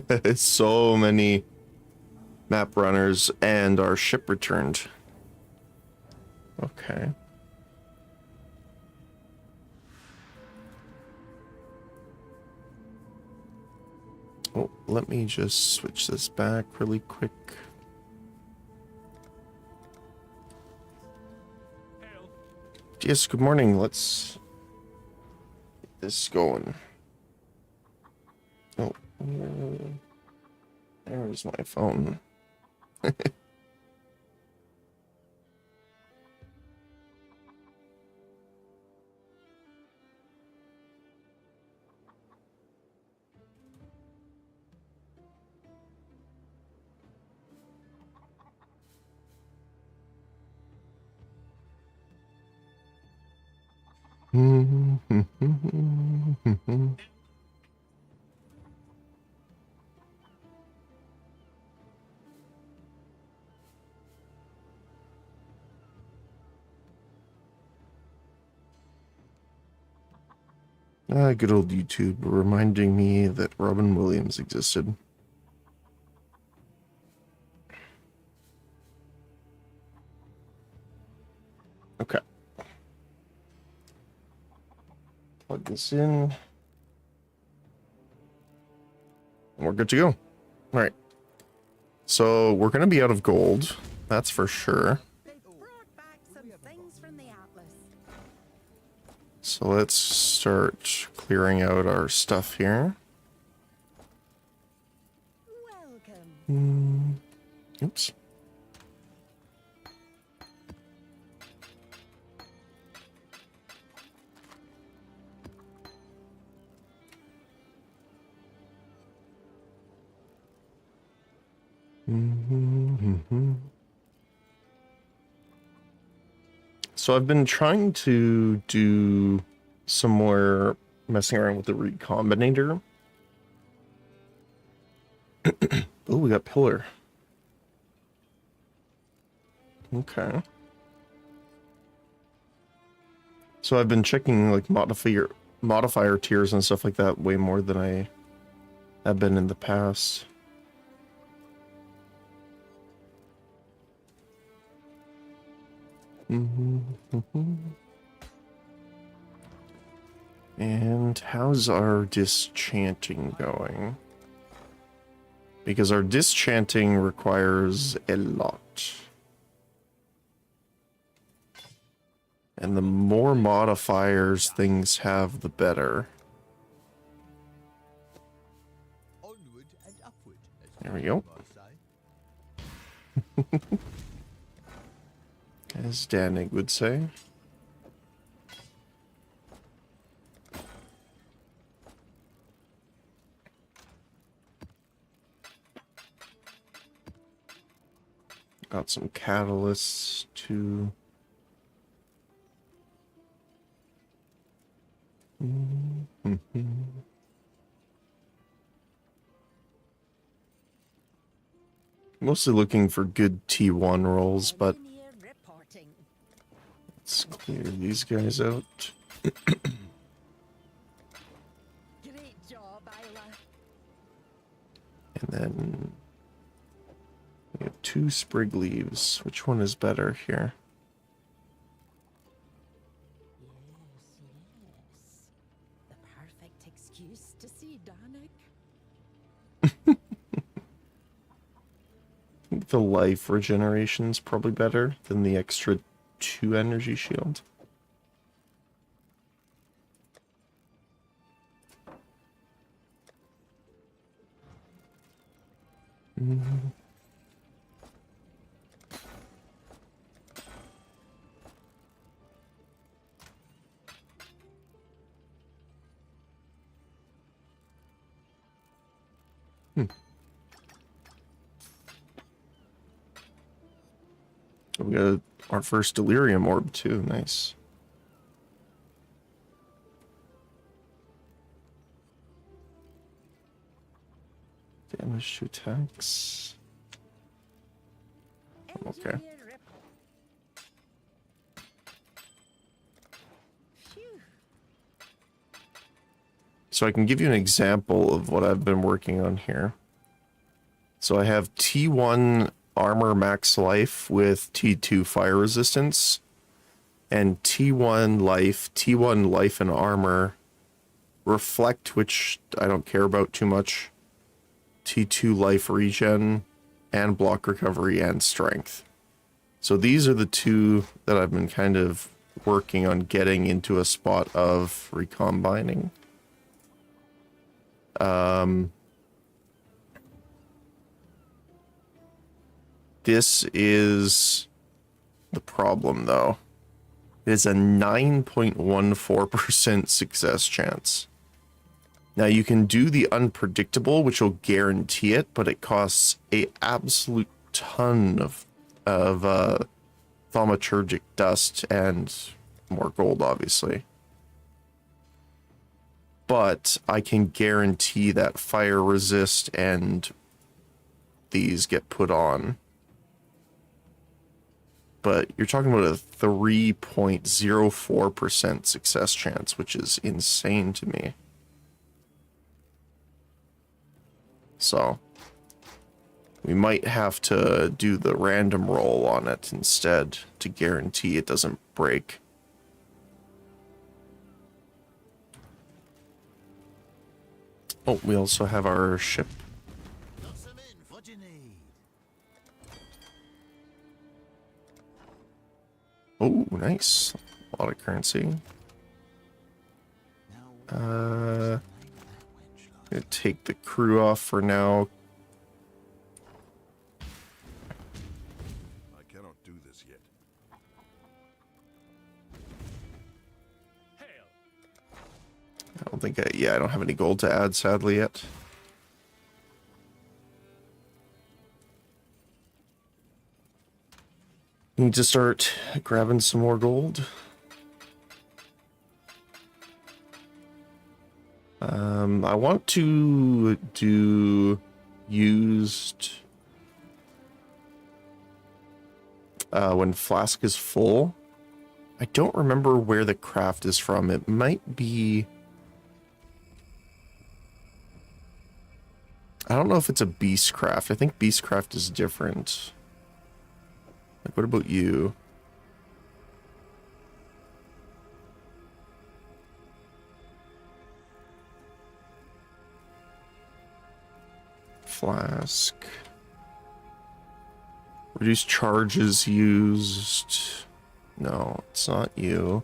It's so many map runners and our ship returned. Okay. Oh, let me just switch this back really quick. Yes, good morning. Let's get this going. Oh, there's my phone. Good old YouTube reminding me that Robin Williams existed. Okay. Plug this in. And we're good to go. All right. So we're going to be out of gold. That's for sure. So let's start clearing out our stuff here. Oops. So I've been trying to do some more messing around with the recombinator. Oh, we got pillar. Okay. So I've been checking like modifier tiers and stuff like that way more than I have been in the past. And how's our dischanting going? Because our dischanting requires a lot. And the more modifiers things have, the better. There we go. As Danig would say. Got some catalysts too. Mostly looking for good T1 rolls, but let's clear these guys out. Great job, Isla. And then we have 2 sprig leaves. Which one is better here? Yes. The perfect excuse to see Danik. I think the life regeneration's probably better than the extra 2 energy shield. We got our first delirium orb too. Nice. Damage to attacks. Okay. So I can give you an example of what I've been working on here. So I have T1 armor max life with T2 fire resistance, and T1 life and armor, reflect, which I don't care about too much, T2 life regen, and block recovery and strength. So these are the two that I've been kind of working on getting into a spot of recombining. This is the problem, though. It is a 9.14% success chance. Now, you can do the unpredictable, which will guarantee it, but it costs a absolute ton of thaumaturgic dust and more gold, obviously. But I can guarantee that fire resist and these get put on. But you're talking about a 3.04% success chance, which is insane to me. So we might have to do the random roll on it instead to guarantee it doesn't break. Oh, we also have our ship. Oh, nice. A lot of currency. Gonna take the crew off for now. I cannot do this yet. I don't think I don't have any gold to add, sadly, yet. Need to start grabbing some more gold. I want to do used when flask is full. I don't remember where the craft is from. It might be... I don't know if it's a beastcraft. I think beastcraft is different. Like, what about you? Flask. Reduce charges used. No, it's not you.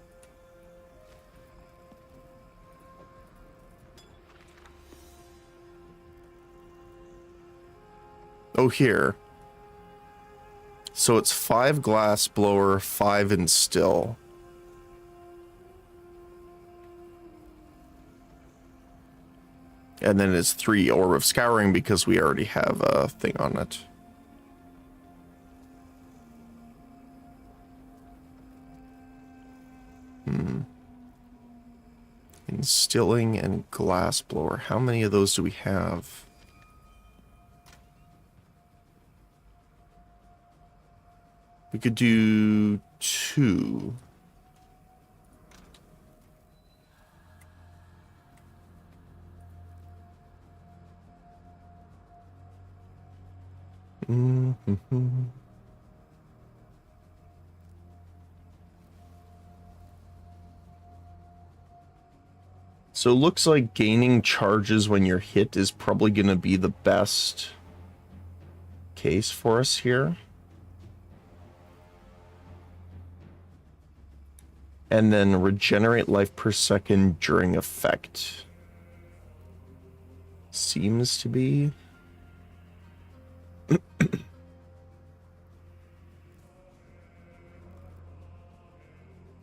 Oh, here. So it's 5 glass blower, 5 instill. And then it's 3 orb of scouring because we already have a thing on it. Instilling and glass blower. How many of those do we have? We could do 2. So it looks like gaining charges when you're hit is probably going to be the best case for us here. And then regenerate life per second during effect. Seems to be.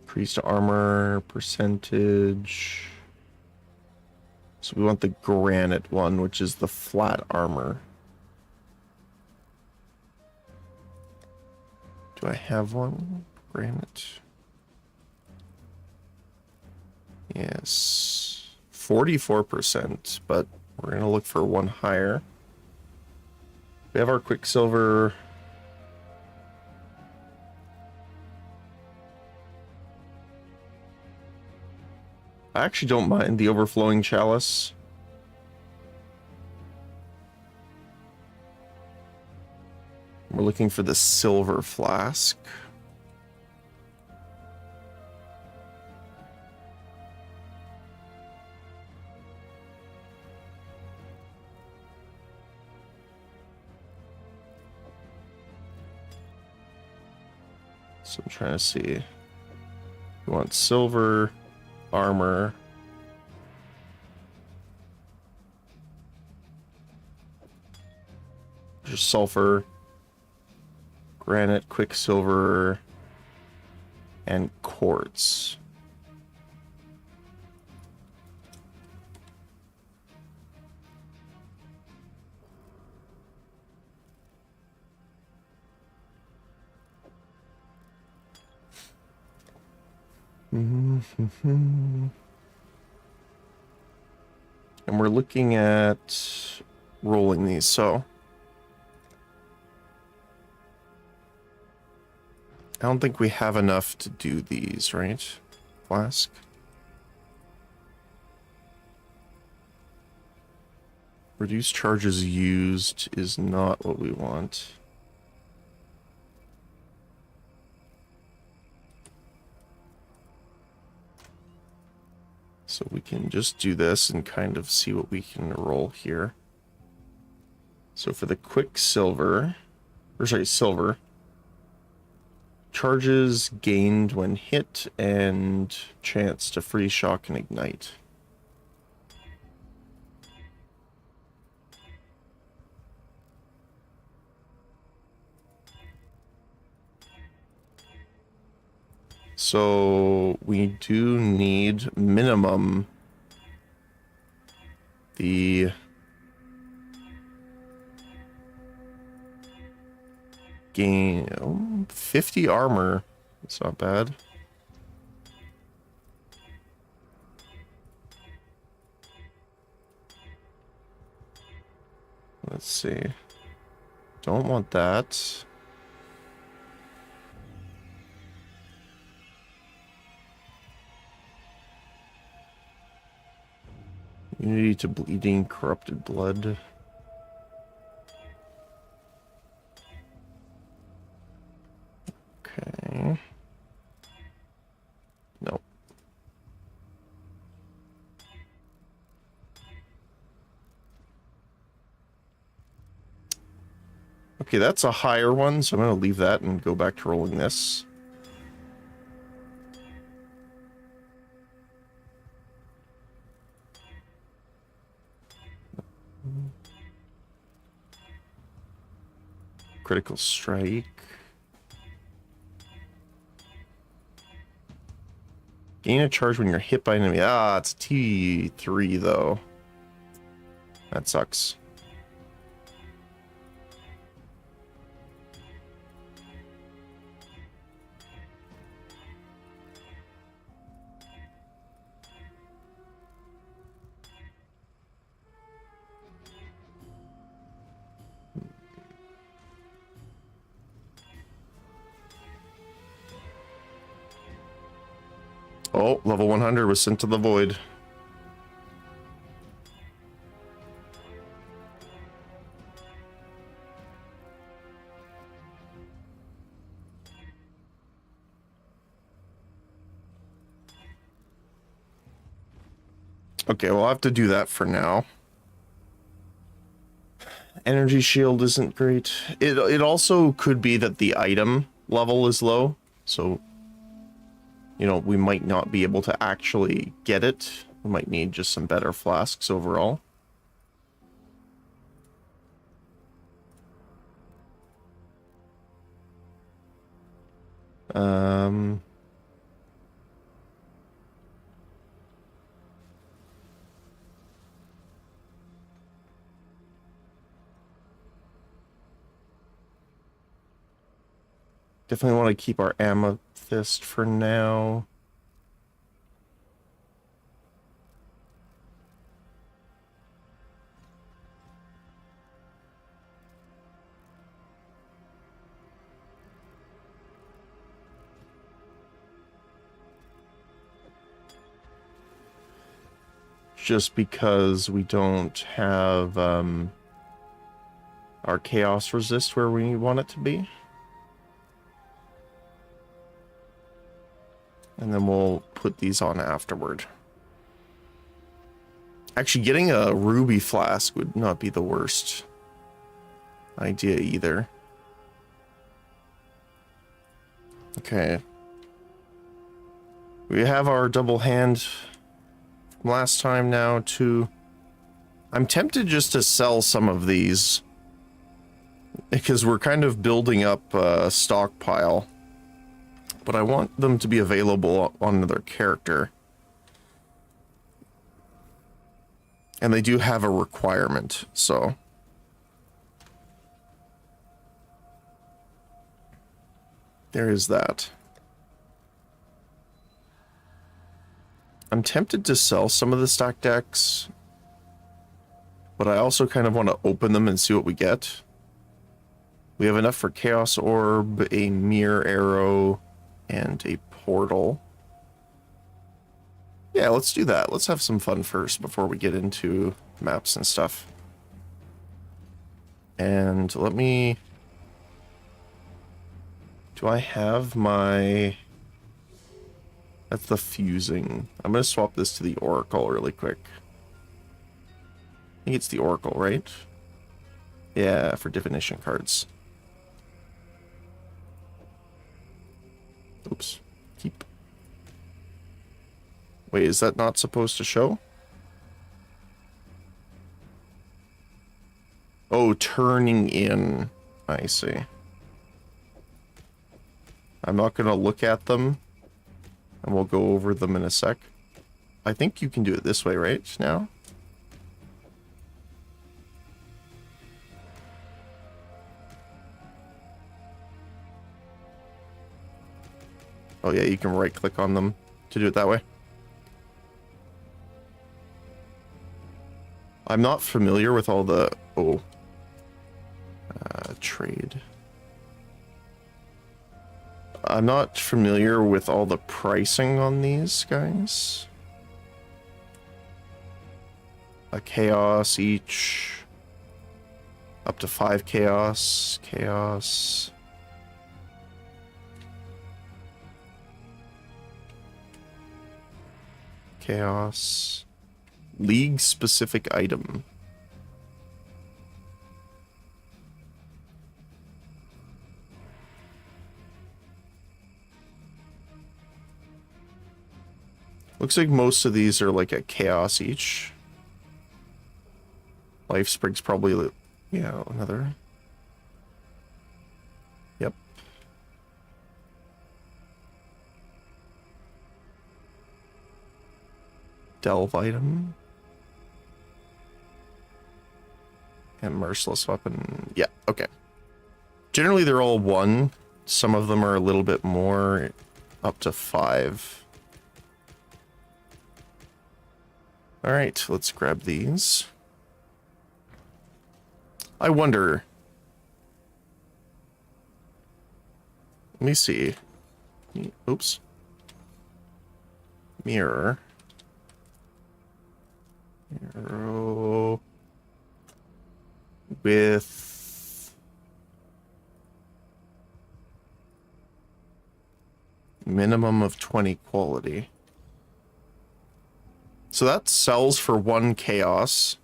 Increased armor percentage. So we want the granite one, which is the flat armor. Do I have one? Granite. Yes. 44%, but we're going to look for one higher. We have our Quicksilver. I actually don't mind the Overflowing Chalice. We're looking for the silver flask. So I'm trying to see. We want silver, armor. Just sulfur, granite, quicksilver, and quartz. And we're looking at rolling these, so I don't think we have enough to do these, right? Flask. Reduce charges used is not what we want. So we can just do this and kind of see what we can roll here. So for the quicksilver, or sorry, silver, charges gained when hit and chance to freeze, shock, and ignite. So we do need minimum the gain 50 armor. It's not bad. Let's see. Don't want that. Immunity to bleeding, corrupted blood. Okay. Nope. Okay, that's a higher one, so I'm going to leave that and go back to rolling this. Critical strike. Gain a charge when you're hit by an enemy. Ah, it's T3 though. That sucks. Oh, level 100 was sent to the void. Okay, well, I'll have to do that for now. Energy shield isn't great. It also could be that the item level is low, so you know, we might not be able to actually get it. We might need just some better flasks overall. Definitely want to keep our amethyst for now. Just because we don't have our chaos resist where we want it to be. And then we'll put these on afterward. Actually, getting a ruby flask would not be the worst idea either. Okay. We have our double hand from last time now too. I'm tempted just to sell some of these because we're kind of building up a stockpile, but I want them to be available on their character. And they do have a requirement, so. There is that. I'm tempted to sell some of the stock decks, but I also kind of want to open them and see what we get. We have enough for Chaos Orb, a Mirror Arrow, and a Portal. Yeah, let's do that. Let's have some fun first before we get into maps and stuff. And let me... Do I have my... That's the fusing. I'm going to swap this to the Oracle really quick. I think it's the Oracle, right? Yeah, for divination cards. Oops. Keep. Wait, is that not supposed to show? Oh, turning in. I see. I'm not going to look at them, and we'll go over them in a sec. I think you can do it this way, right, now? Oh yeah, you can right-click on them to do it that way. I'm not familiar with all the... Oh. Trade. I'm not familiar with all the pricing on these guys. A chaos each. Up to 5 chaos. Chaos. Chaos. League specific item. Looks like most of these are like a chaos each. Life Sprig's probably, yeah, another. Yep. Delve item. And merciless weapon. Yeah, okay. Generally they're all 1. Some of them are a little bit more, up to 5. Alright, let's grab these. I wonder... Let me see. Oops. Mirror. Arrow. With... minimum of 20 quality. So that sells for 1 chaos.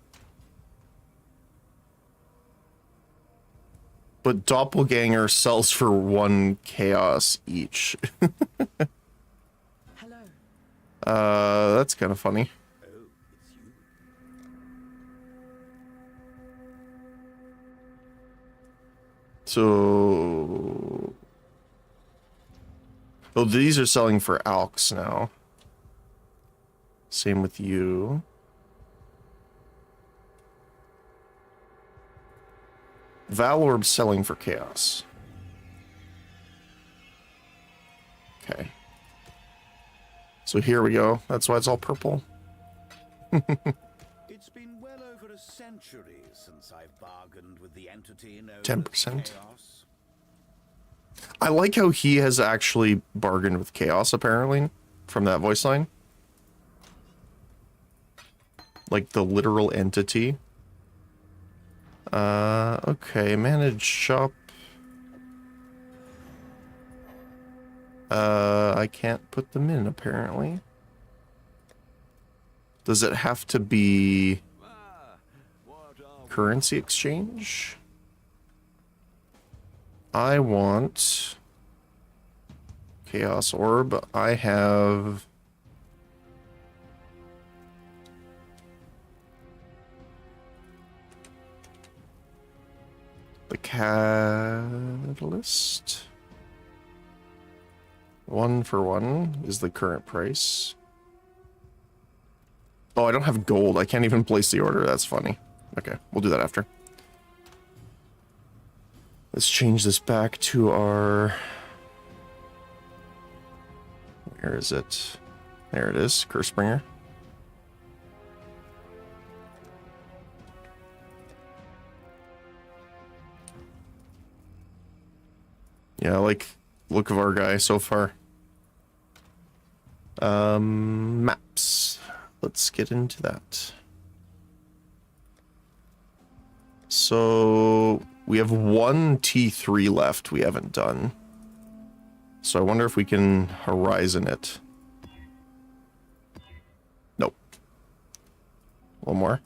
But Doppelganger sells for 1 chaos each. Hello. That's kind of funny. Oh, it's you. So... Oh, these are selling for alks now. Same with you. Valorb's selling for chaos. Okay. So here we go. That's why it's all purple. It's been well over a century since I've bargained with the entity known 10%. as Chaos. I like how he has actually bargained with chaos, apparently, from that voice line. Like the literal entity. Okay, manage shop. I can't put them in, apparently. Does it have to be currency exchange? I want Chaos Orb. I have the Catalyst. 1 for 1 is the current price. Oh, I don't have gold. I can't even place the order. That's funny. Okay, we'll do that after. Let's change this back to our... Where is it? There it is, Cursebringer. Yeah, I like the look of our guy so far. Maps. Let's get into that. So we have one T3 left we haven't done. So I wonder if we can horizon it. Nope. One more.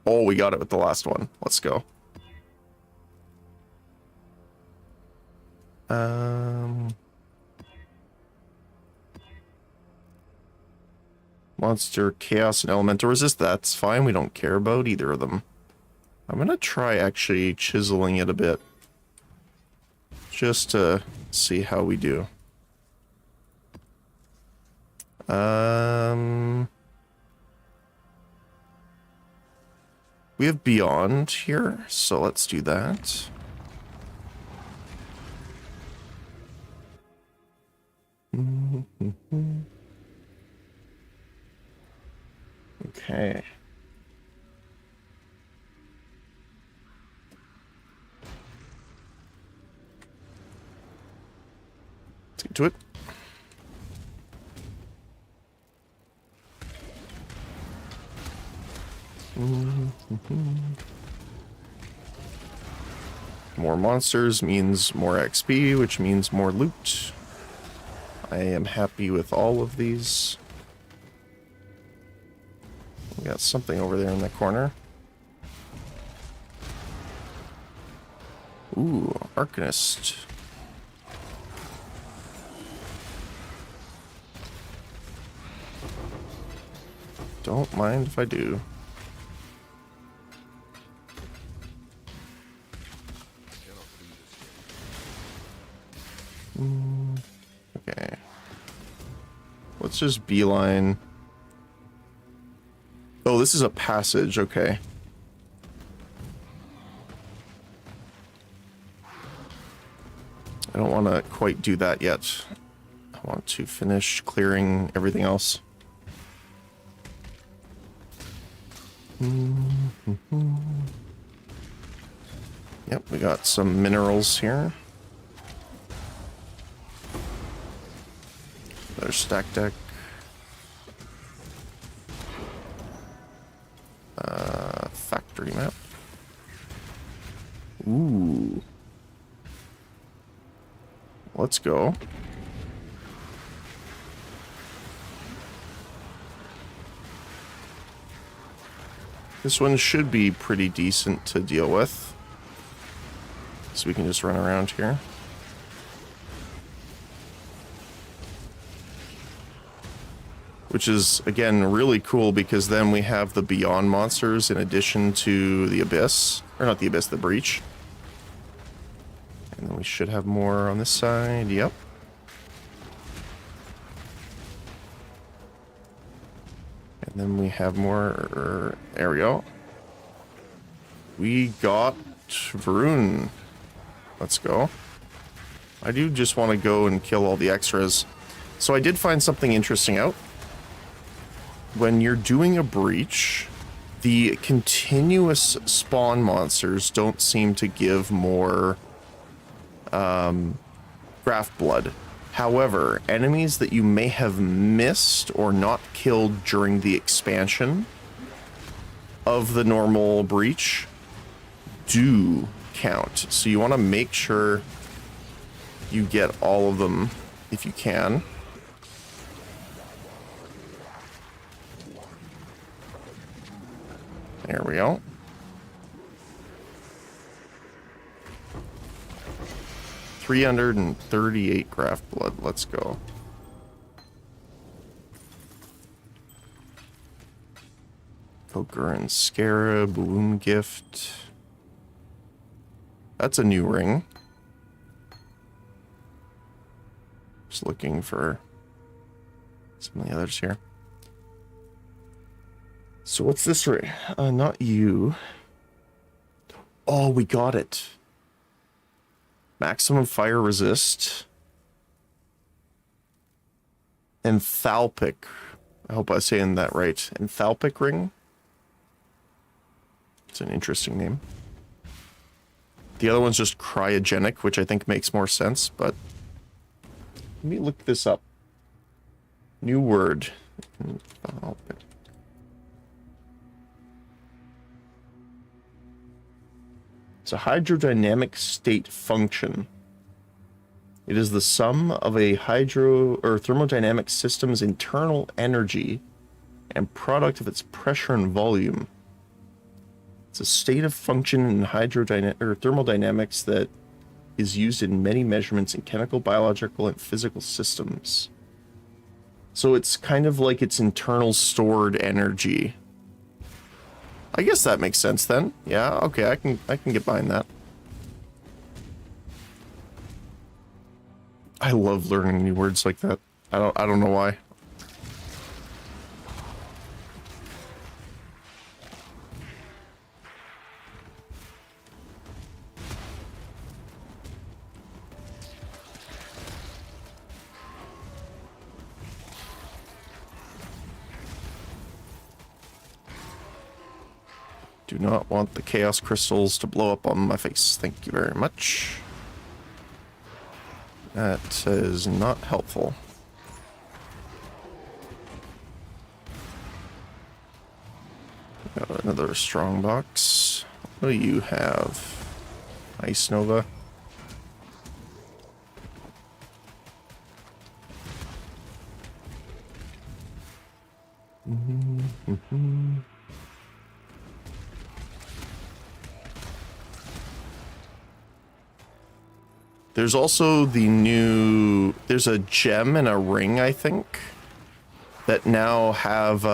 Oh, we got it with the last one. Let's go. Monster, Chaos, and Elemental Resist. That's fine. We don't care about either of them. I'm gonna try actually chiseling it a bit. Just to see how we do. We have Beyond here, so let's do that. Okay. Let's get to it. More monsters means more XP, which means more loot. I am happy with all of these. We got something over there in the corner. Ooh, Arcanist. Don't mind if I do. Okay. Let's just beeline. Oh, this is a passage, okay. I don't want to quite do that yet. I want to finish clearing everything else. Yep, we got some minerals here. Another stack deck. Factory map. Ooh. Let's go. This one should be pretty decent to deal with. So we can just run around here. Which is, again, really cool because then we have the Beyond monsters in addition to the Abyss. Or not the Abyss, the Breach. And then we should have more on this side. Yep. And then we have more... There we go. We got Varun. Let's go. I do just want to go and kill all the extras. So I did find something interesting out. When you're doing a breach, the continuous spawn monsters don't seem to give more graft blood. However, enemies that you may have missed or not killed during the expansion of the normal breach do count. So you want to make sure you get all of them if you can. There we go. $338 graft blood. Let's go. Kokurin Scarab, Wound Gift. That's a new ring. Just looking for some of the others here. So what's this ring? Not you. Oh, we got it. Maximum fire resist. Enthalpic. I hope I'm saying that right. Enthalpic ring. It's an interesting name. The other one's just cryogenic, which I think makes more sense, but let me look this up. New word. Enthalpic. It's a hydrodynamic state function. It is the sum of a thermodynamic system's internal energy and product of its pressure and volume. It's a state of function in thermodynamics that is used in many measurements in chemical, biological, and physical systems. So it's kind of like its internal stored energy. I guess that makes sense then. Yeah, okay, I can get behind that. I love learning new words like that. I don't know why. Do not want the chaos crystals to blow up on my face. Thank you very much. That is not helpful. Got another strong box. What do you have? Ice Nova. There's also there's a gem and a ring, I think, that now have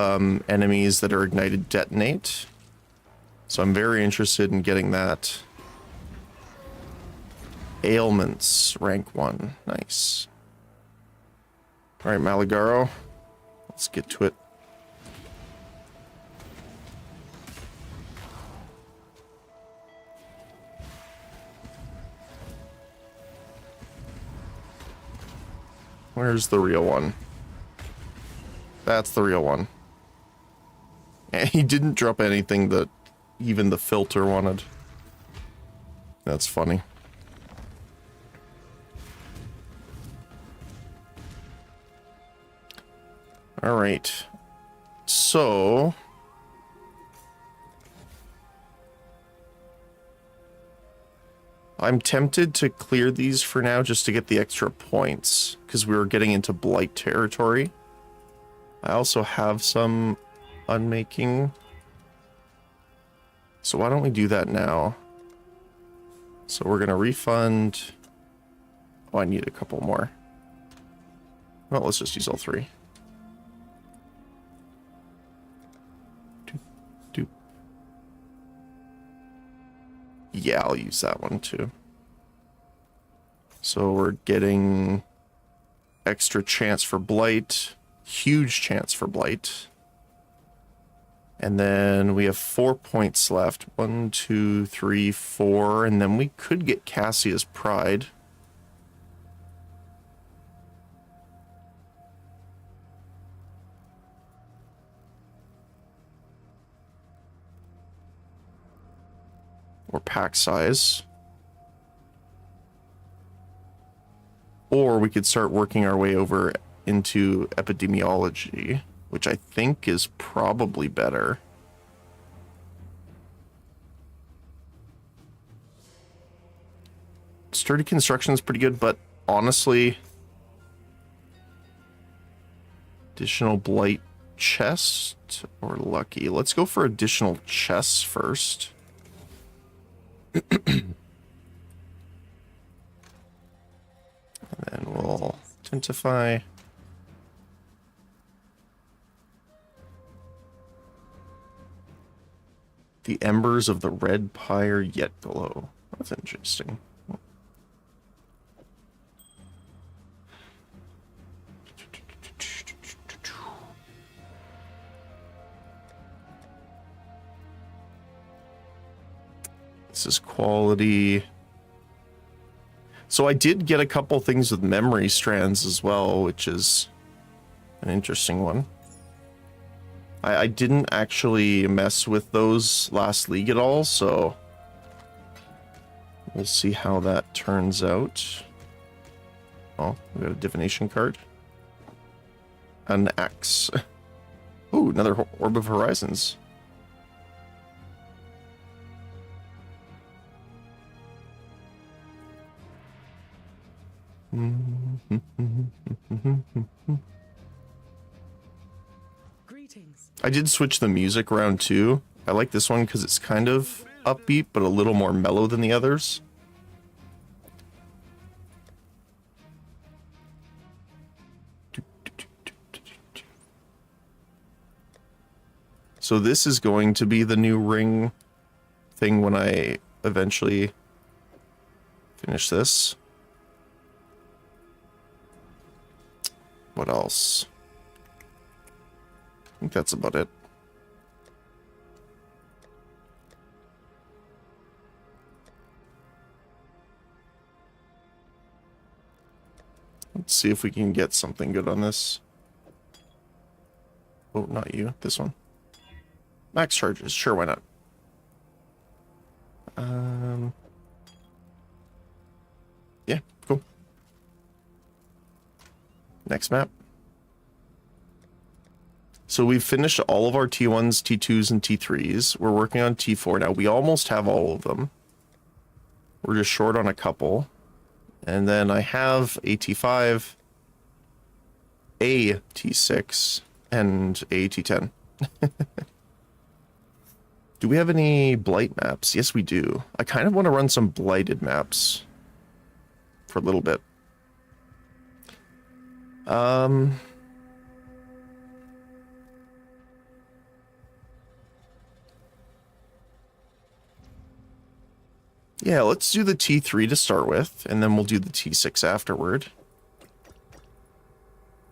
enemies that are ignited detonate. So I'm very interested in getting that. Ailments, rank 1. Nice. Alright, Malagaro. Let's get to it. Where's the real one? That's the real one. And he didn't drop anything that even the filter wanted. That's funny. All right. So I'm tempted to clear these for now just to get the extra points, because we were getting into blight territory. I also have some unmaking. So why don't we do that now? So we're going to refund. Oh, I need a couple more. Well, let's just use all 3. Doop. Yeah, I'll use that one too. So we're getting extra chance for blight, huge chance for blight. And then we have 4 points left. 1, 2, 3, 4, and then we could get Cassia's Pride. Or pack size. Or we could start working our way over into epidemiology, which I think is probably better. Sturdy construction is pretty good, but honestly, additional blight chest or lucky? Let's go for additional chests first. And then we'll identify. The embers of the red pyre yet below. That's interesting. This is quality. So I did get a couple things with memory strands as well, which is an interesting one. I didn't actually mess with those last league at all, so we'll see how that turns out. Oh, we got a divination card. An axe. Ooh, another Orb of Horizons. Greetings. I did switch the music around too. I like this one because it's kind of upbeat, but a little more mellow than the others. So this is going to be the new ring thing when I eventually finish this. What else? I think that's about it. Let's see if we can get something good on this. Oh, not you. This one. Max charges. Sure, why not? Yeah, cool. Next map. So we've finished all of our T1s, T2s, and T3s. We're working on T4 now. We almost have all of them. We're just short on a couple. And then I have a T5, a T6, and a T10. Do we have any blight maps? Yes, we do. I kind of want to run some blighted maps for a little bit. Yeah, let's do the T3 to start with, and then we'll do the T6 afterward.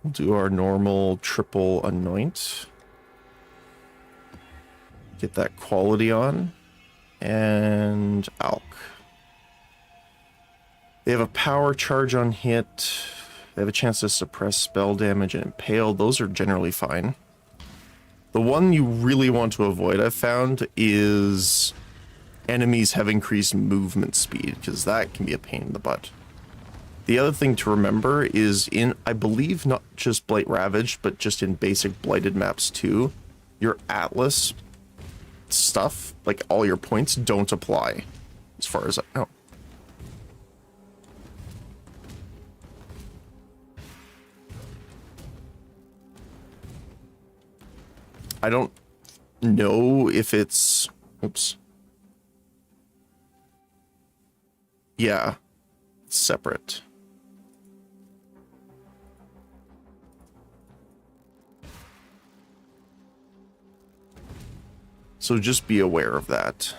We'll do our normal triple anoint. Get that quality on. And Alk. They have a power charge on hit. They have a chance to suppress spell damage and impale. Those are generally fine. The one you really want to avoid, I've found, is enemies have increased movement speed, because that can be a pain in the butt. The other thing to remember is in, I believe, not just Blight Ravaged, but just in basic Blighted maps too, your Atlas stuff, like all your points, don't apply, as far as I know. I don't know if it's... Oops. Yeah, it's separate. So just be aware of that.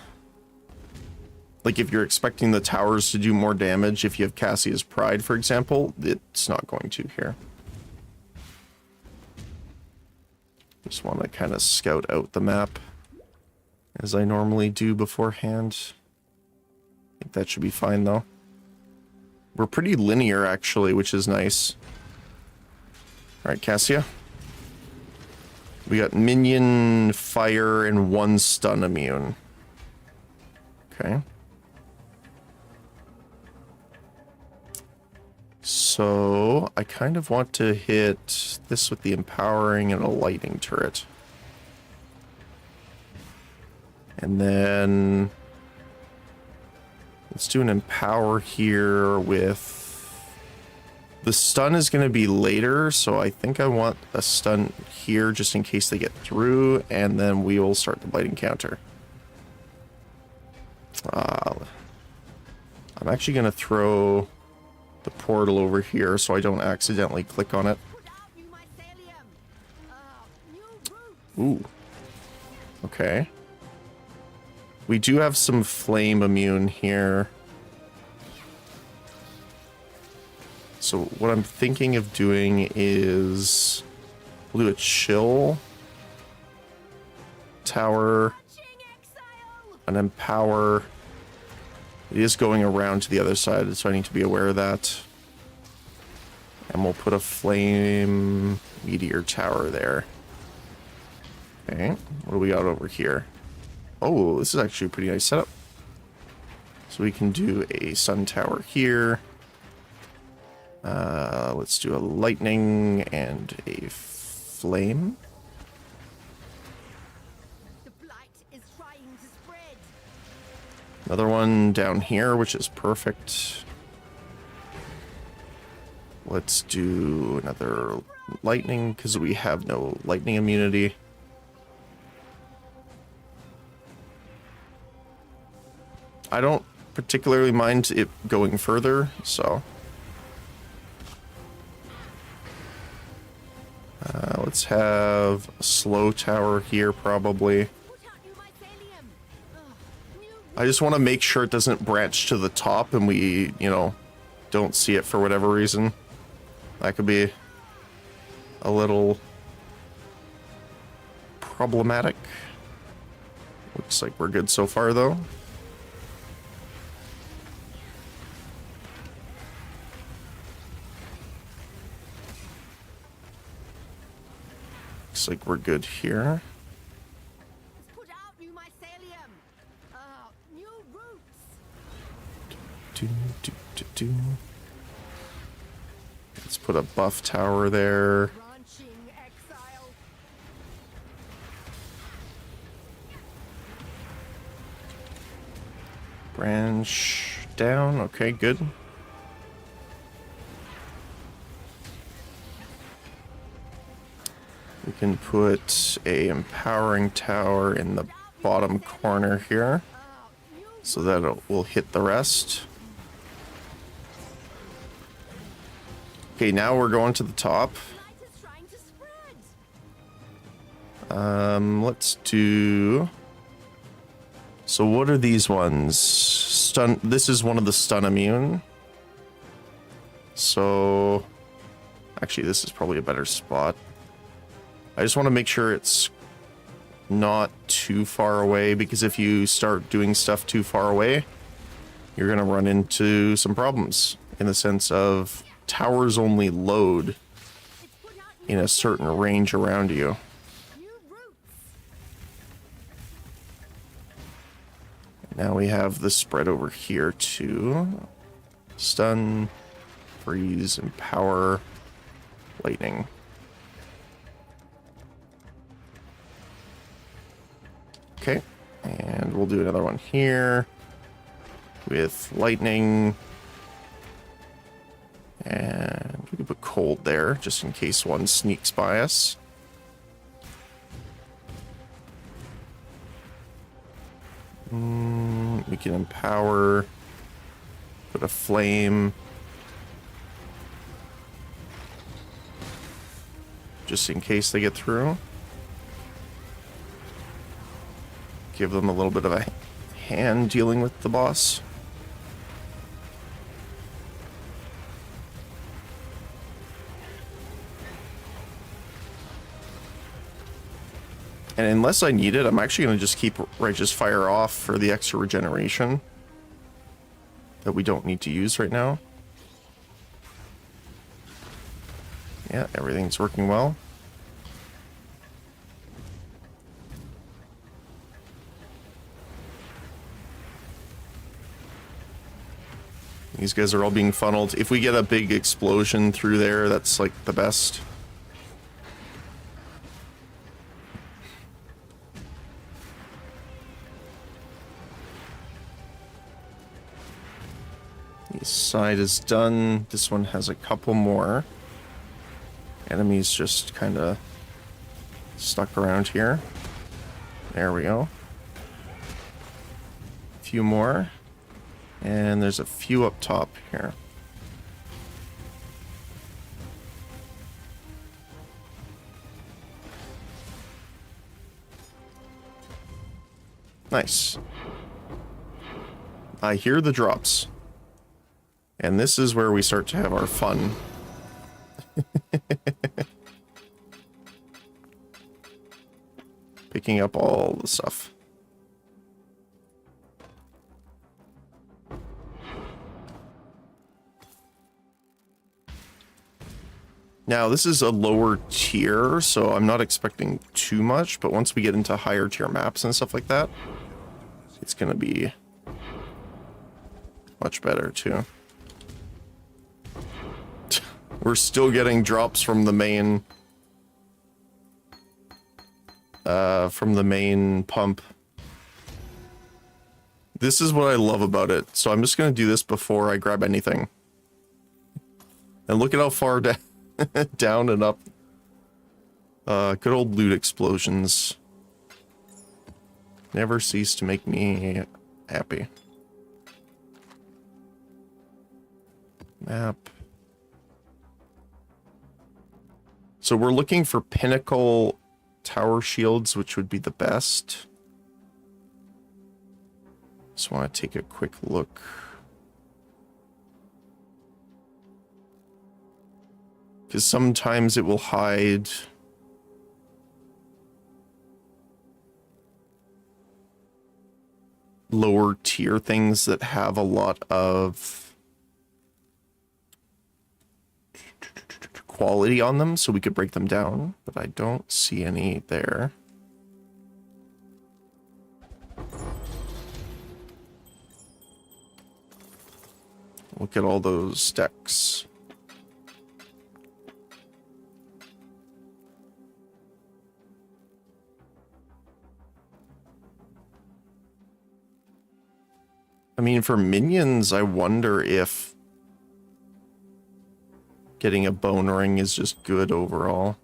Like if you're expecting the towers to do more damage, if you have Cassia's Pride, for example, it's not going to here. Just want to kind of scout out the map as I normally do beforehand. I think that should be fine though. We're pretty linear actually, which is nice. Alright, Cassia. We got minion, fire, and 1 stun immune. Okay. So I kind of want to hit this with the empowering and a lightning turret. And then Let's do an empower here with... The stun is going to be later, so I think I want a stun here just in case they get through, and then we will start the blighting counter. I'm actually going to throw the portal over here so I don't accidentally click on it. Ooh. Okay. We do have some flame immune here. So what I'm thinking of doing is we'll do a chill tower, an empower. It is going around to the other side, so I need to be aware of that. And we'll put a flame meteor tower there. Okay, what do we got over here? Oh, this is actually a pretty nice setup. So we can do a sun tower here. Let's do a lightning and a flame. The blight is trying to spread. Another one down here, which is perfect. Let's do another lightning because we have no lightning immunity. I don't particularly mind it going further, so... let's have a slow tower here, probably. I just want to make sure it doesn't branch to the top and we, you know, don't see it for whatever reason. That could be a little problematic. Looks like we're good so far, though. Looks like we're good here. Put out new mycelium. New roots. Let's put a buff tower there. Brandishing exile. Branch down. Okay, good. We can put a empowering tower in the bottom corner here so that it will hit the rest. Okay, now we're going to the top. Blight is trying to spread. Let's do... So what are these ones? Stun. This is one of the stun immune. So actually this is probably a better spot. I just want to make sure it's not too far away, because if you start doing stuff too far away, you're going to run into some problems in the sense of towers only load in a certain range around you. New roots. Now we have the spread over here too. Stun, freeze, empower, lightning. Okay, and we'll do another one here with lightning. And we can put cold there just in case one sneaks by us. We can empower, put a flame. Just in case they get through. Give them a little bit of a hand dealing with the boss. And unless I need it, I'm actually going to just keep Righteous Fire off for the extra regeneration that we don't need to use right now. Yeah, everything's working well. These guys are all being funneled. If we get a big explosion through there, that's like the best. East side is done. This one has a couple more. Enemies just kind of stuck around here. There we go. A few more. And there's a few up top here. Nice. I hear the drops. And this is where we start to have our fun. Picking up all the stuff. Now, this is a lower tier, so I'm not expecting too much, but once we get into higher tier maps and stuff like that, it's going to be much better, too. We're still getting drops from the main pump. This is what I love about it. So I'm just going to do this before I grab anything. And look at how far down. Down and up. Good old loot explosions. Never cease to make me happy. Map. So we're looking for pinnacle tower shields, which would be the best. Just want to take a quick look. Because sometimes it will hide lower tier things that have a lot of quality on them, so we could break them down, but I don't see any there. Look at all those decks. I mean, for minions, I wonder if getting a bone ring is just good overall.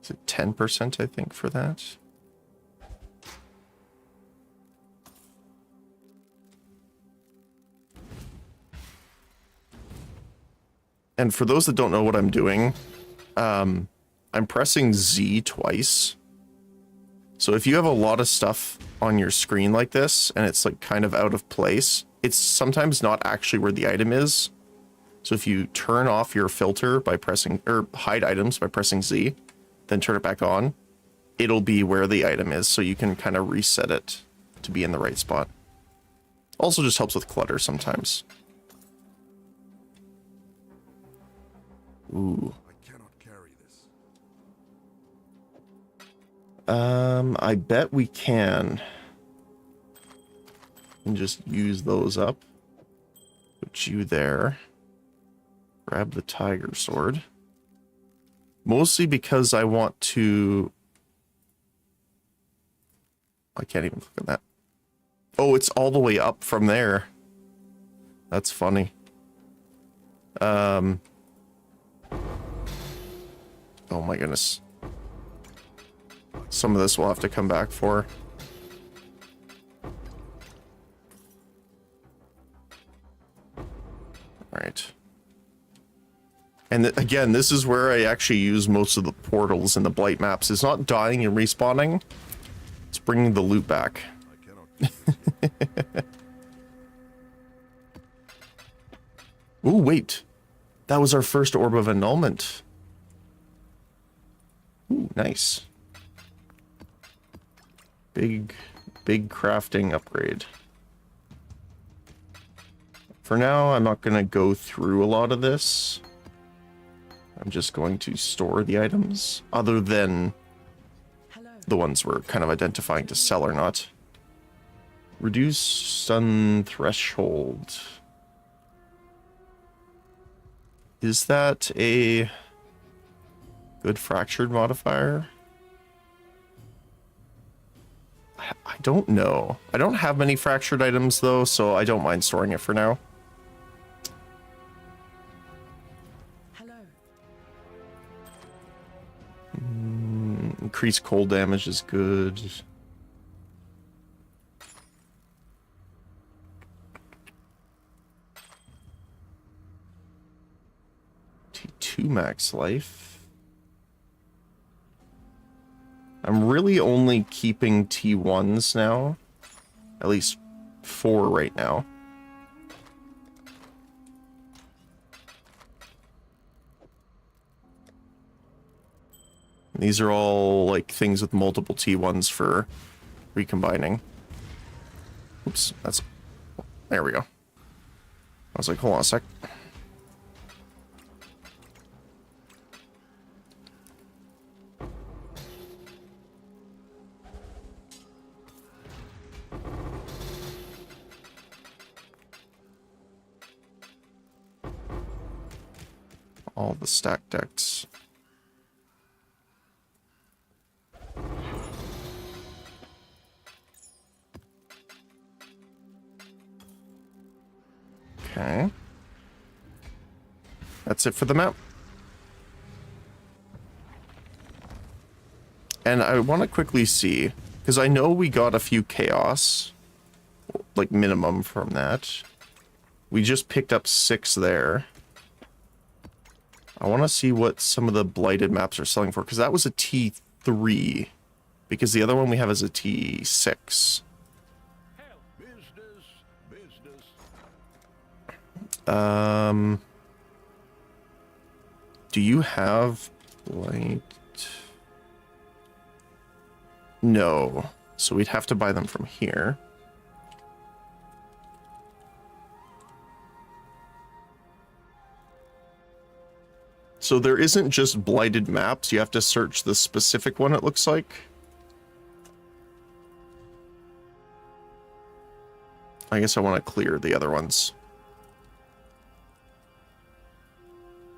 Is it 10%, I think, for that? And for those that don't know what I'm doing, I'm pressing Z twice. So if you have a lot of stuff on your screen like this, and it's like kind of out of place, it's sometimes not actually where the item is. So if you turn off your filter by pressing, or hide items by pressing Z, then turn it back on, it'll be where the item is, so you can kind of reset it to be in the right spot. Also just helps with clutter sometimes. Ooh. I bet we can. And just use those up. Put you there. Grab the tiger sword. Mostly because I want to... I can't even look at that. Oh, it's all the way up from there. That's funny. Oh my goodness. Some of this we'll have to come back for. Alright. And again, this is where I actually use most of the portals in the Blight maps. It's not dying and respawning. It's bringing the loot back. Ooh, wait. That was our first Orb of Annulment. Ooh, nice. Big crafting upgrade. For now, I'm not going to go through a lot of this. I'm just going to store the items, other than the ones we're kind of identifying to sell or not. Reduce stun threshold. Is that a good fractured modifier? don't know. I don't have many fractured items though, so I don't mind storing it for now. Hello. Increased cold damage is good. T2 max life. I'm really only keeping T1s now. At least 4 right now. These are all like things with multiple T1s for recombining. Oops, that's... There we go. I was like, hold on a sec. All the stack decks. Okay. That's it for the map. And I want to quickly see, because I know we got a few chaos, like minimum from that. We just picked up 6 there. I want to see what some of the blighted maps are selling for, because that was a T3, because the other one we have is a T6. Do you have blight? No. So we'd have to buy them from here. So there isn't just blighted maps, you have to search the specific one, it looks like. I guess I want to clear the other ones.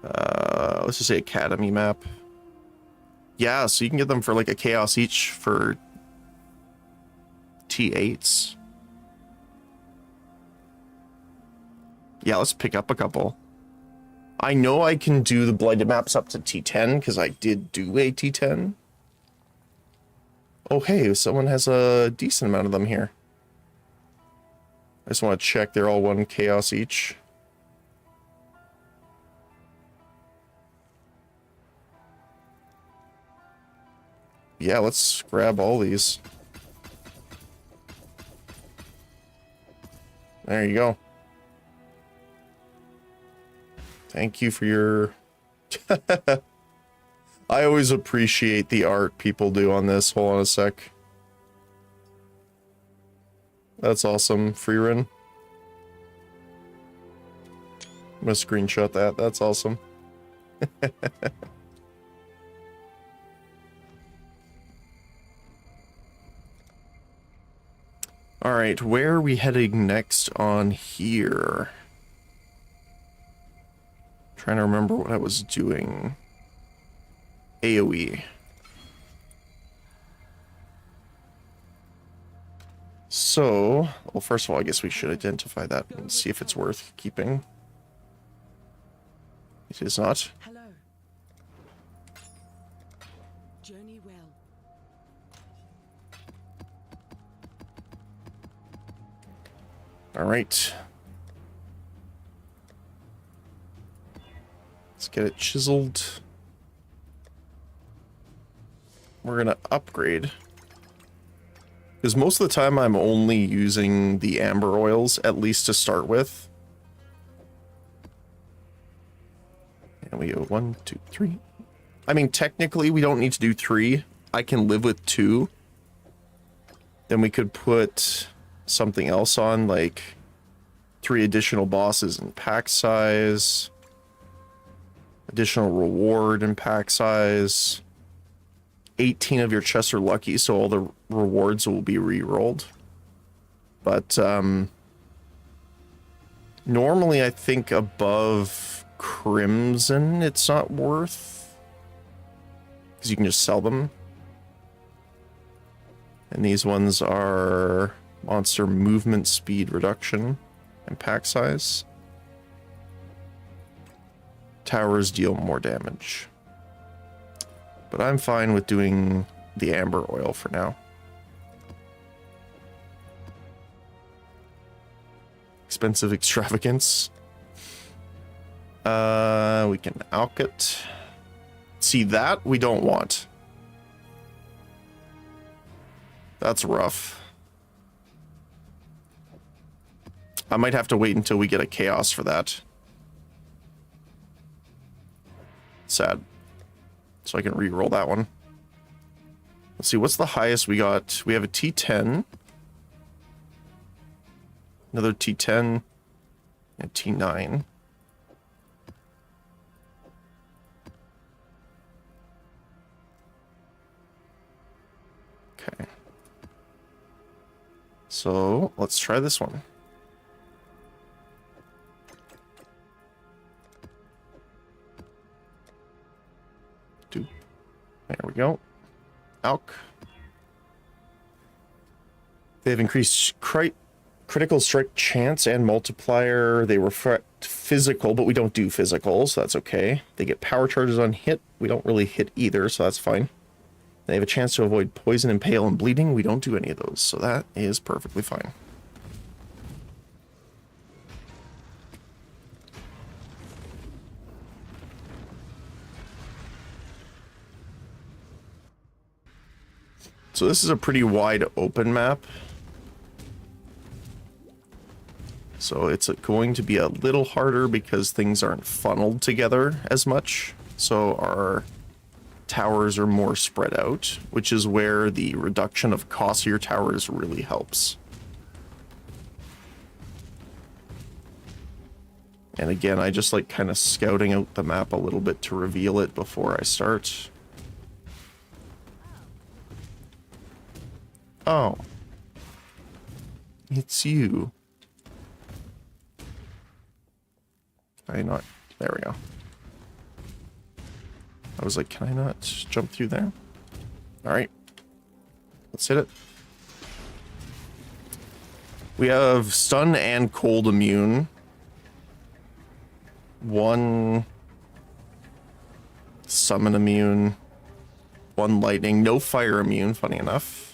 Let's just say Academy map. Yeah, so you can get them for like a chaos each for T8s. Yeah, let's pick up a couple. I know I can do the blighted maps up to T10 because I did do a T10. Oh, hey, someone has a decent amount of them here. I just want to check they're all 1 chaos each. Yeah, let's grab all these. There you go. Thank you for your... I always appreciate the art people do on this. Hold on a sec. That's awesome. Free run. I'm gonna screenshot that. That's awesome. All right, where are we heading next on here? Trying to remember what I was doing. AoE. So, well, first of all, I guess we should identify that and see if it's worth keeping. It is not. Hello. Journey well. All right. Let's get it chiseled. We're gonna upgrade. Because most of the time I'm only using the amber oils, at least to start with. And we go 1, 2, 3. I mean, technically we don't need to do 3. I can live with 2. Then we could put something else on, like 3 additional bosses in pack size. Additional reward in pack size. 18 of your chests are lucky, so all the rewards will be re-rolled. But normally I think above Crimson it's not worth, because you can just sell them. And these ones are monster movement speed reduction and pack size. Towers deal more damage. But I'm fine with doing the amber oil for now. Expensive extravagance. We can alch it. See, that we don't want. That's rough. I might have to wait until we get a chaos for that. Sad. So I can re-roll that one. Let's see, what's the highest we got? We have a T10. Another T10. And T9. Okay. So, let's try this one. There we go. Alch. They have increased critical strike chance and multiplier. They reflect physical, but we don't do physical, so that's okay. They get power charges on hit. We don't really hit either, so that's fine. They have a chance to avoid poison, impale, and bleeding. We don't do any of those, so that is perfectly fine. So this is a pretty wide open map. So it's going to be a little harder because things aren't funneled together as much. So our towers are more spread out, which is where the reduction of costlier towers really helps. And again, I just like kind of scouting out the map a little bit to reveal it before I start. Oh. It's you. Can I not? There we go. I was like, can I not jump through there? Alright. Let's hit it. We have stun and cold immune. One summon immune. One lightning. No fire immune, funny enough.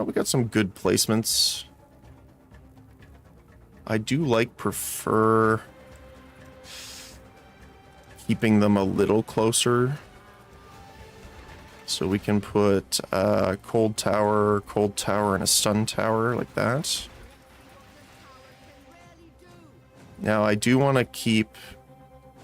Oh, we got some good placements. I do prefer keeping them a little closer. So we can put cold tower, and a stun tower like that. Now I do want to keep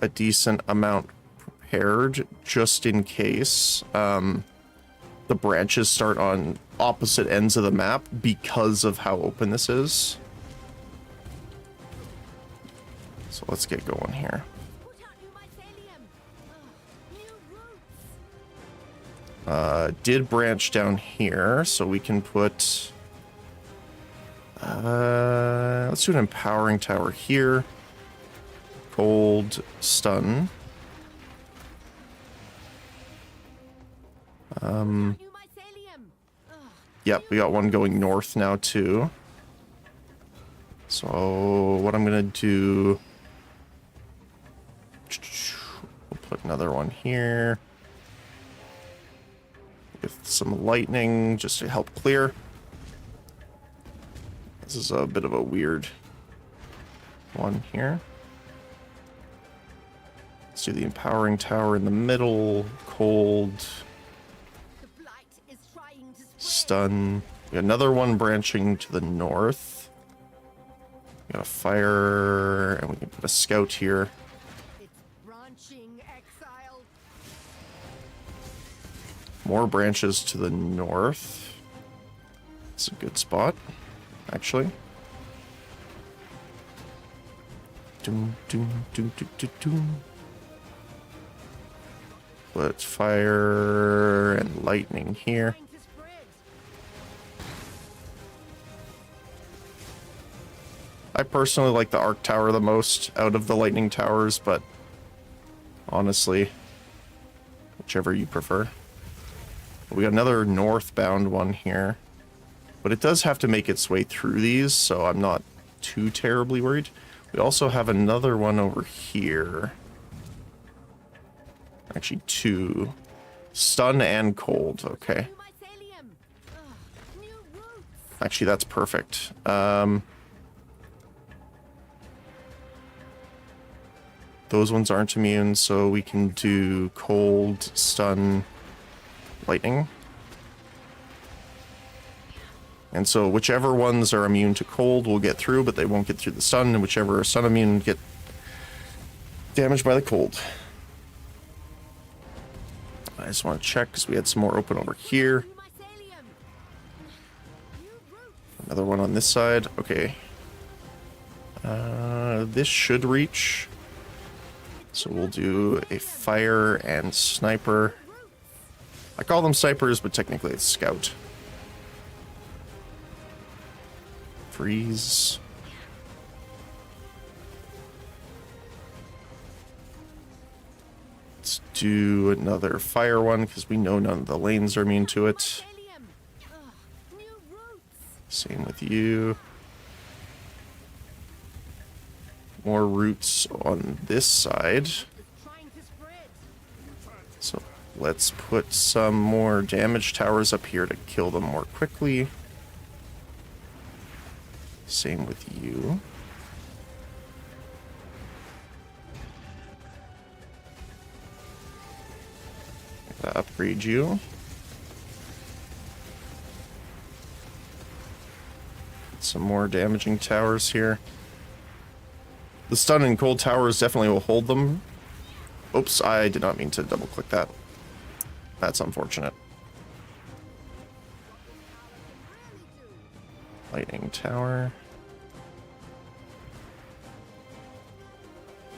a decent amount prepared just in case the branches start on opposite ends of the map because of how open this is. So let's get going here. Did branch down here, so we can put let's do an empowering tower here. Cold stun. Yep, we got one going north now too. So what I'm gonna do, we'll put another one here with some lightning just to help clear. This is a bit of a weird one here. Let's do the empowering tower in the middle, cold, stun. We got another one branching to the north. We got a fire, and we can put a scout here. It's branching exile. More branches to the north. It's a good spot, actually. Doom, doom, doom, doom, doom, doom. Put fire and lightning here. I personally like the arc tower the most out of the lightning towers, but honestly, whichever you prefer. We got another northbound one here. But it does have to make its way through these, so I'm not too terribly worried. We also have another one over here. Actually, two. Stun and cold, okay. Actually, that's perfect. Those ones aren't immune, so we can do cold, stun, lightning. And so whichever ones are immune to cold will get through, but they won't get through the stun, and whichever are stun immune get damaged by the cold. I just want to check because we had some more open over here. Another one on this side. Okay. This should reach. So we'll do a fire and sniper. I call them snipers, but technically it's scout. Freeze. Let's do another fire one because we know none of the lanes are immune to it. Same with you. More roots on this side. So let's put some more damage towers up here to kill them more quickly. Same with you. Gotta upgrade you. Some more damaging towers here. The stun and cold towers definitely will hold them. Oops, I did not mean to double click that. That's unfortunate. Lightning tower.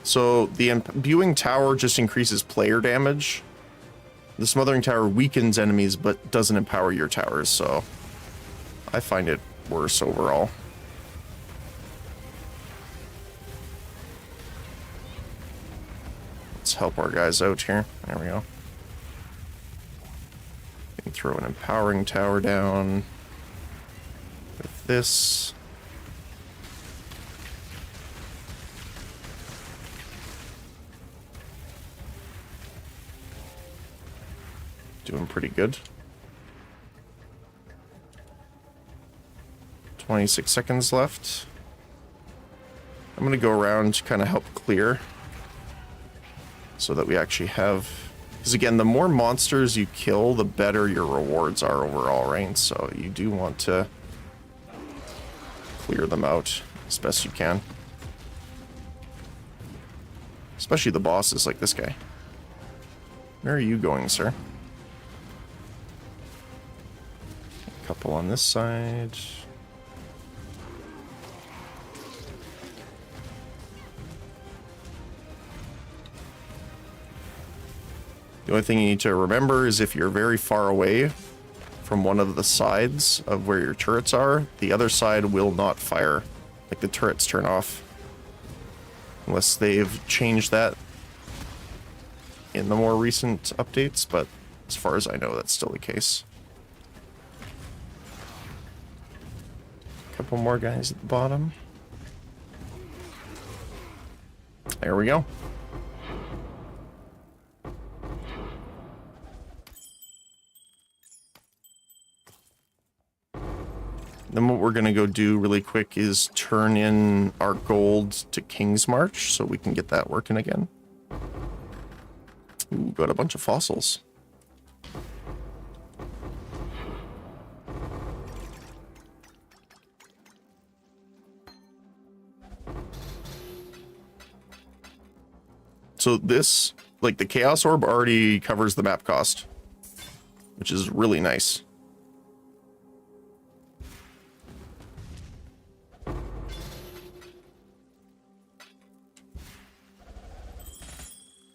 So the imbuing tower just increases player damage. The smothering tower weakens enemies but doesn't empower your towers, so I find it worse overall. Let's help our guys out here. There we go. We can throw an empowering tower down with this. Doing pretty good. 26 seconds left. I'm gonna go around to kind of help clear so that we actually have, because again, the more monsters you kill, the better your rewards are overall, right? So you do want to clear them out as best you can. Especially the bosses like this guy. Where are you going, sir? A couple on this side. The only thing you need to remember is if you're very far away from one of the sides of where your turrets are, the other side will not fire. Like the turrets turn off. Unless they've changed that in the more recent updates, but as far as I know, that's still the case. A couple more guys at the bottom. There we go. Then what we're going to go do really quick is turn in our gold to King's March so we can get that working again. Ooh, got a bunch of fossils. So this, like the Chaos Orb already covers the map cost, which is really nice.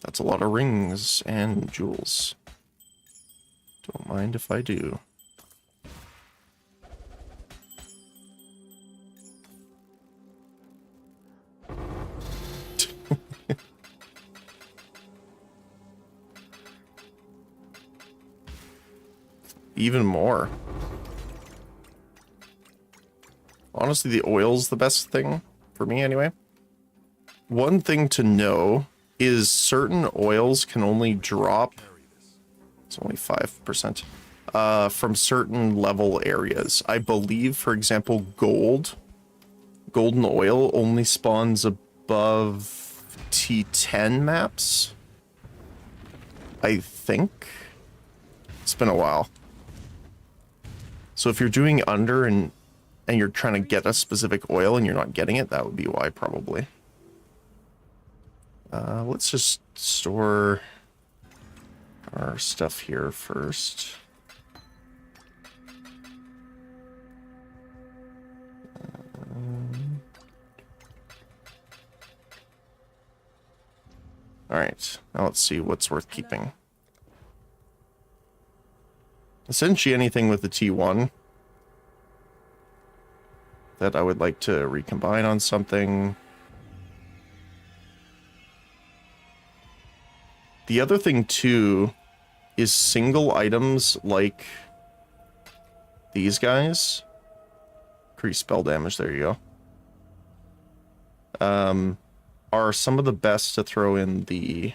That's a lot of rings and jewels. Don't mind if I do. even more. Honestly, the oil's the best thing for me anyway. One thing to know is certain oils can only drop, it's only 5%, from certain level areas. I believe, for example, golden oil only spawns above T10 maps. I think. It's been a while. So if you're doing under and you're trying to get a specific oil and you're not getting it, that would be why, probably. Let's just store our stuff here first. All right, now let's see what's worth keeping. Essentially anything with the T1 that I would like to recombine on something. The other thing too is single items like these guys. Increase spell damage, there you go. Are some of the best to throw in the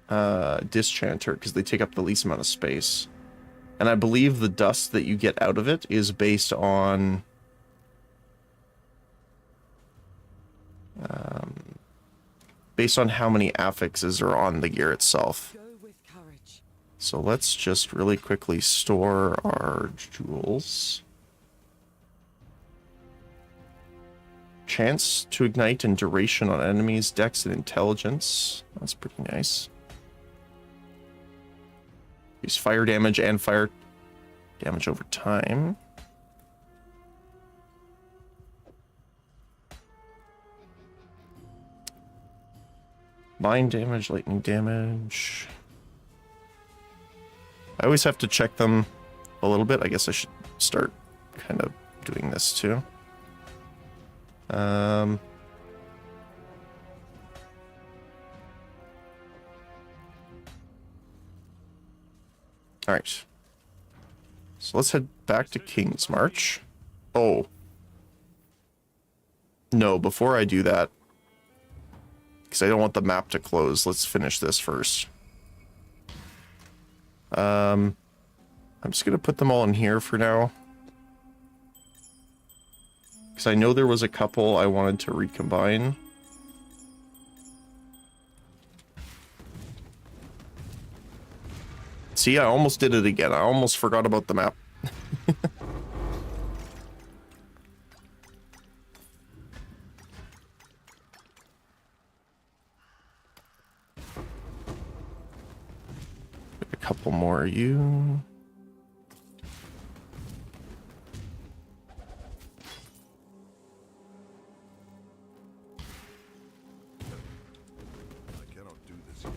Dischanter, because they take up the least amount of space. And I believe the dust that you get out of it is based on how many affixes are on the gear itself. Go with courage. So let's just really quickly store our jewels. Chance to ignite and duration on enemies, dex and intelligence. That's pretty nice. Use fire damage and fire damage over time. Mind damage, lightning damage. I always have to check them a little bit. I guess I should start kind of doing this too. All right. So let's head back to King's March. Oh. No, before I do that, because I don't want the map to close, let's finish this first. I'm just going to put them all in here for now. Because I know there was a couple I wanted to recombine. See, I almost did it again. I almost forgot about the map. A couple more of you. I cannot do this yet.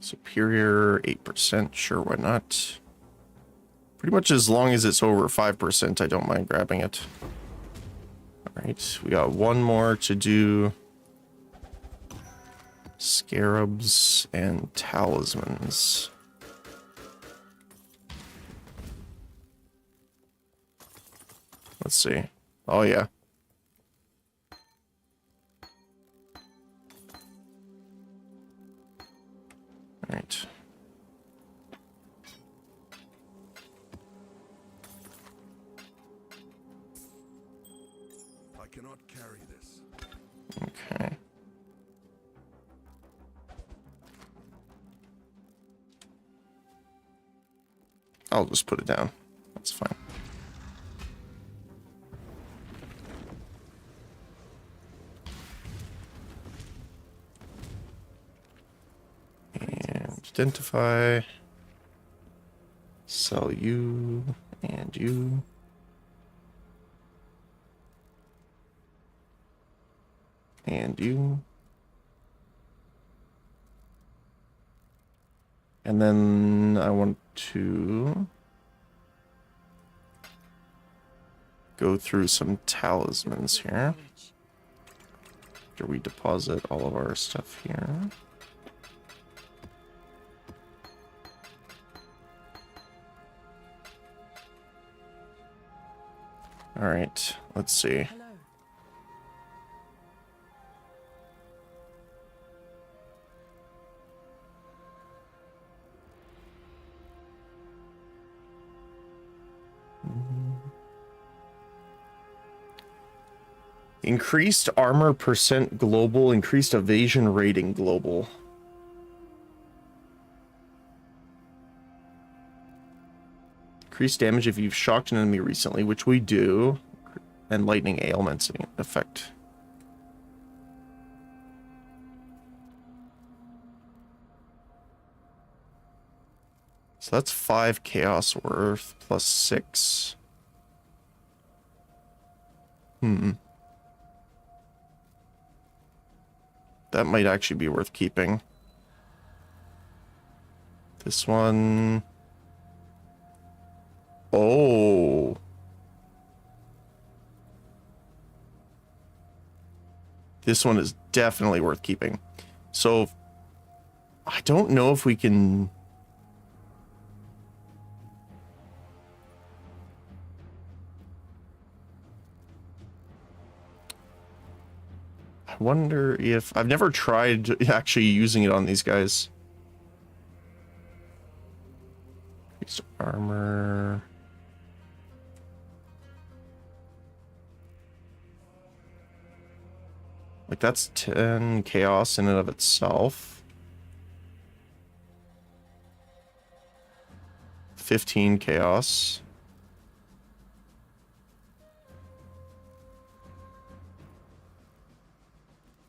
Superior 8%, sure, why not? Pretty much as long as it's over 5%, I don't mind grabbing it. Alright, we got one more to do. Scarabs and talismans. Let's see. Oh, yeah. All right. I cannot carry this. Okay. I'll just put it down. That's fine. And identify. Sell you and you. And you. And then I want to go through some talismans here. After we deposit all of our stuff here. All right, let's see. Hello. Increased armor percent global, increased evasion rating global. Increased damage if you've shocked an enemy recently, which we do. And lightning ailments in effect. So that's 5 chaos worth plus 6. That might actually be worth keeping. This one. Oh. This one is definitely worth keeping. So I don't know if we can. I wonder if I've never tried actually using it on these guys. Increased armor. Like that's 10 chaos in and of itself. 15 chaos.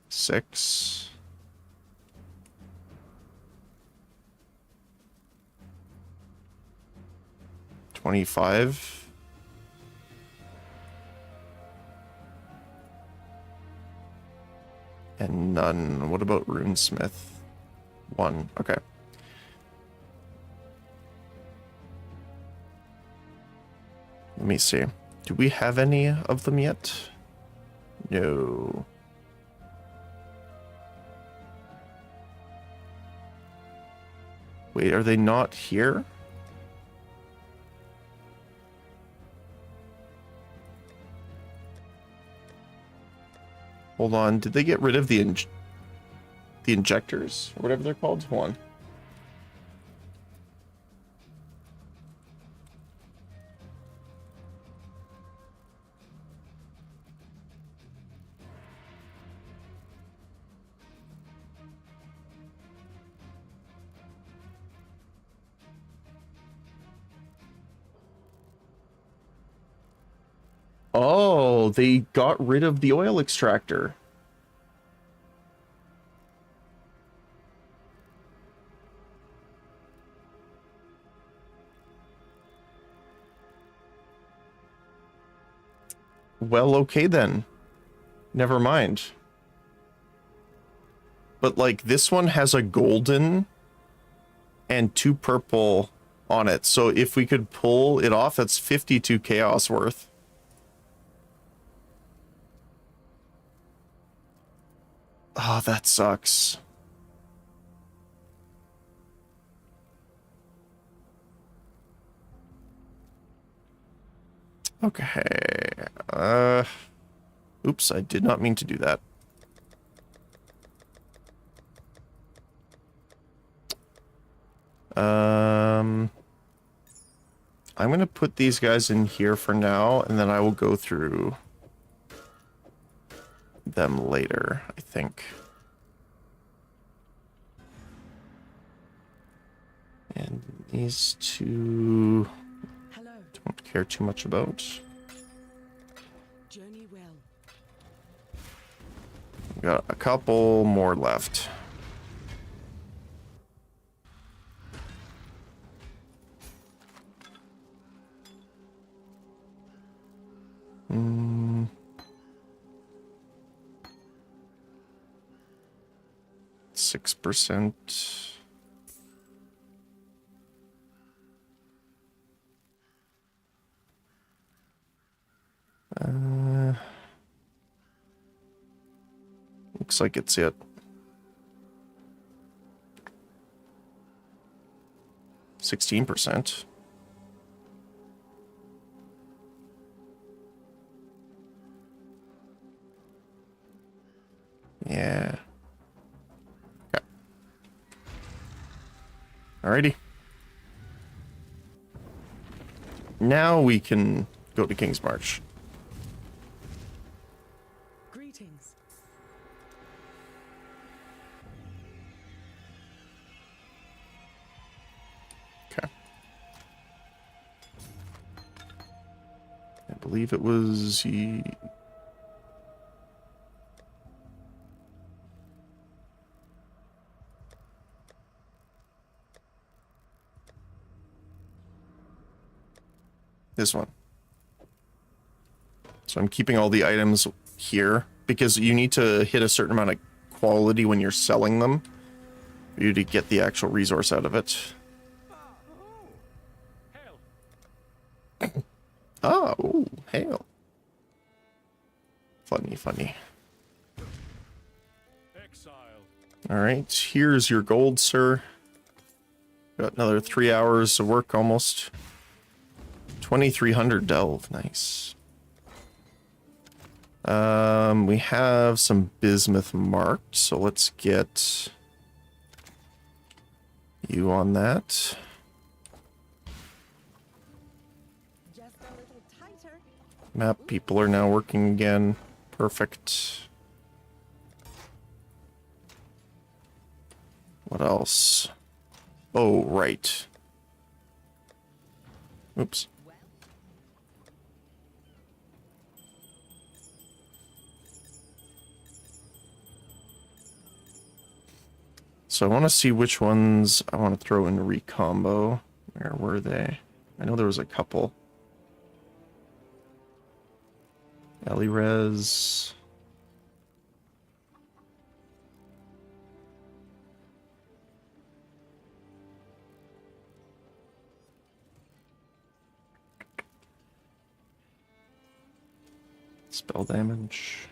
Six. $25. And none. What about Runesmith? 1. Okay. Let me see. Do we have any of them yet? No. Wait, are they not here? Hold on, did they get rid of the injectors? Or whatever they're called? Hold on. Oh, they got rid of the oil extractor. Well, okay then. Never mind. But like this one has a golden and 2 purple on it. So if we could pull it off, that's 52 chaos worth. Oh, that sucks. Okay. Oops, I did not mean to do that. I'm gonna put these guys in here for now, and then I will go through them later, I think. And these two Hello. don't care too much about. Journey well. We got a couple more left. Hmm. 6%. Looks like it's it. 16%. Yeah. Okay. Alrighty. Now we can go to King's March. Greetings. Okay. I believe it was... this one. So I'm keeping all the items here because you need to hit a certain amount of quality when you're selling them for you to get the actual resource out of it. Oh, ooh, hail. Funny, funny. Exile. All right, here's your gold, sir. Got another 3 hours of work almost. 2,300 delve, nice. We have some bismuth marked, so let's get you on that. Just a little tighter. Map people are now working again. Perfect. What else? Oh, right. Oops. So I want to see which ones I want to throw in recombo. Where were they? I know there was a couple. Elirez. Spell damage.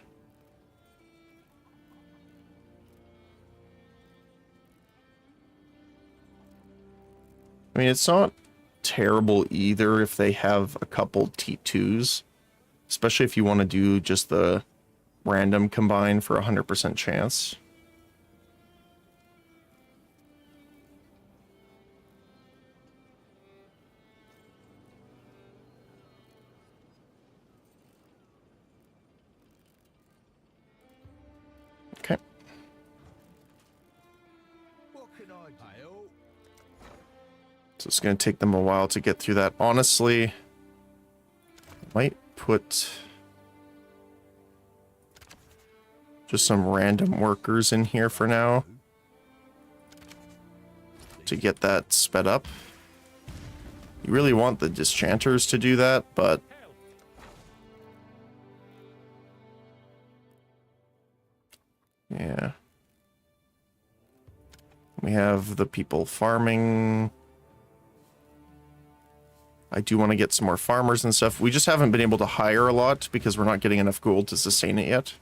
I mean, it's not terrible either if they have a couple T2s, especially if you want to do just the random combine for 100% chance. Okay. What can I do? So it's going to take them a while to get through that. Honestly, I might put just some random workers in here for now to get that sped up. You really want the disenchanters to do that, but yeah. We have the people farming. I do want to get some more farmers and stuff. We just haven't been able to hire a lot because we're not getting enough gold to sustain it yet.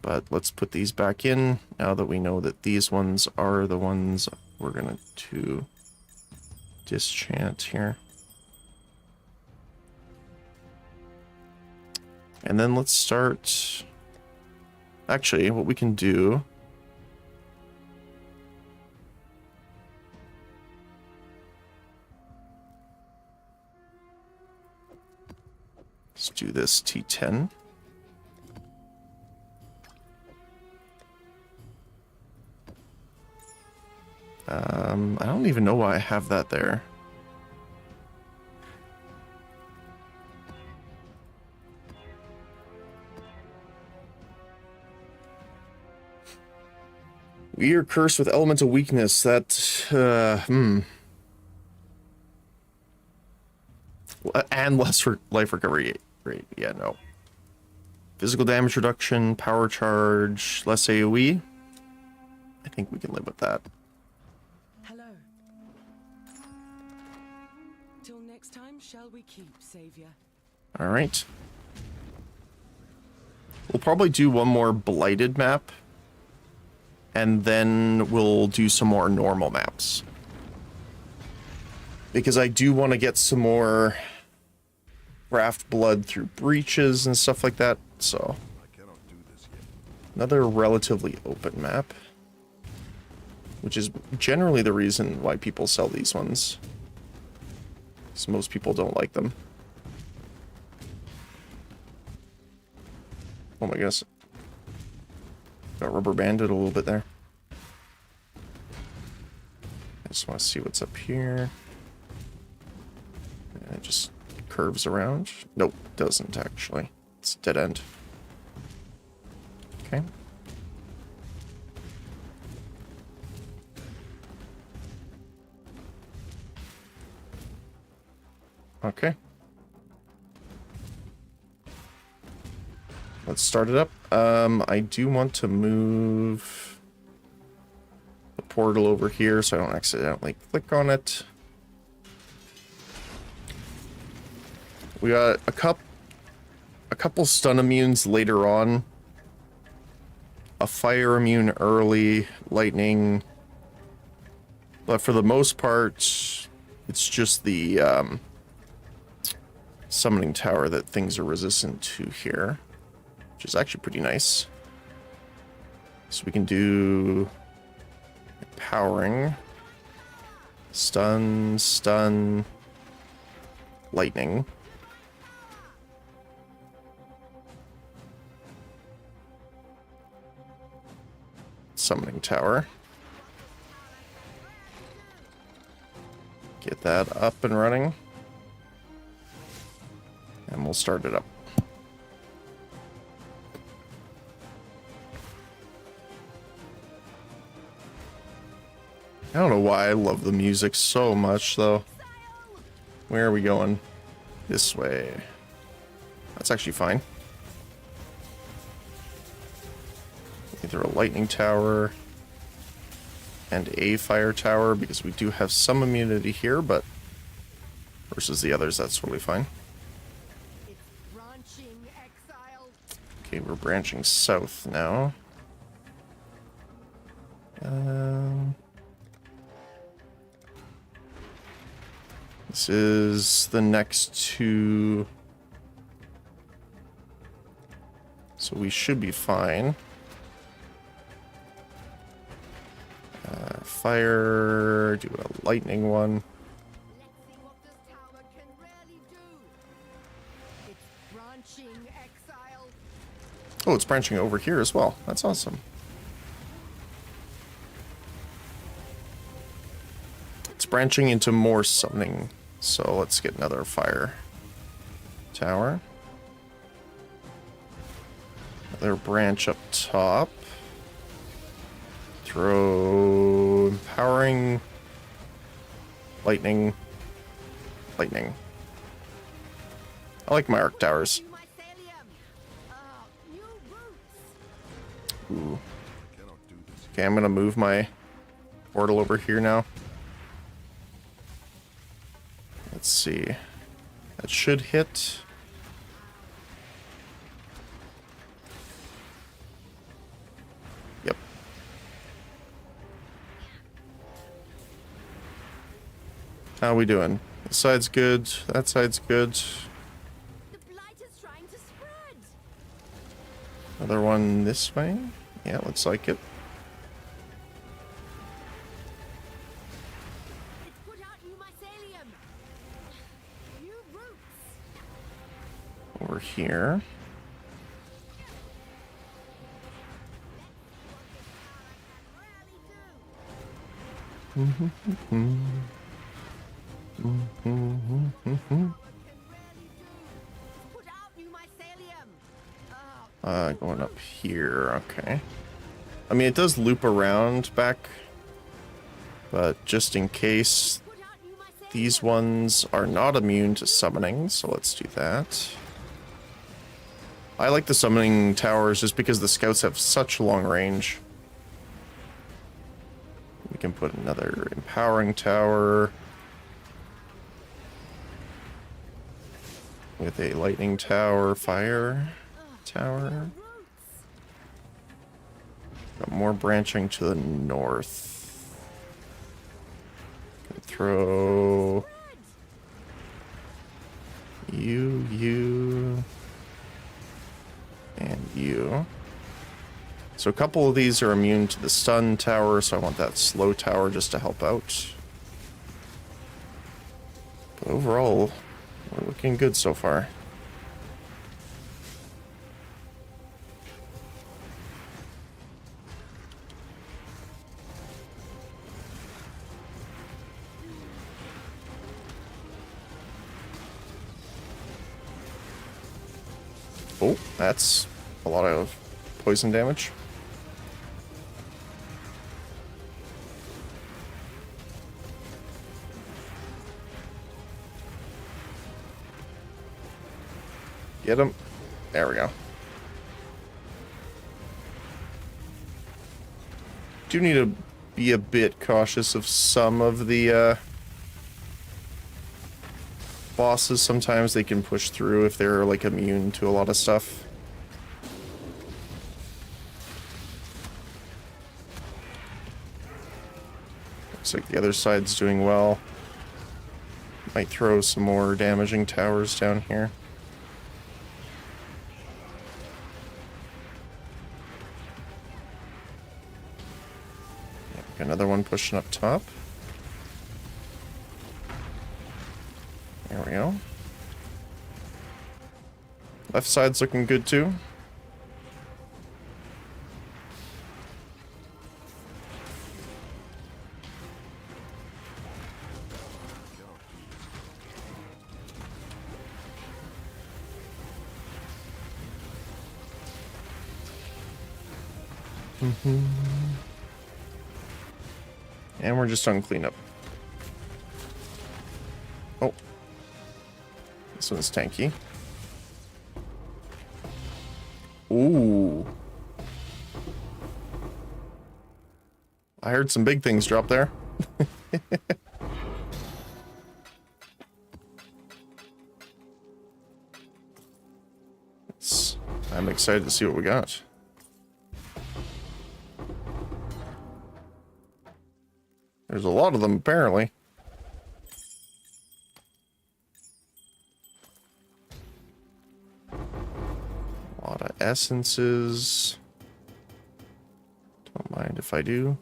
But let's put these back in now that we know that these ones are the ones we're going to disenchant here. And then let's start... Actually, what we can do... Let's do this T10. I don't even know why I have that there. We are cursed with elemental weakness. That, and less life recovery rate. Yeah, no. Physical damage reduction, power charge, less AoE. I think we can live with that. Hello. Till next time, shall we keep, Savior? Alright. We'll probably do one more blighted map. And then we'll do some more normal maps. Because I do want to get some more craft blood through breaches and stuff like that. So, I cannot do this yet. another relatively open map. Which is generally the reason why people sell these ones. Because most people don't like them. Oh my goodness. Got rubber banded a little bit there. I just want to see what's up here. And it just curves around. Nope, doesn't actually. It's dead end. Okay. Okay. Let's start it up. I do want to move the portal over here so I don't accidentally click on it. We got a couple stun immunes later on. A fire immune early, lightning. But for the most part, it's just the summoning tower that things are resistant to here. Which is actually pretty nice. So we can do powering, stun, lightning. Summoning tower. Get that up and running. And we'll start it up. I don't know why I love the music so much, though. Where are we going? This way. That's actually fine. Either a lightning tower and a fire tower, because we do have some immunity here, but versus the others, that's totally fine. Okay, we're branching south now. This is the next two. So we should be fine. Fire, do a lightning one. Let's see what this tower can really do. It's branching exile. Oh, it's branching over here as well. That's awesome. It's branching into more summoning. So let's get another fire tower. Another branch up top. Throw empowering, lightning. I like my arc towers. Ooh. Okay, I'm gonna move my portal over here now. Let's see. That should hit. Yep. How are we doing? This side's good. That side's good. The blight is trying to spread. Another one this way. Yeah, looks like it. It's put out new mycelium. New roots. Over here. Put out new mycelium. Going up here. Okay. I mean, it does loop around back, but just in case, Put out new mycelium. these ones are not immune to summoning, so let's do that. I like the summoning towers just because the scouts have such long range. We can put another empowering tower with a lightning tower, fire tower. Got more branching to the north. Can throw you, and you. So a couple of these are immune to the stun tower, so I want that slow tower just to help out. But overall, we're looking good so far. Oh, that's a lot of poison damage. Get him. There we go. Do need to be a bit cautious of some of the bosses. Sometimes they can push through if they're like immune to a lot of stuff. Looks like the other side's doing well. Might throw some more damaging towers down here. Another one pushing up top. There we go. Left side's looking good too. And we're just on cleanup. Oh. This one's tanky. Ooh. I heard some big things drop there. I'm excited to see what we got. There's a lot of them, apparently. A lot of essences. Don't mind if I do.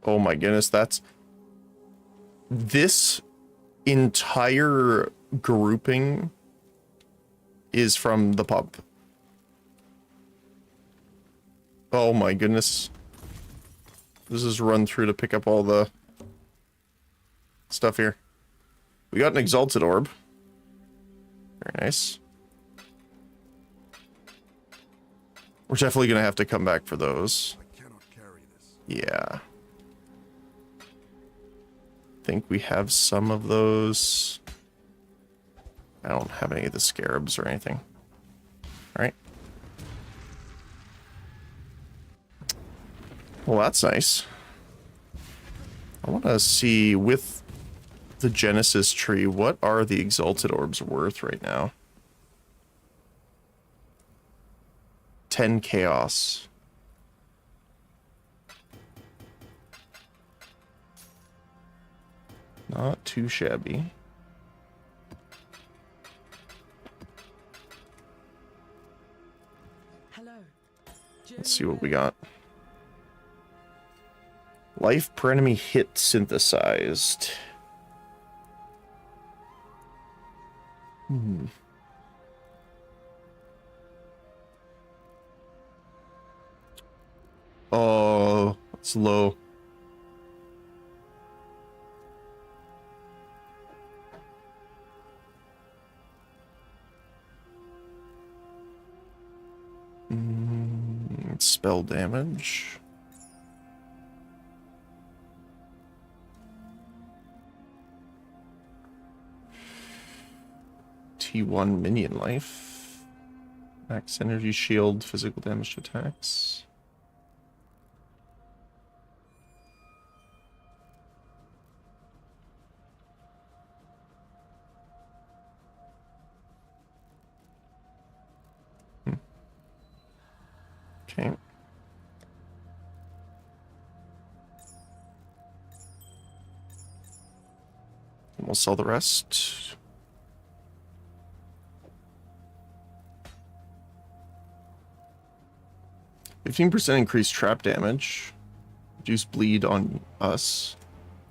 Oh my goodness, that's... This entire grouping is from the pub. Oh my goodness. This is run through to pick up all the stuff here. We got an exalted orb. Very nice. We're definitely gonna have to come back for those. I cannot carry this. Yeah. Think we have some of those. I don't have any of the scarabs or anything. Alright. Well, that's nice. I want to see with the Genesis tree, what are the exalted orbs worth right now? 10 chaos. Not too shabby. Hello. Let's see what we got. Life per enemy hit synthesized. Oh, it's low. Spell damage. T1 minion life. Max energy shield, physical damage to attacks. Okay. And we'll sell the rest. %15 increased trap damage. Reduce bleed on us.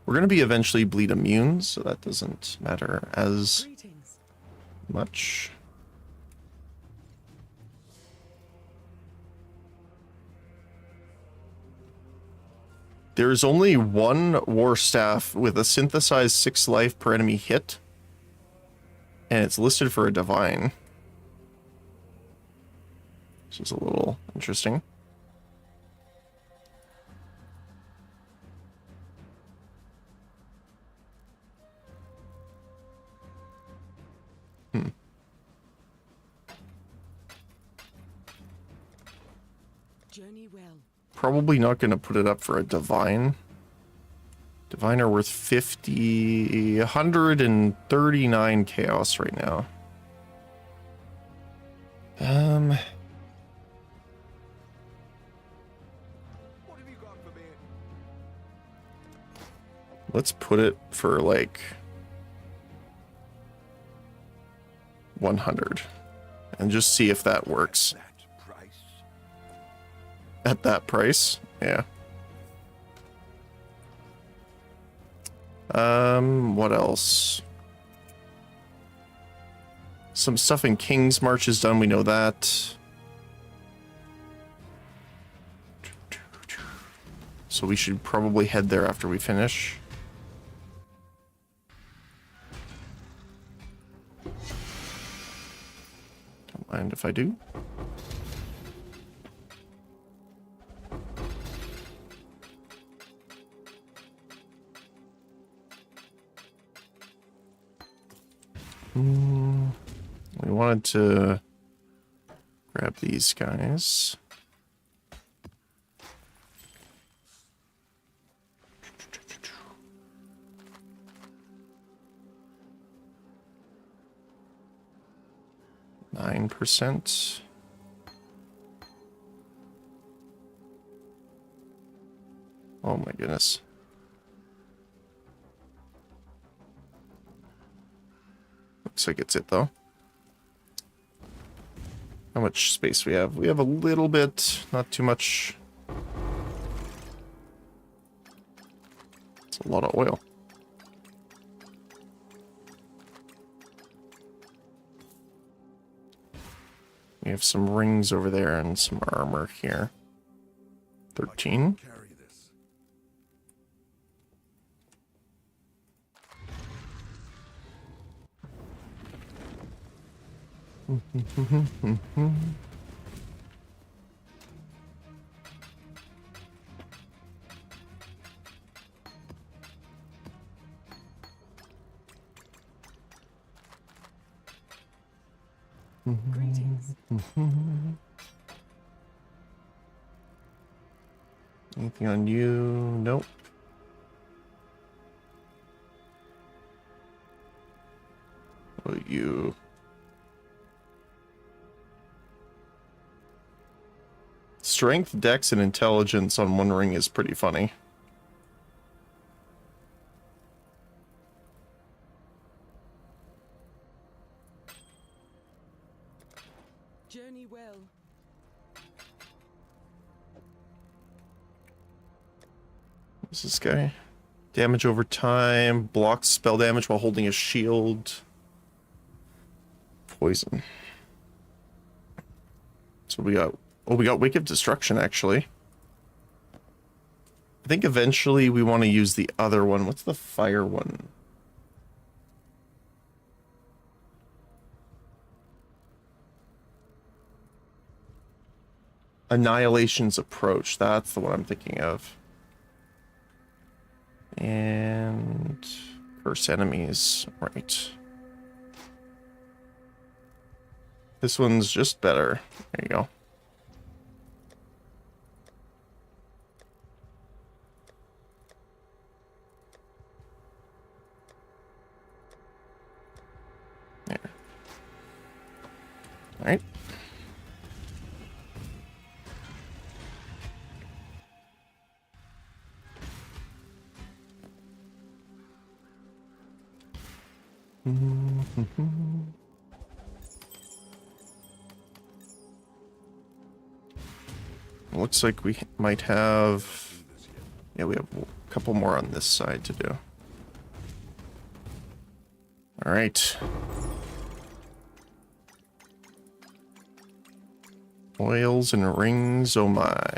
We're going to be eventually bleed immune, so that doesn't matter as Greetings. much. There is only one war staff with a synthesized 6 life per enemy hit, and it's listed for a divine. This is a little interesting. Journey well. Probably not going to put it up for a divine. Divine are worth 139 chaos right now. What have you got for me? Let's put it for like 100 and just see if that works. That price? At that price, yeah. What else? Some stuff in King's March is done, we know that. So we should probably head there after we finish. Don't mind if I do. We wanted to grab these guys. %9. Oh my goodness. Looks like it's it though. How much space we have? We have a little bit, not too much. It's a lot of oil. We have some rings over there and some armor here. 13. Carry this. Greetings. Anything on you? Nope. What about you? Strength, dex, and intelligence on one ring is pretty funny. Journey well. What's this guy? Damage over time, blocks spell damage while holding a shield. Poison. So we got, oh, we got Wake of Destruction actually. I think eventually we want to use the other one. What's the fire one? Annihilation's Approach. That's the one I'm thinking of. And curse enemies. Right. This one's just better. There you go. There. All right. Looks like we might have... Yeah, we have a couple more on this side to do. All right. Oils and rings, oh my.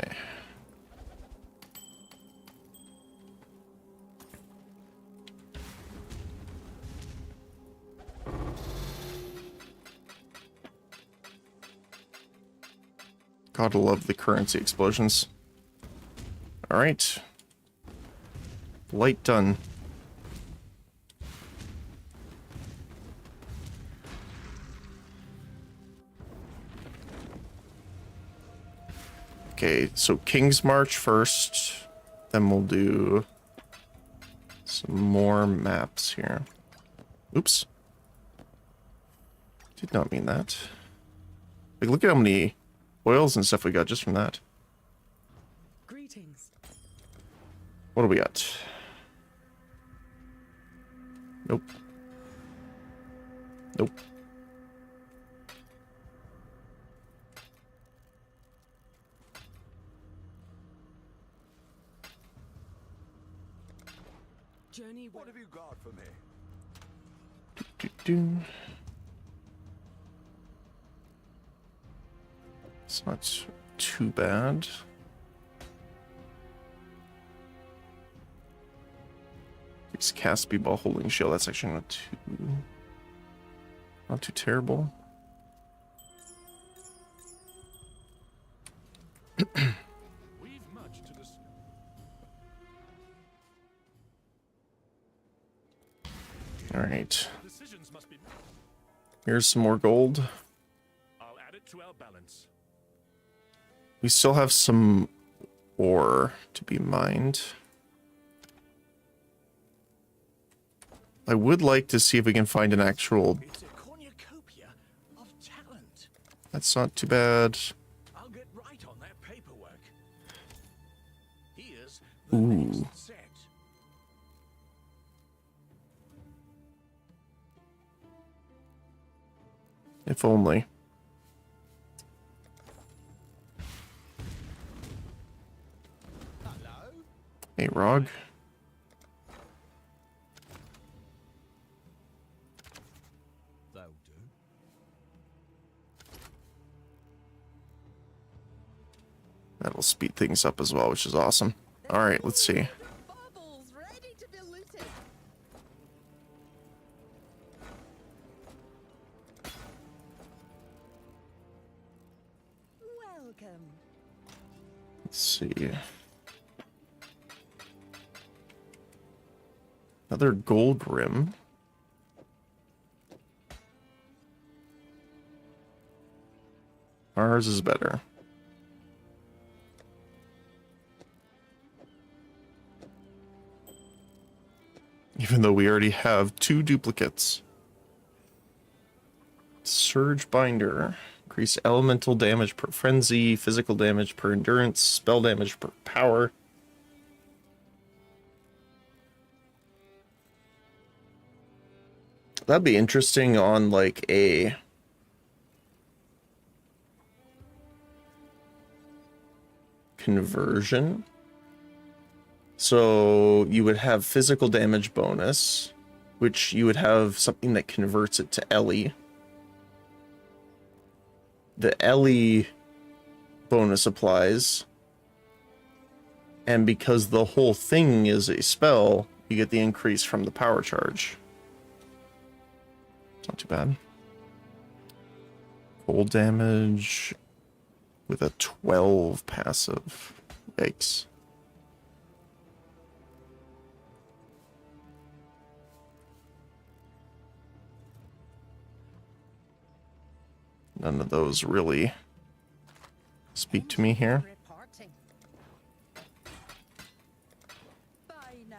Gotta love the currency explosions. All right. Light done. Okay, so King's March first. Then we'll do some more maps here. Oops. Did not mean that. Like, look at how many oils and stuff we got just from that. Greetings. What do we got? Nope. Nope. Journey well. What have you got for me? Do. It's not too bad. It's cast speed while holding shield. That's actually not too terrible. We've much to discuss. All right. Decisions must be made. Here's some more gold. I'll add it to our balance. We still have some ore to be mined. I would like to see if we can find an actual... It's a cornucopia of talent. That's not too bad. I'll get right on that paperwork. Here's the Ooh. next set. If only. Hello? Hey, Rog. They'll do. That'll speed things up as well, which is awesome. All right, let's see. Baubles ready to be looted. Welcome. Let's see. Another gold rim. Ours is better. Even though we already have 2 duplicates. Surge Binder. Increase elemental damage per frenzy, physical damage per endurance, spell damage per power. That'd be interesting on like a conversion. So you would have physical damage bonus, which you would have something that converts it to Ellie. The Ellie bonus applies, and because the whole thing is a spell, you get the increase from the power charge. It's not too bad. Cold damage with a 12 passive. Yikes. None of those really speak to me here. Reporting. Bye now.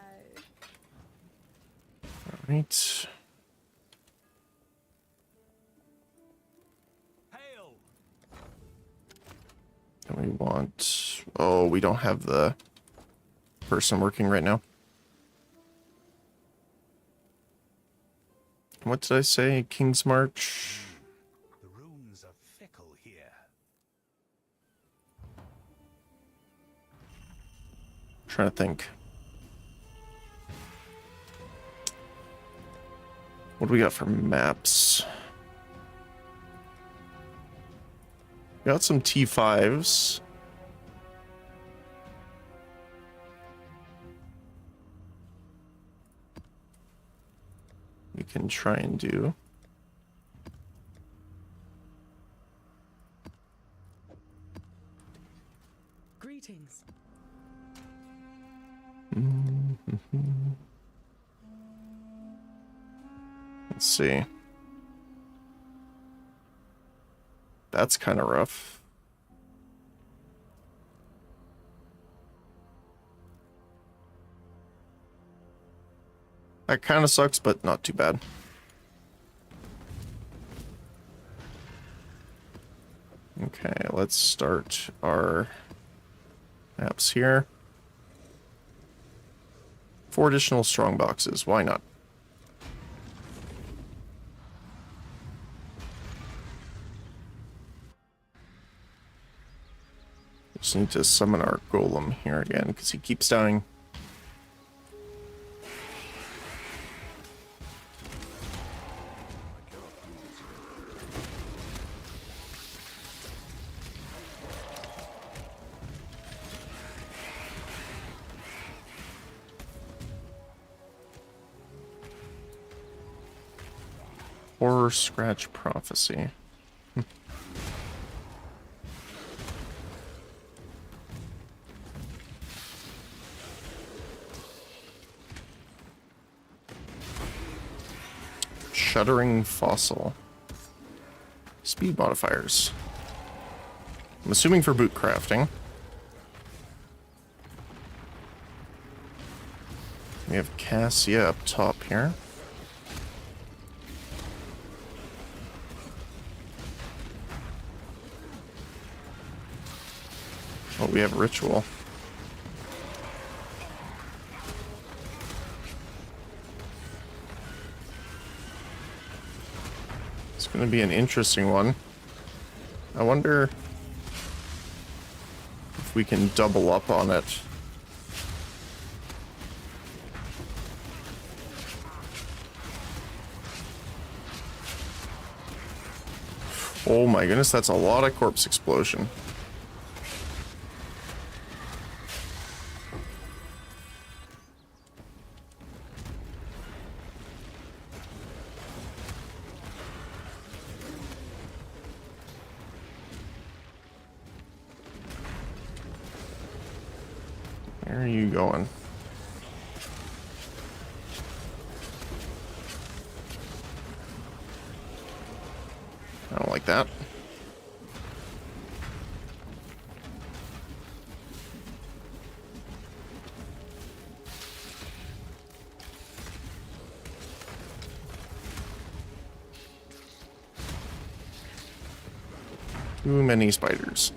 Alright. Hail! And we want... Oh, we don't have the person working right now. What did I say? King's March? The runes are fickle here. Trying to think. What do we got for maps? Got some T5s. We can try and do. Greetings. Let's see. That's kind of rough. That kind of sucks, but not too bad. Okay, let's start our maps here. 4 additional strong boxes. Why not? Just need to summon our golem here again because he keeps dying. Horror Scratch Prophecy. Shuddering Fossil. Speed modifiers. I'm assuming for boot crafting. We have Cassia up top here. Oh, we have Ritual. It's going to be an interesting one. I wonder if we can double up on it. Oh my goodness, that's a lot of corpse explosion. Where are you going? I don't like that. Too many spiders.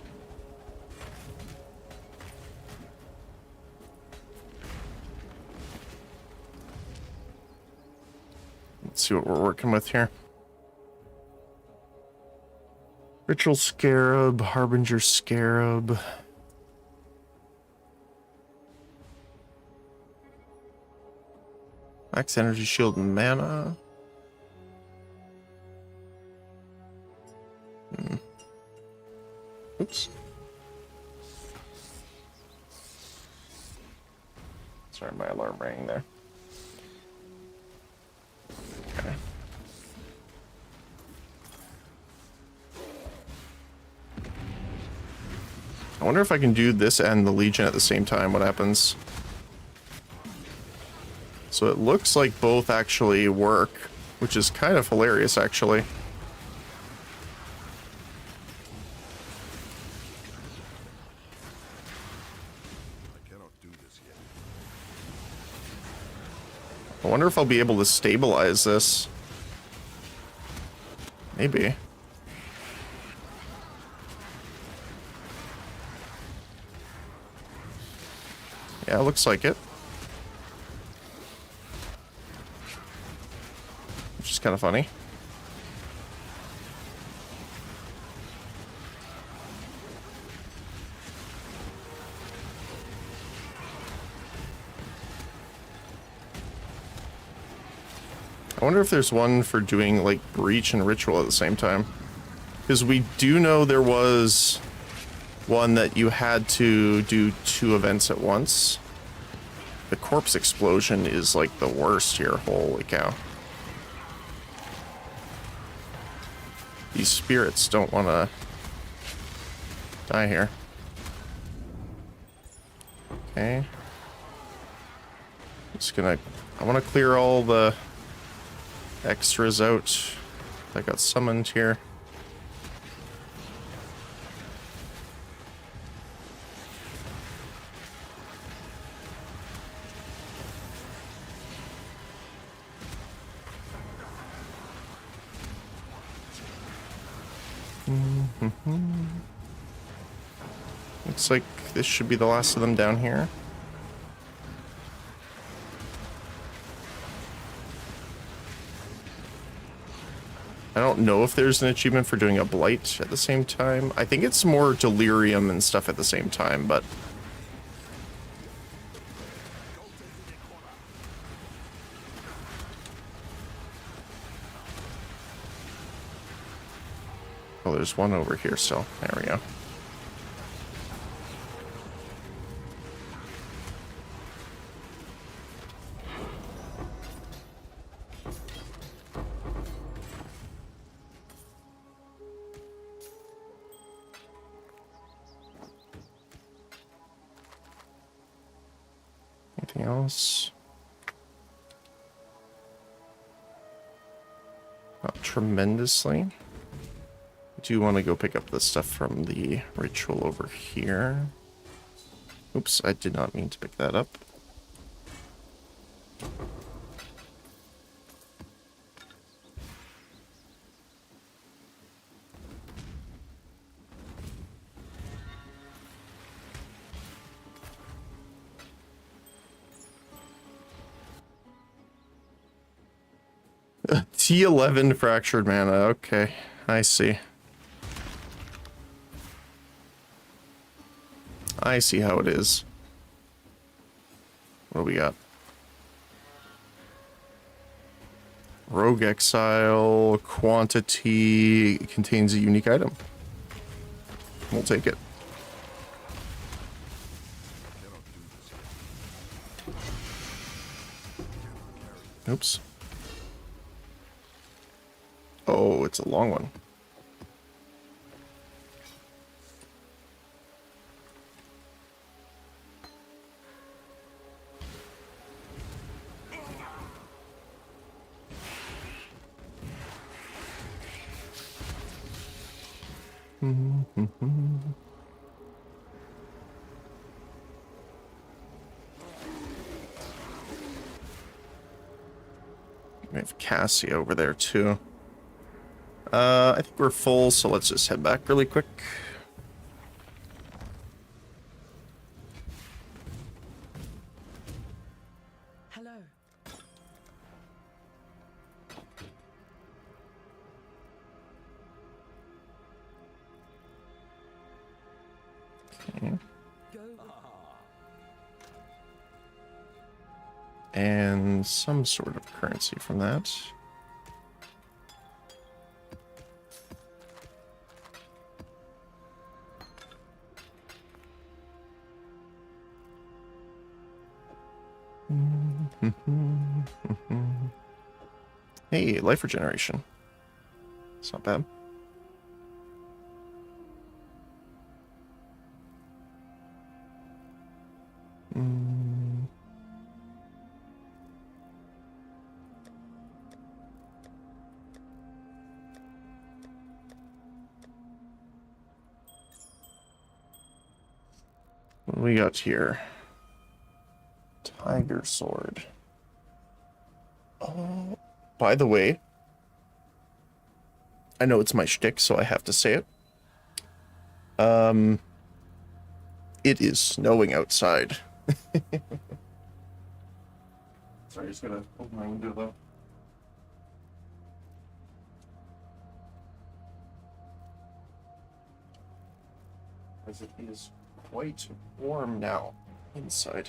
Let's see what we're working with here. Ritual Scarab, Harbinger Scarab. Max Energy Shield and Mana. Oops. Sorry, my alarm rang there. Okay. I wonder if I can do this and the Legion at the same time. What happens? So it looks like both actually work, which is kind of hilarious, actually. wonder if I'll be able to stabilize this. Maybe. Yeah, looks like it. Which is kind of funny. I wonder if there's one for doing like Breach and Ritual at the same time. Because we do know there was one that you had to do 2 events at once. The corpse explosion is like the worst here. Holy cow. These spirits don't want to die here. Okay. Just gonna... I want to clear all the extras out that got summoned here. Looks like this should be the last of them down here. I don't know if there's an achievement for doing a Blight at the same time. I think it's more Delirium and stuff at the same time, but... Oh, there's one over here still. There we go. Anything else? Not tremendously. I do want to go pick up the stuff from the ritual over here. Oops, I did not mean to pick that up. T11 fractured mana. Okay, I see. I see how it is. What do we got? Rogue Exile, quantity, contains a unique item. We'll take it. Oops. Oh, it's a long one. We have Cassie over there too. I think we're full, so let's just head back really quick. Hello. Okay. Go with And some sort of currency from that. Hey, life regeneration. It's not bad. What do we got here? Tiger sword. By the way, I know it's my shtick, so I have to say it. It is snowing outside. Sorry, just gotta open my window though. As it is quite warm now inside.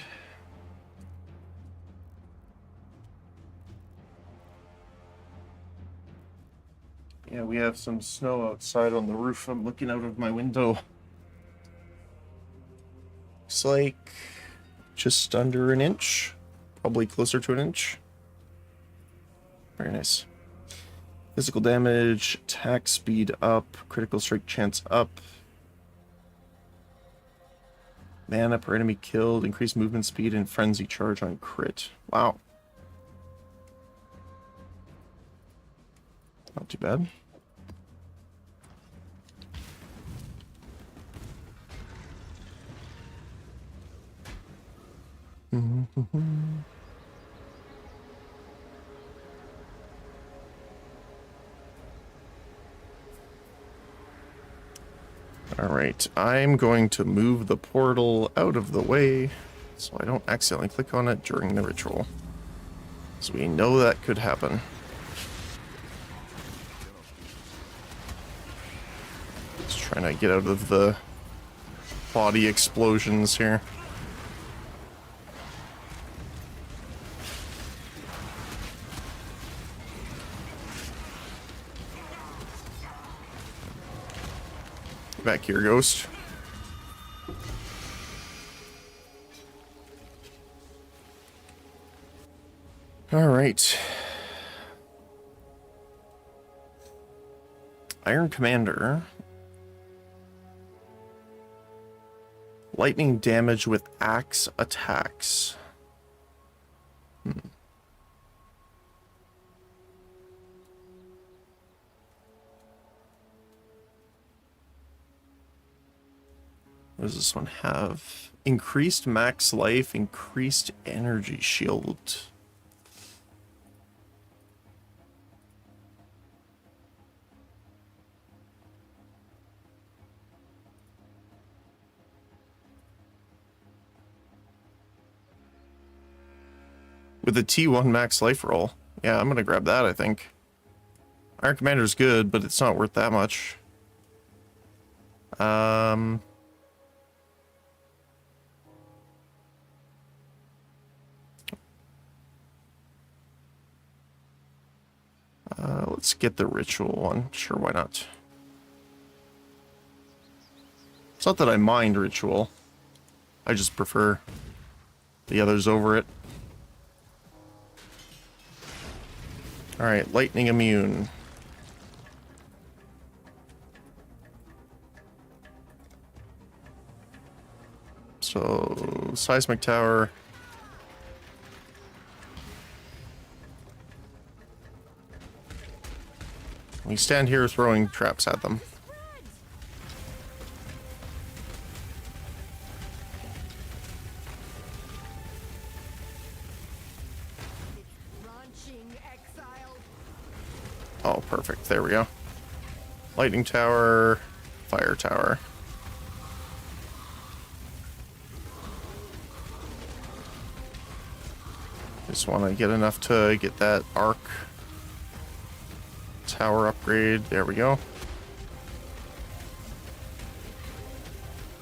Yeah, we have some snow outside on the roof. I'm looking out of my window. Looks like just under an inch. Probably closer to an inch. Very nice. Physical damage, attack speed up, critical strike chance up. Mana per enemy killed, increased movement speed, and frenzy charge on crit. Wow. Not too bad. Alright, I'm going to move the portal out of the way so I don't accidentally click on it during the ritual. So we know that could happen. Just trying to get out of the body explosions here. Back here, Ghost. All right. Iron Commander. Lightning damage with axe attacks. What does this one have? Increased max life, increased energy shield. With a T1 max life roll. Yeah, I'm gonna grab that, I think. Iron Commander's good, but it's not worth that much. Let's get the ritual one. Sure, why not? It's not that I mind ritual. I just prefer the others over it. Alright, lightning immune. So, seismic tower. We stand here throwing traps at them. Brandishing exile. Oh, perfect. There we go. Lightning tower, fire tower. Just want to get enough to get that arc tower upgrade. There we go.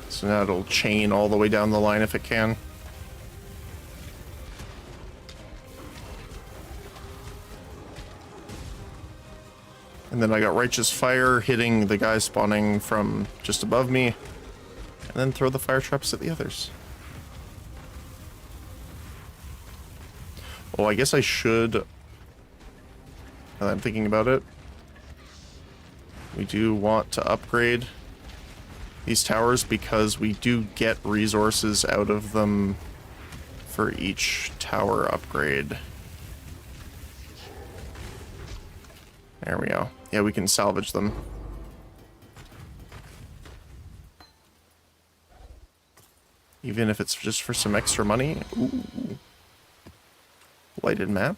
So now it'll chain all the way down the line if it can. And then I got Righteous Fire hitting the guy spawning from just above me. And then throw the fire traps at the others. Oh, I guess I should... Now that I'm thinking about it. We do want to upgrade these towers because we do get resources out of them for each tower upgrade. There we go. Yeah, we can salvage them. Even if it's just for some extra money. Ooh. Lighted map.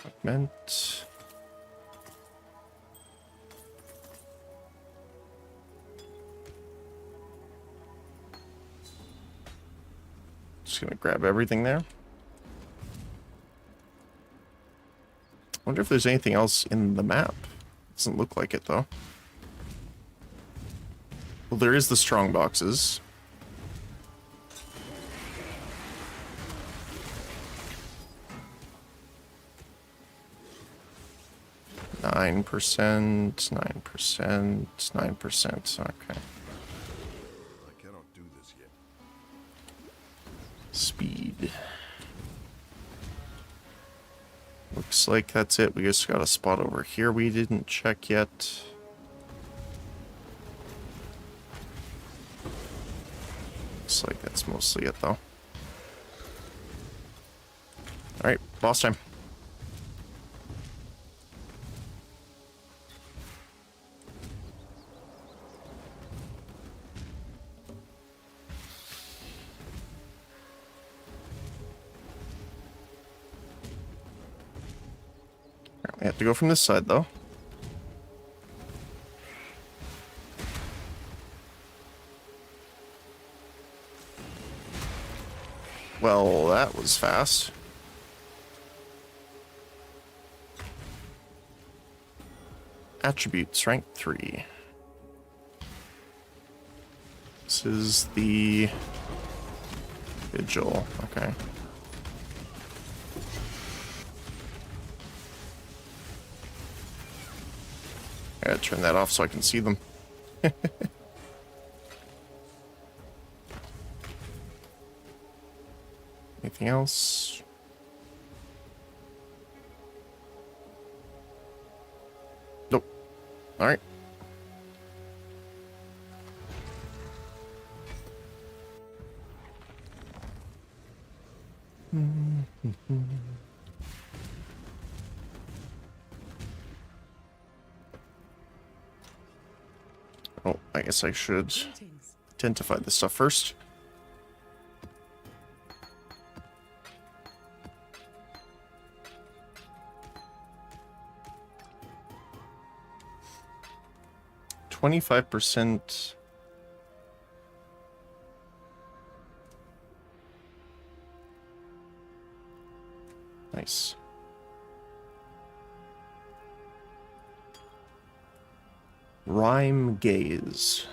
Fragment. Just gonna grab everything there. Wonder if there's anything else in the map. Doesn't look like it though. Well, there is the strong boxes. Nine percent, 9%, 9%. Okay. I cannot do this yet. Speed. Looks like that's it. We just got a spot over here we didn't check yet. Looks like that's mostly it though. Alright, boss time. We have to go from this side, though. Well, that was fast. Attributes, rank 3. This is the Vigil. Okay. I gotta turn that off so I can see them. Anything else? Nope. Alright. Oh, I guess I should Greetings. identify this stuff first. %. Nice. Rhyme Gaze.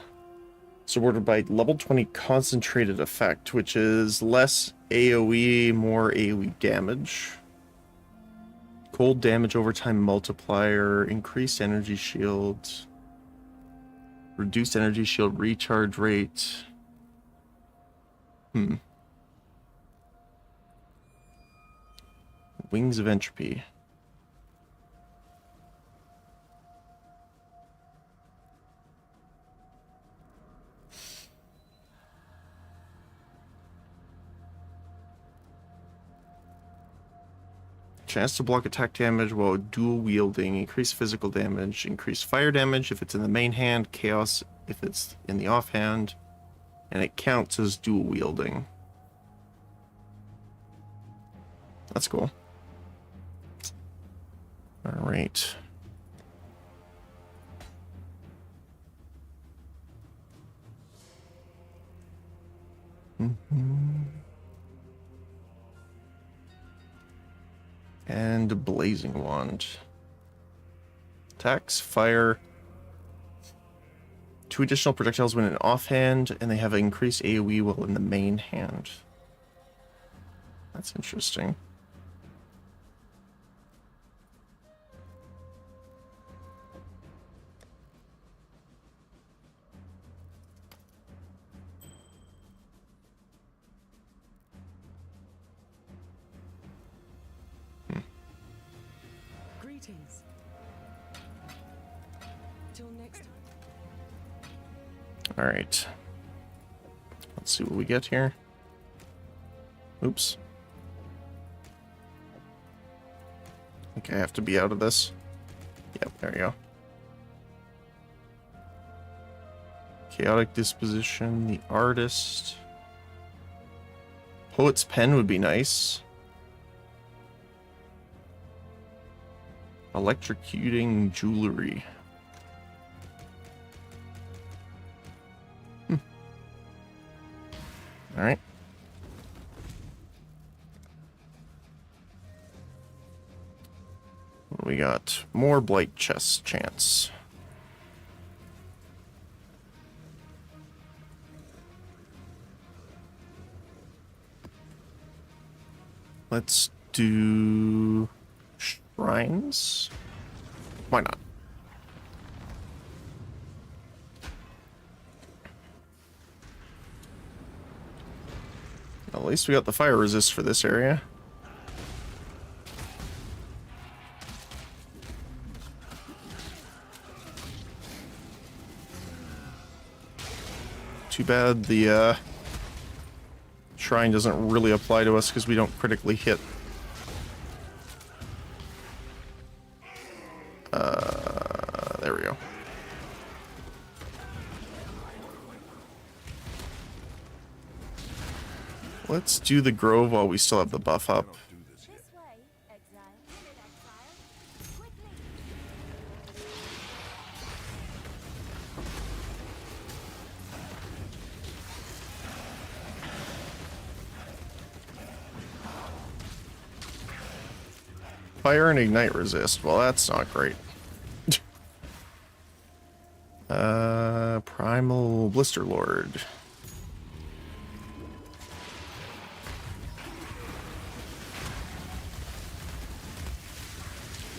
Supported by level 20 concentrated effect, which is less AoE, more AoE damage. Cold damage overtime multiplier, increased energy shield, reduced energy shield recharge rate. Wings of Entropy. Chance to block attack damage while dual wielding. Increase physical damage. Increase fire damage if it's in the main hand. Chaos if it's in the offhand. And it counts as dual wielding. That's cool. Alright. And a Blazing Wand. Attacks, fire. 2 additional projectiles when in offhand, and they have increased AoE while in the main hand. That's interesting. Greetings. Till next time. Alright. Let's see what we get here. Oops. I think I have to be out of this. Yep, there you go. Chaotic Disposition, the Artist. Poet's Pen would be nice. Electrocuting jewelry. All right. We got more blight chest chance. Let's do shrines. Why not? At least we got the fire resist for this area. Too bad the shrine doesn't really apply to us because we don't critically hit. There we go. Let's do the grove while we still have the buff up. Do this yet. This way, Exile. Exile. Quickly. Fire and ignite resist. Well, that's not great. Primal Blister Lord.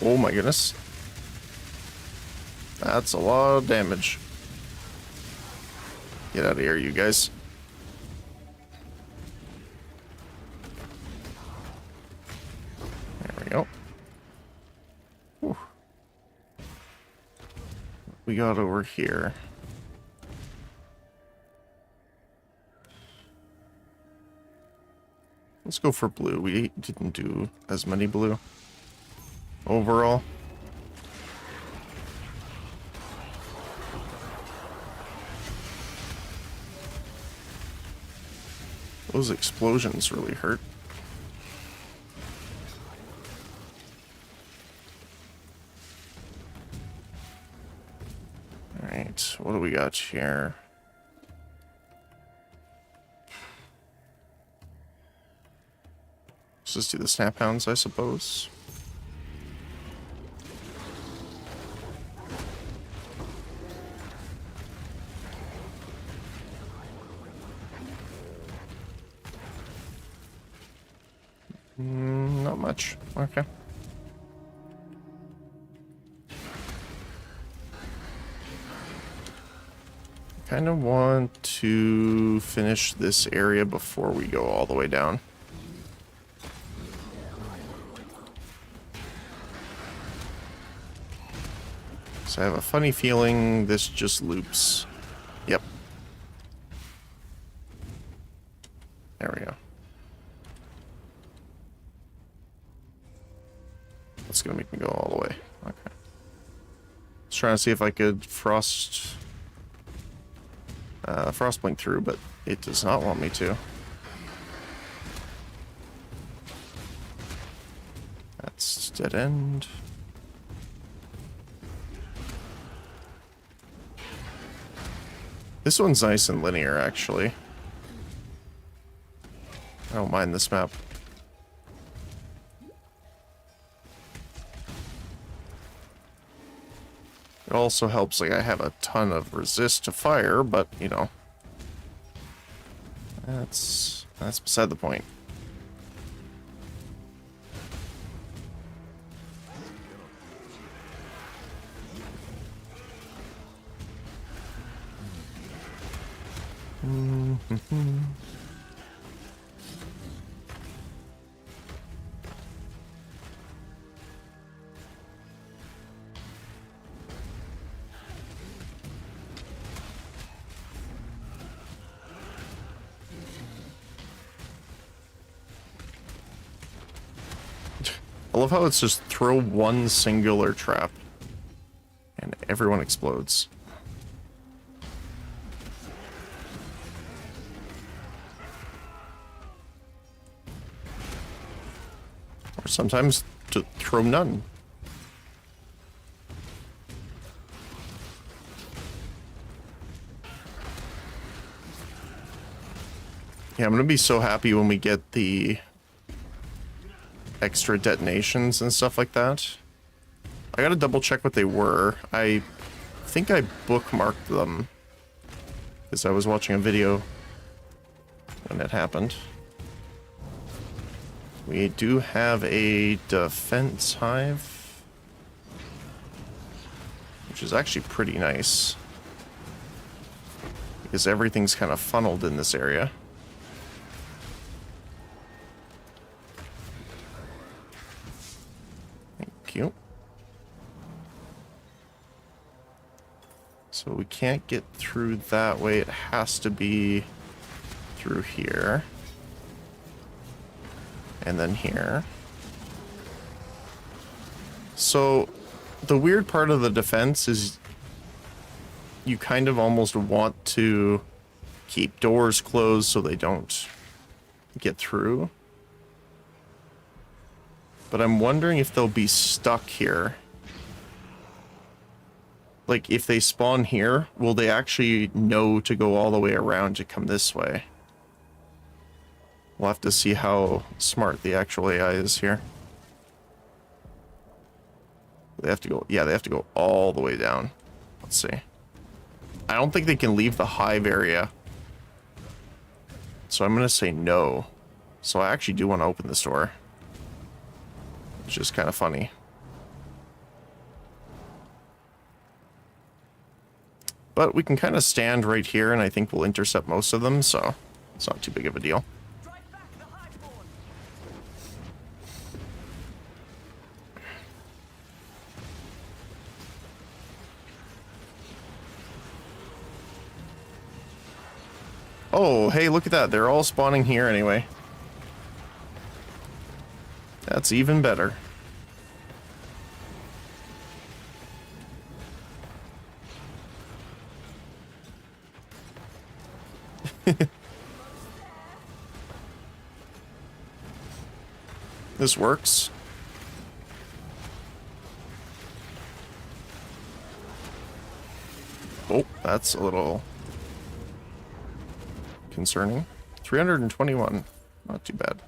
Oh my goodness. That's a lot of damage. Get out of here, you guys. There we go. Whew. We got over here. Let's go for blue. We didn't do as many blue overall. Those explosions really hurt. Alright, what do we got here? Let's just do the snap hounds, I suppose. Not much. Okay. Kind of want to finish this area before we go all the way down. So I have a funny feeling this just loops. Yep. There we go. That's gonna make me go all the way. Okay. I was trying to see if I could frostblink through, but it does not want me to. That's dead end. This one's nice and linear, actually. I don't mind this map. It also helps, like, I have a ton of resist to fire, but, you know, that's beside the point. I love how it's just throw one singular trap and everyone explodes. Or sometimes to throw none. Yeah, I'm gonna be so happy when we get the extra detonations and stuff like that. I gotta double check what they were. I think I bookmarked them because I was watching a video when it happened. We do have a defense hive, which is actually pretty nice because everything's kind of funneled in this area. Thank you. So we can't get through that way. It has to be through here. And then here. So the weird part of the defense is you kind of almost want to keep doors closed so they don't get through. But I'm wondering if they'll be stuck here. Like, if they spawn here, will they actually know to go all the way around to come this way? We'll have to see how smart the actual AI is here. They have to go, yeah, they have to go all the way down. Let's see. I don't think they can leave the hive area. So I'm going to say no. So I actually do want to open this door. Which is kind of funny. But we can kind of stand right here, and I think we'll intercept most of them, so it's not too big of a deal. Oh, hey, look at that. They're all spawning here anyway. That's even better. This works. Oh, that's a little concerning. 321. Not too bad.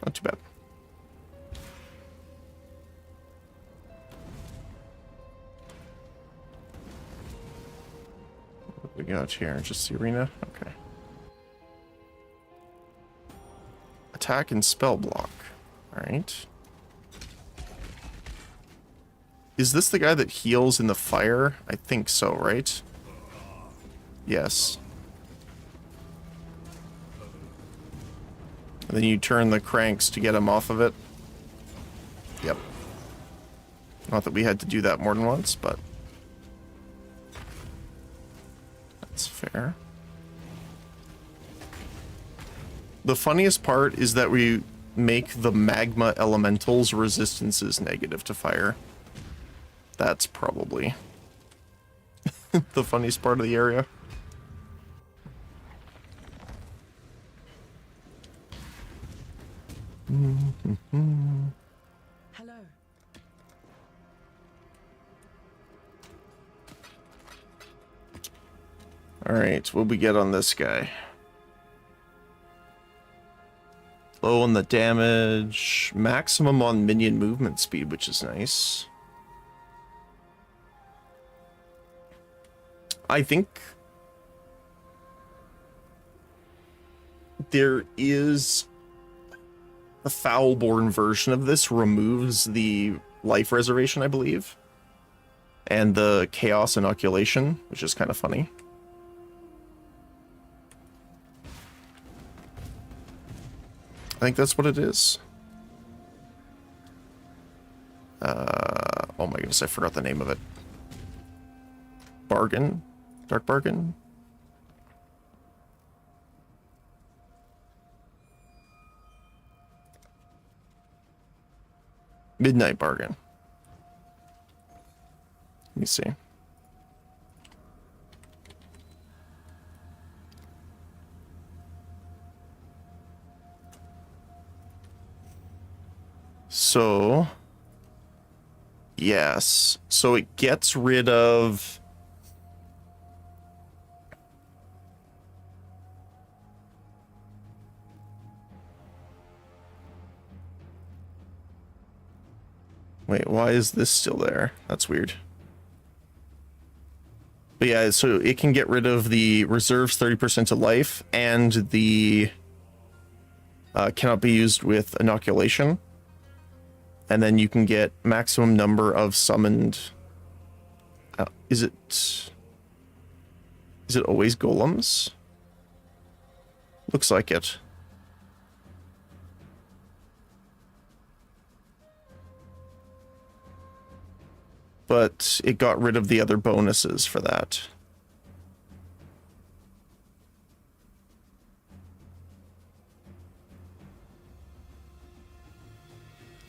Not too bad. What do we got here? Just the arena? Okay. Attack and spell block. Alright. Is this the guy that heals in the fire? I think so, right? Yes. And then you turn the cranks to get him off of it. Yep. Not that we had to do that more than once, but that's fair. The funniest part is that we make the magma elementals resistances negative to fire. That's probably the funniest part of the area. Hello. Alright, what'd we get on this guy? Low on the damage, maximum on minion movement speed, which is nice. I think there is a Foulborn version of this, removes the life reservation, I believe, and the chaos inoculation, which is kind of funny. I think that's what it is. Oh my goodness, I forgot the name of it. Bargain? Dark Bargain? Midnight Bargain. Let me see. So, yes. So it gets rid of... Wait, why is this still there? That's weird. But yeah, so it can get rid of the reserves 30% of life and the cannot be used with inoculation. And then you can get maximum number of summoned... Is it always golems? Looks like it. But it got rid of the other bonuses for that.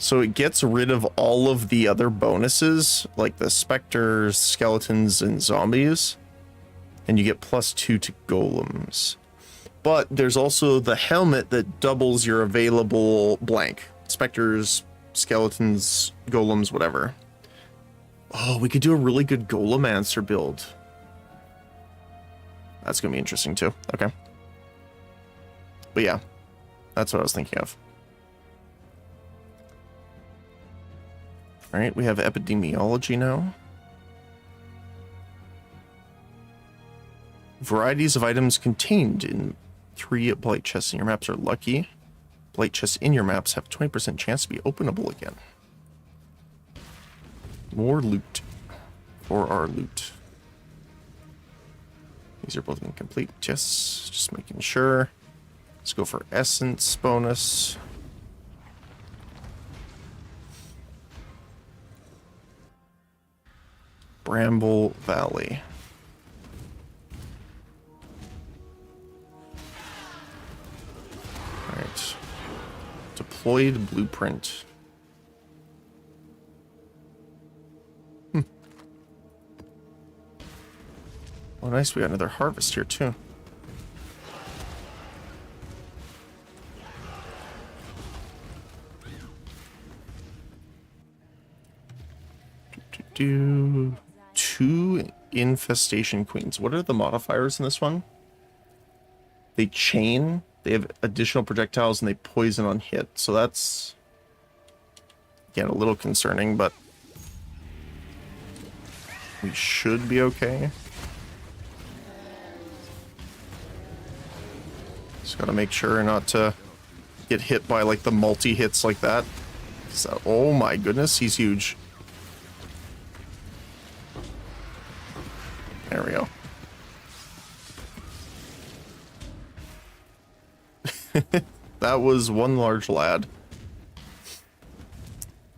So it gets rid of all of the other bonuses, like the specters, skeletons, and zombies. And you get +2 to golems. But there's also the helmet that doubles your available blank. Specters, skeletons, golems, whatever. Oh, we could do a really good Golemancer build. That's going to be interesting too. Okay. But yeah, that's what I was thinking of. All right, we have epidemiology now. Varieties of items contained in 3 blight chests in your maps are lucky. Blight chests in your maps have 20% chance to be openable again. More loot for our loot. These are both incomplete. Just making sure. Let's go for essence bonus. Bramble Valley. All right. Deployed blueprint. Oh, nice. We got another harvest here, too. Do 2 infestation queens. What are the modifiers in this one? They chain. They have additional projectiles and they poison on hit. So that's, again, a little concerning, but we should be okay. Just gotta make sure not to get hit by like the multi-hits like that. So, oh my goodness, he's huge. There we go. That was one large lad.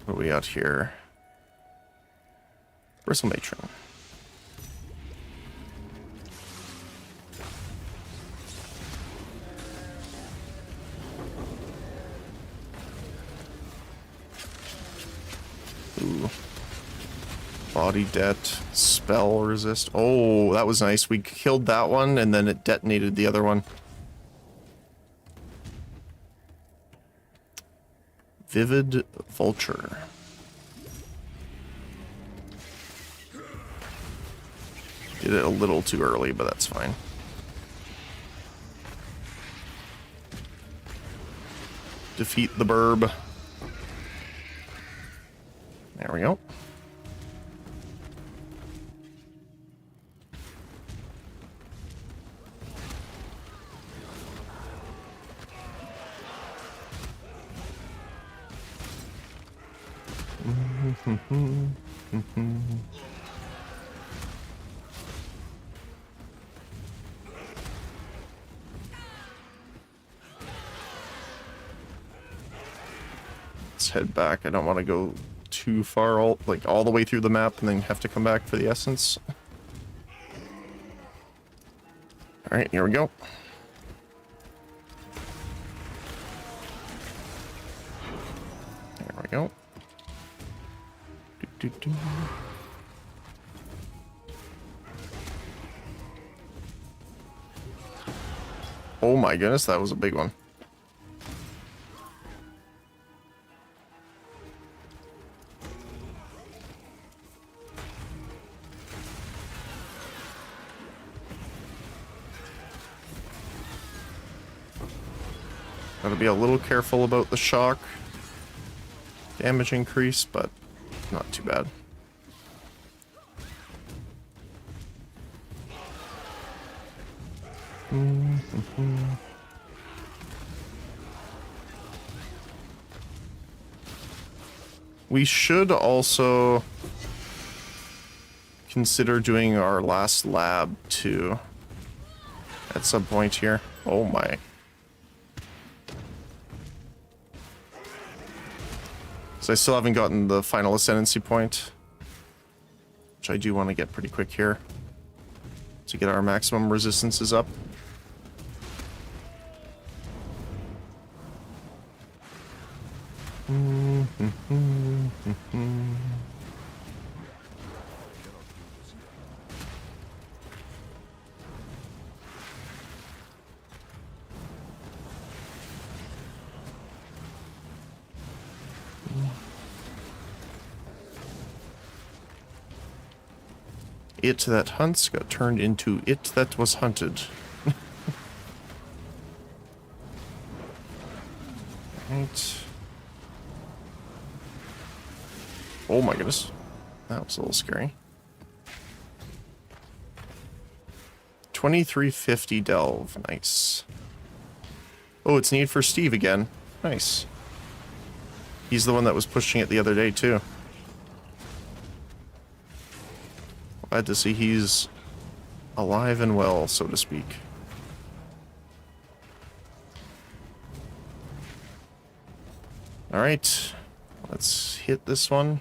What do we got here? Bristle Matron. Ooh. Body det, spell resist. Oh, that was nice. We killed that one and then it detonated the other one. Vivid Vulture. Did it a little too early, but that's fine. Defeat the burb. There we go. Let's head back. I don't want to go too far, all the way through the map and then have to come back for the essence. All right, here we go. There we go. Do. Oh my goodness, that was a big one. Gotta be a little careful about the shock damage increase, but not too bad. We should also consider doing our last lab too at some point here. Oh my. So I still haven't gotten the final ascendancy point, which I do want to get pretty quick here to get our maximum resistances up. It that hunts got turned into it that was hunted. Right. Oh my goodness. That was a little scary. 2350 delve. Nice. Oh, it's need for Steve again. Nice. He's the one that was pushing it the other day too. Glad to see he's alive and well, so to speak. Alright, let's hit this one.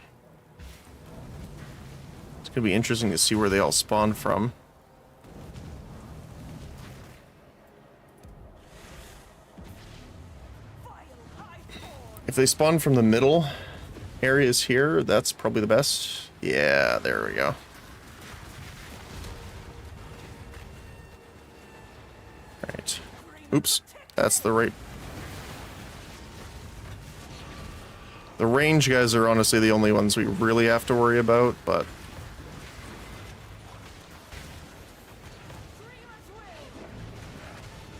It's gonna be interesting to see where they all spawn from. If they spawn from the middle areas here, that's probably the best. Yeah, there we go. Right. Oops. That's the right. The range guys are honestly the only ones we really have to worry about, but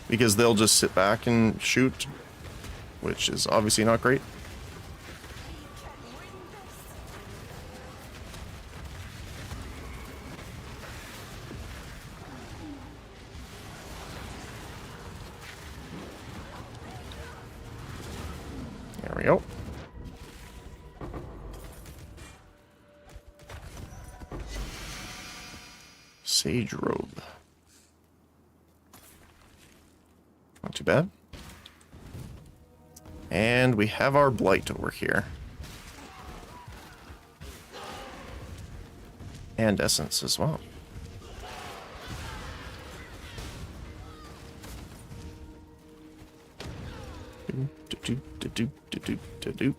because they'll just sit back and shoot, which is obviously not great. There we go. Sage robe. Not too bad. And we have our blight over here. And essence as well. Do.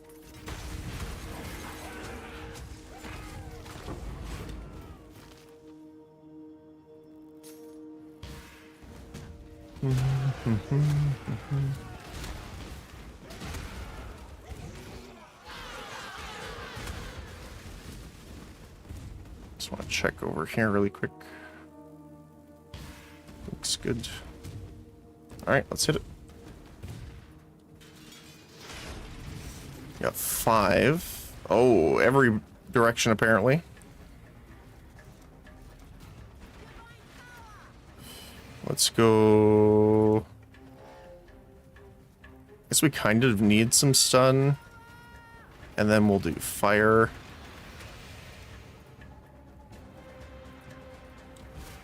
Just want to check over here really quick. Looks good. All right, let's hit it. Got 5. Oh, every direction apparently. Let's go. Guess we kind of need some stun. And then we'll do fire.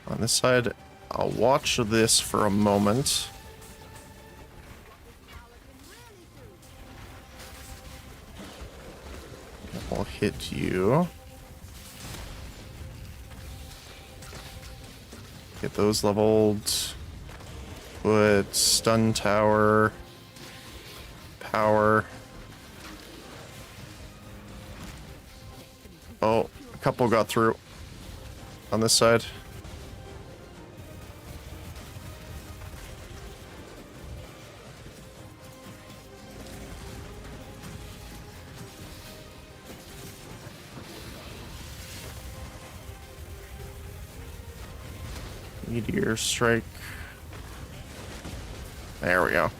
On this side, I'll watch this for a moment. I'll hit you. Get those leveled. Put stun tower. Power. Oh, a couple got through on this side. Meteor strike. There we go.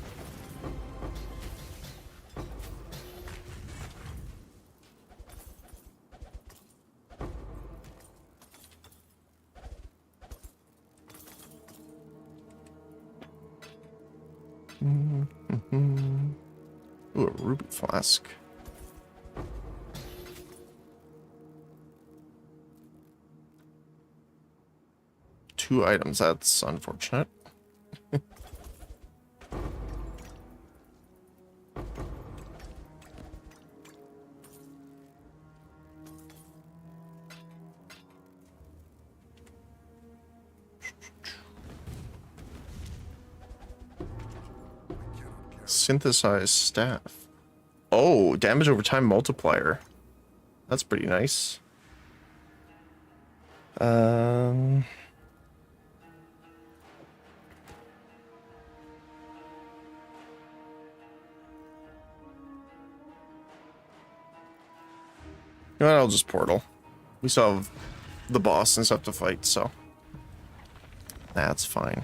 ruby flask. Two items, that's unfortunate. Synthesized staff. Oh, damage over time multiplier. That's pretty nice. You know what, I'll just portal. We still have the boss and stuff to fight, so that's fine.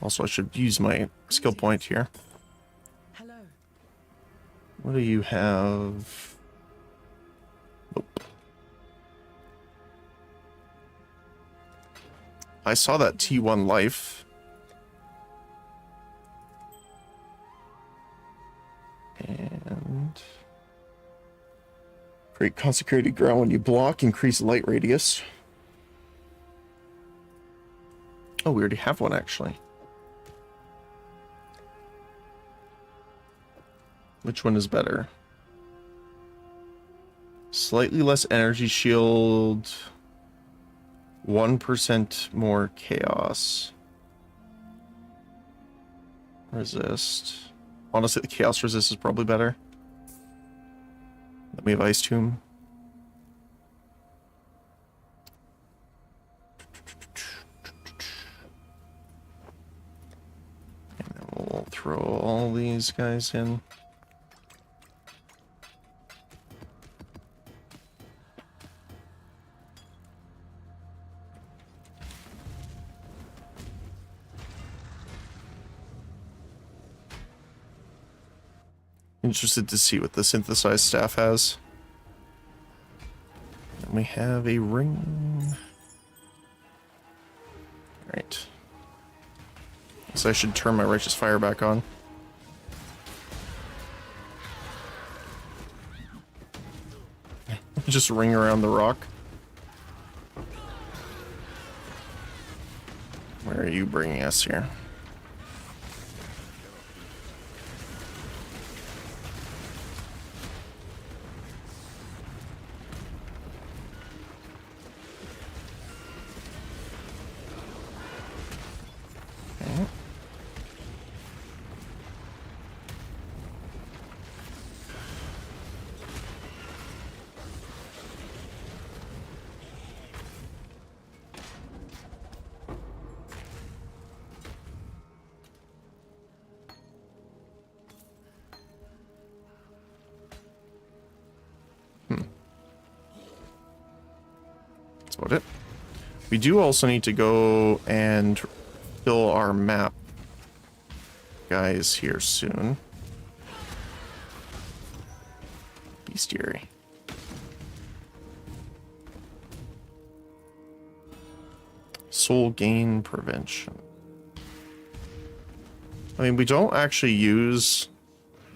Also, I should use my skill point here. Hello. What do you have? Nope. I saw that T1 life. And create consecrated ground when you block, increase light radius. Oh, we already have one actually. Which one is better? Slightly less energy shield, 1% more chaos. Resist. Honestly, the chaos resist is probably better. Let me have Ice Tomb. And then we'll throw all these guys in. Interested to see what the synthesized staff has. And we have a ring. Alright. So I should turn my righteous fire back on. Just ring around the rock. Where are you bringing us here? That's about it. We do also need to go and fill our map guys here soon. Bestiary. Soul gain prevention. I mean, we don't actually use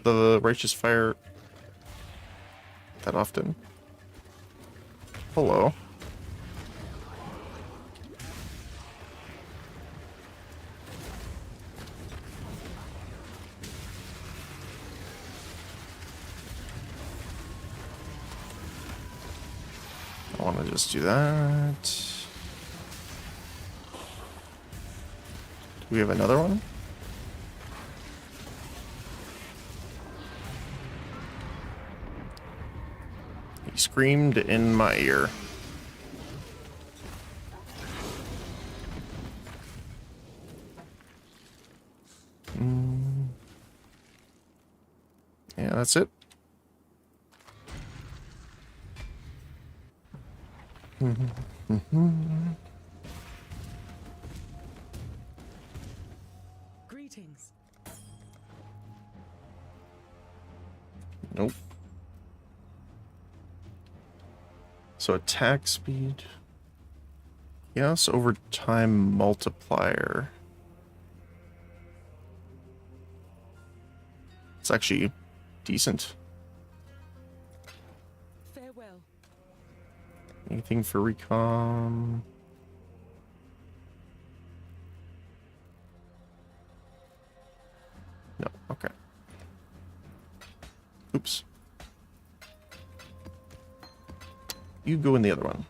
the righteous fire that often. Hello. I want to just do that. Do we have another one? He screamed in my ear. Yeah, that's it. Greetings. Nope. So attack speed. Yes, over time multiplier. It's actually decent. Farewell. Anything for recon? No, okay. Oops. You go in the other one.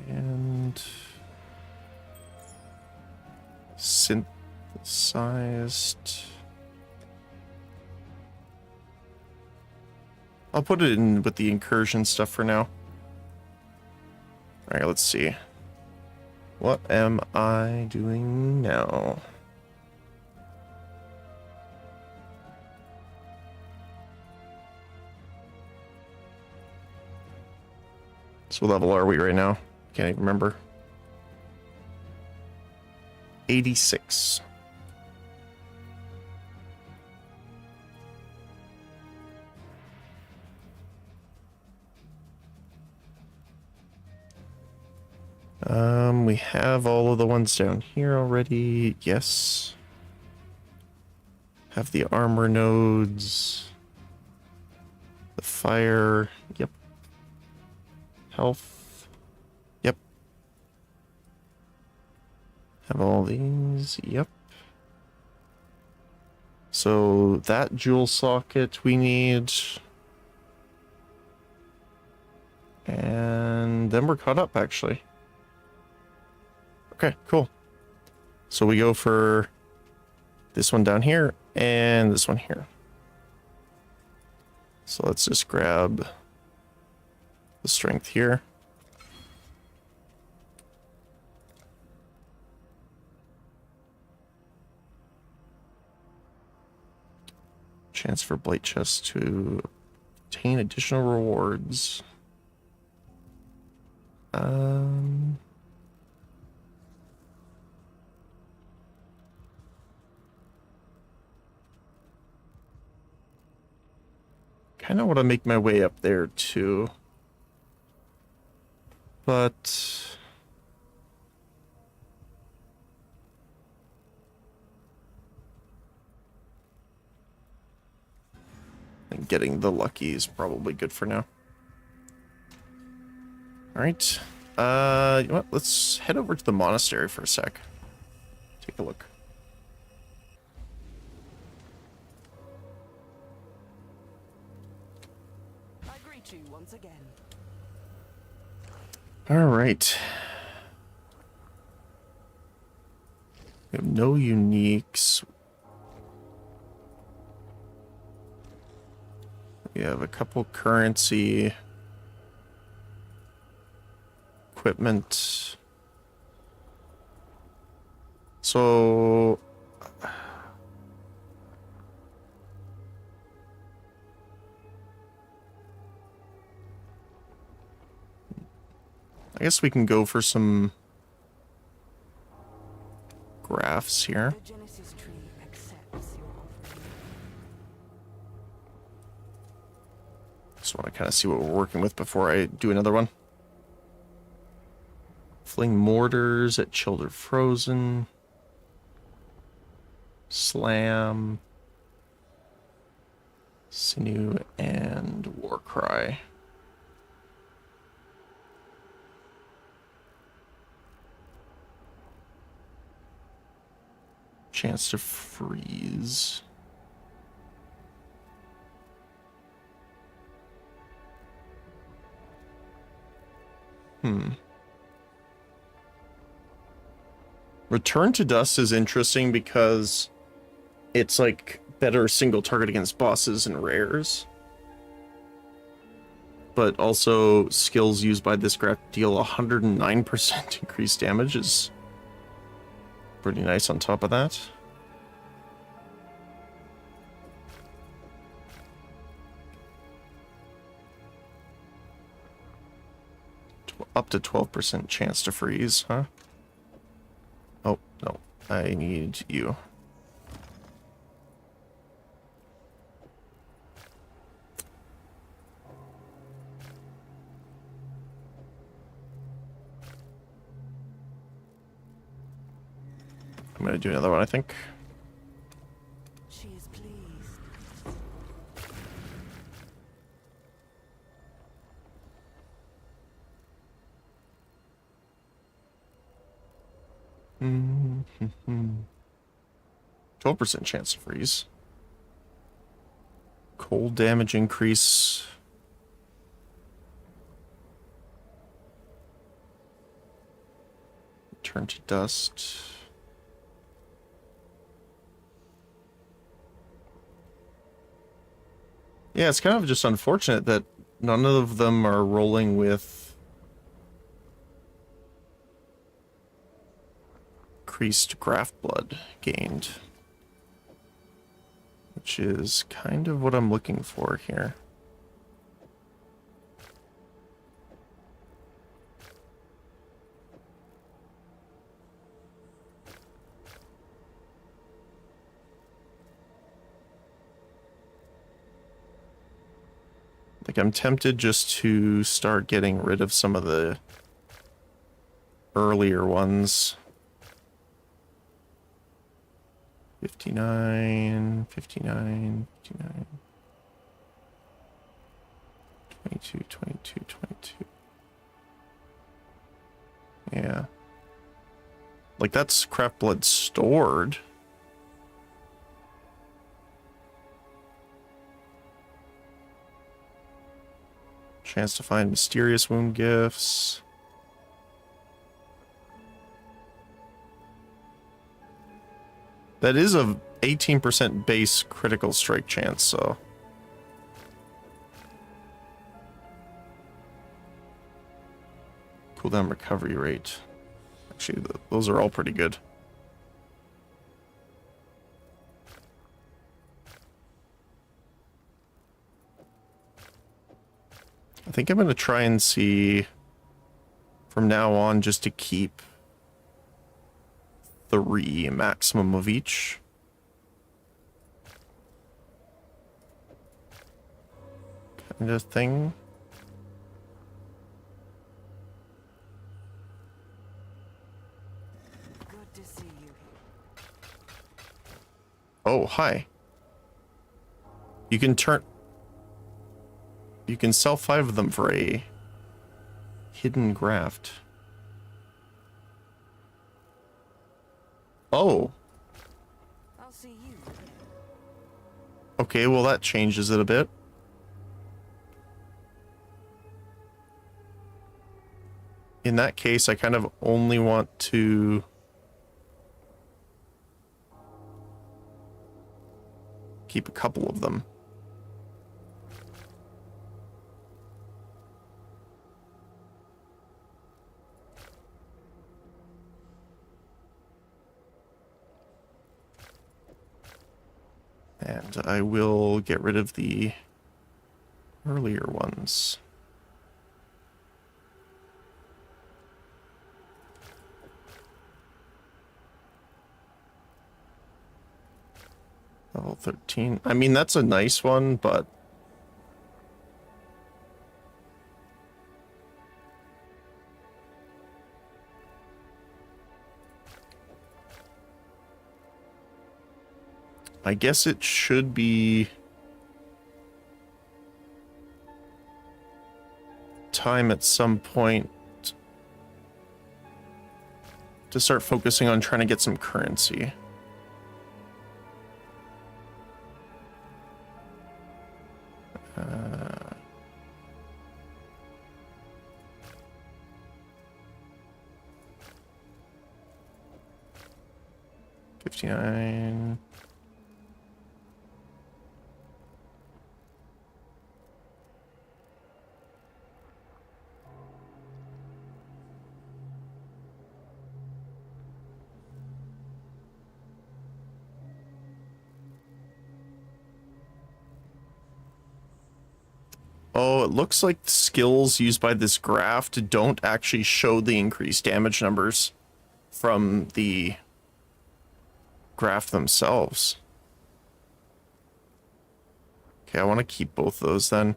And synthesized. I'll put it in with the incursion stuff for now. Alright, let's see. What am I doing now? So what level are we right now? Can't even remember. 86. We have all of the ones down here already. Yes. Have the armor nodes. The fire. Yep. Health. Yep. Have all these. Yep. So that jewel socket we need. And then we're caught up, actually. Okay, cool. So we go for this one down here and this one here. So let's just grab the strength here. Chance for Blight Chest to obtain additional rewards. Kind of want to make my way up there too. But I think getting the lucky is probably good for now. All right. You know what? Let's head over to the monastery for a sec. Take a look. I greet you once again. All right. We have no uniques. We have a couple currency. Equipment. So I guess we can go for some graphs here. The Genesis tree accepts your offering. Just want to kind of see what we're working with before I do another one. Fling mortars at Chilled Frozen. Slam. Sinew and Warcry. Chance to freeze. Return to Dust is interesting because it's like better single target against bosses and rares. But also skills used by this graph deal 109% increased damage is pretty nice on top of that. Up to 12% chance to freeze, huh? Oh, no. I need you. I'm gonna do another one, I think. She is pleased. Mm-hmm. 12% chance to freeze. Cold damage increase. Turn to dust. Yeah, it's kind of just unfortunate that none of them are rolling with increased graft blood gained, which is kind of what I'm looking for here. Like, I'm tempted just to start getting rid of some of the earlier ones. 59, 59, 59. 22, 22, 22. Yeah. Like, that's craft blood stored. Chance to find mysterious wound gifts. That is a 18% base critical strike chance, so. Cooldown recovery rate. Actually, those are all pretty good. I think I'm going to try and see from now on just to keep 3 maximum of each. Kind of thing. Good to see you. Oh, hi. You can sell 5 of them for a hidden graft. Oh. I'll see you. Okay, well that changes it a bit. In that case, I kind of only want to keep a couple of them. And I will get rid of the earlier ones. Level 13. I mean, that's a nice one, but I guess it should be time at some point to start focusing on trying to get some currency. $59. Oh, it looks like the skills used by this graft don't actually show the increased damage numbers from the graft themselves. Okay, I want to keep both those then.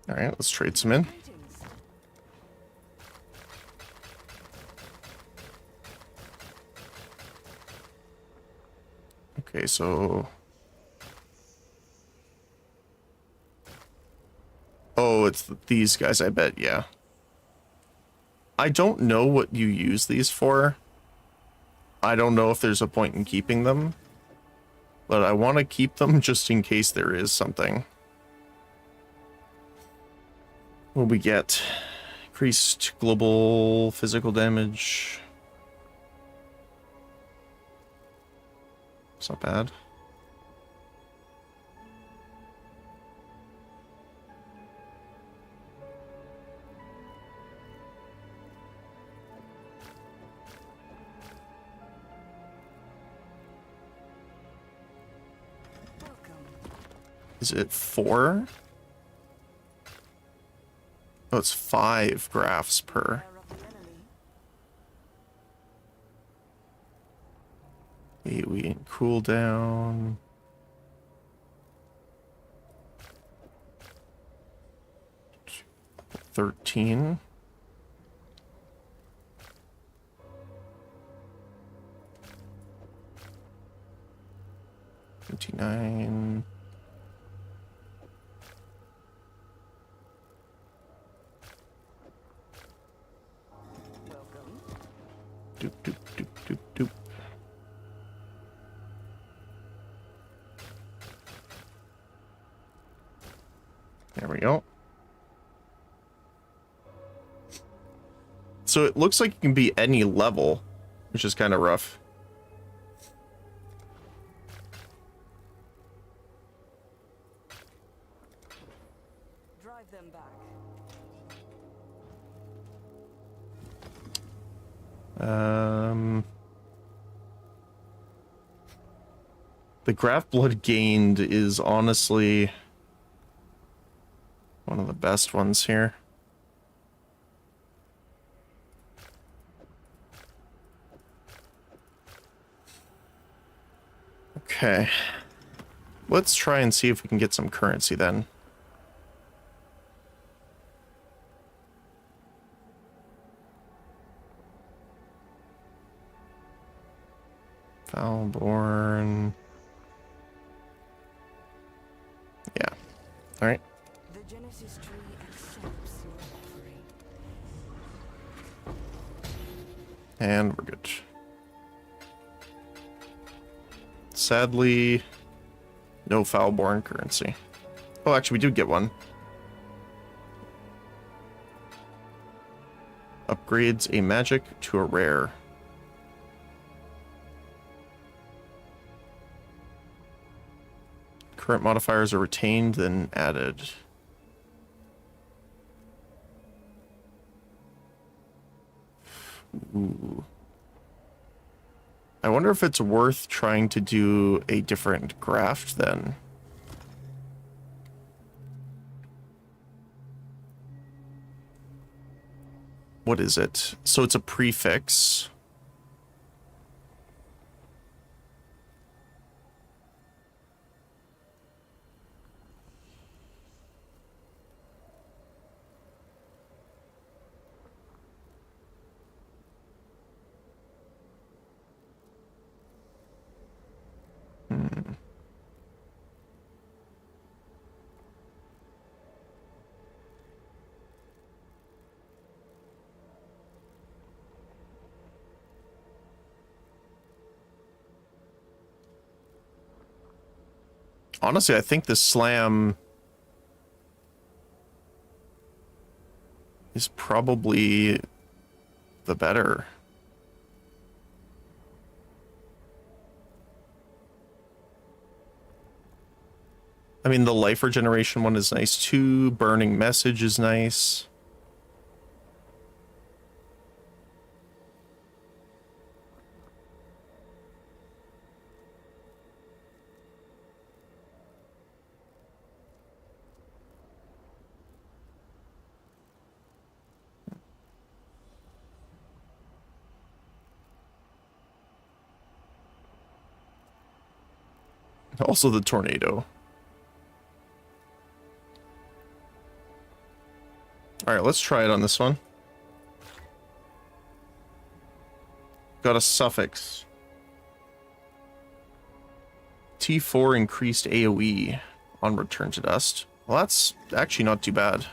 All right, let's trade some in. Greetings. Okay, so... Oh, it's these guys, I bet, yeah. I don't know what you use these for. I don't know if there's a point in keeping them. But I want to keep them just in case there is something. What we get? Increased global physical damage. It's not bad. Welcome. Is it 4? Oh, it's 5 graphs per. Aware of the enemy. We in cooldown. $13. $29. Welcome. Doop, doop, doop, doop, doop. There we go. So it looks like it can be any level, which is kind of rough. Drive them back. The graph blood gained is honestly one of the best ones here. Okay. Let's try and see if we can get some currency then. Foulborn. Yeah. All right. The Genesis tree accepts your offering. And we're good. Sadly, no Foulborn currency. Oh, actually, we do get one. Upgrades a magic to a rare. Current modifiers are retained, then added. Ooh. I wonder if it's worth trying to do a different graft then. What is it? So it's a prefix. Honestly, I think the slam is probably the better. I mean, the life regeneration one is nice too. Burning message is nice. Also the tornado. Alright, let's try it on this one. Got a suffix. T4 increased AoE on return to dust. Well, that's actually not too bad.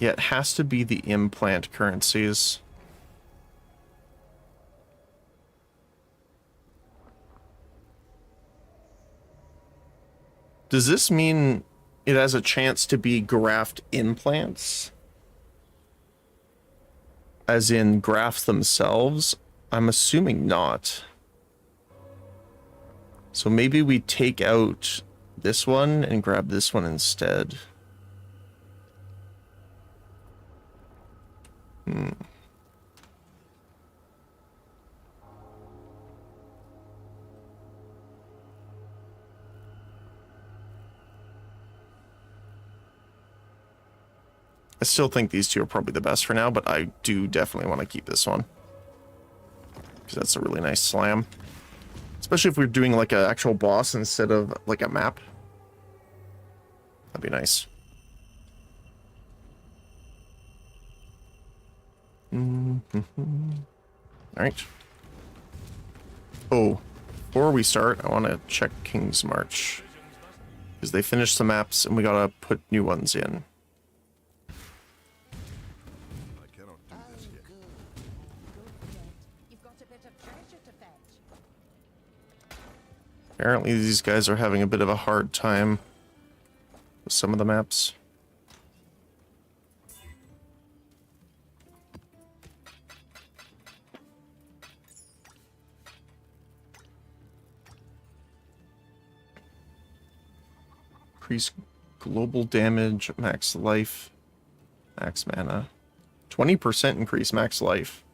Yeah, it has to be the implant currencies. Does this mean it has a chance to be graft implants? As in grafts themselves? I'm assuming not. So maybe we take out this one and grab this one instead. I still think these two are probably the best for now, but I do definitely want to keep this one. Because that's a really nice slam. Especially if we're doing like an actual boss instead of like a map. That'd be nice. Alright. Oh, before we start, I want to check King's March. Because they finished the maps and we gotta put new ones in. I cannot do this yet. You've got a bit of treasure to fetch. Apparently these guys are having a bit of a hard time with some of the maps. Increase global damage, max life, max mana. 20% increase max life.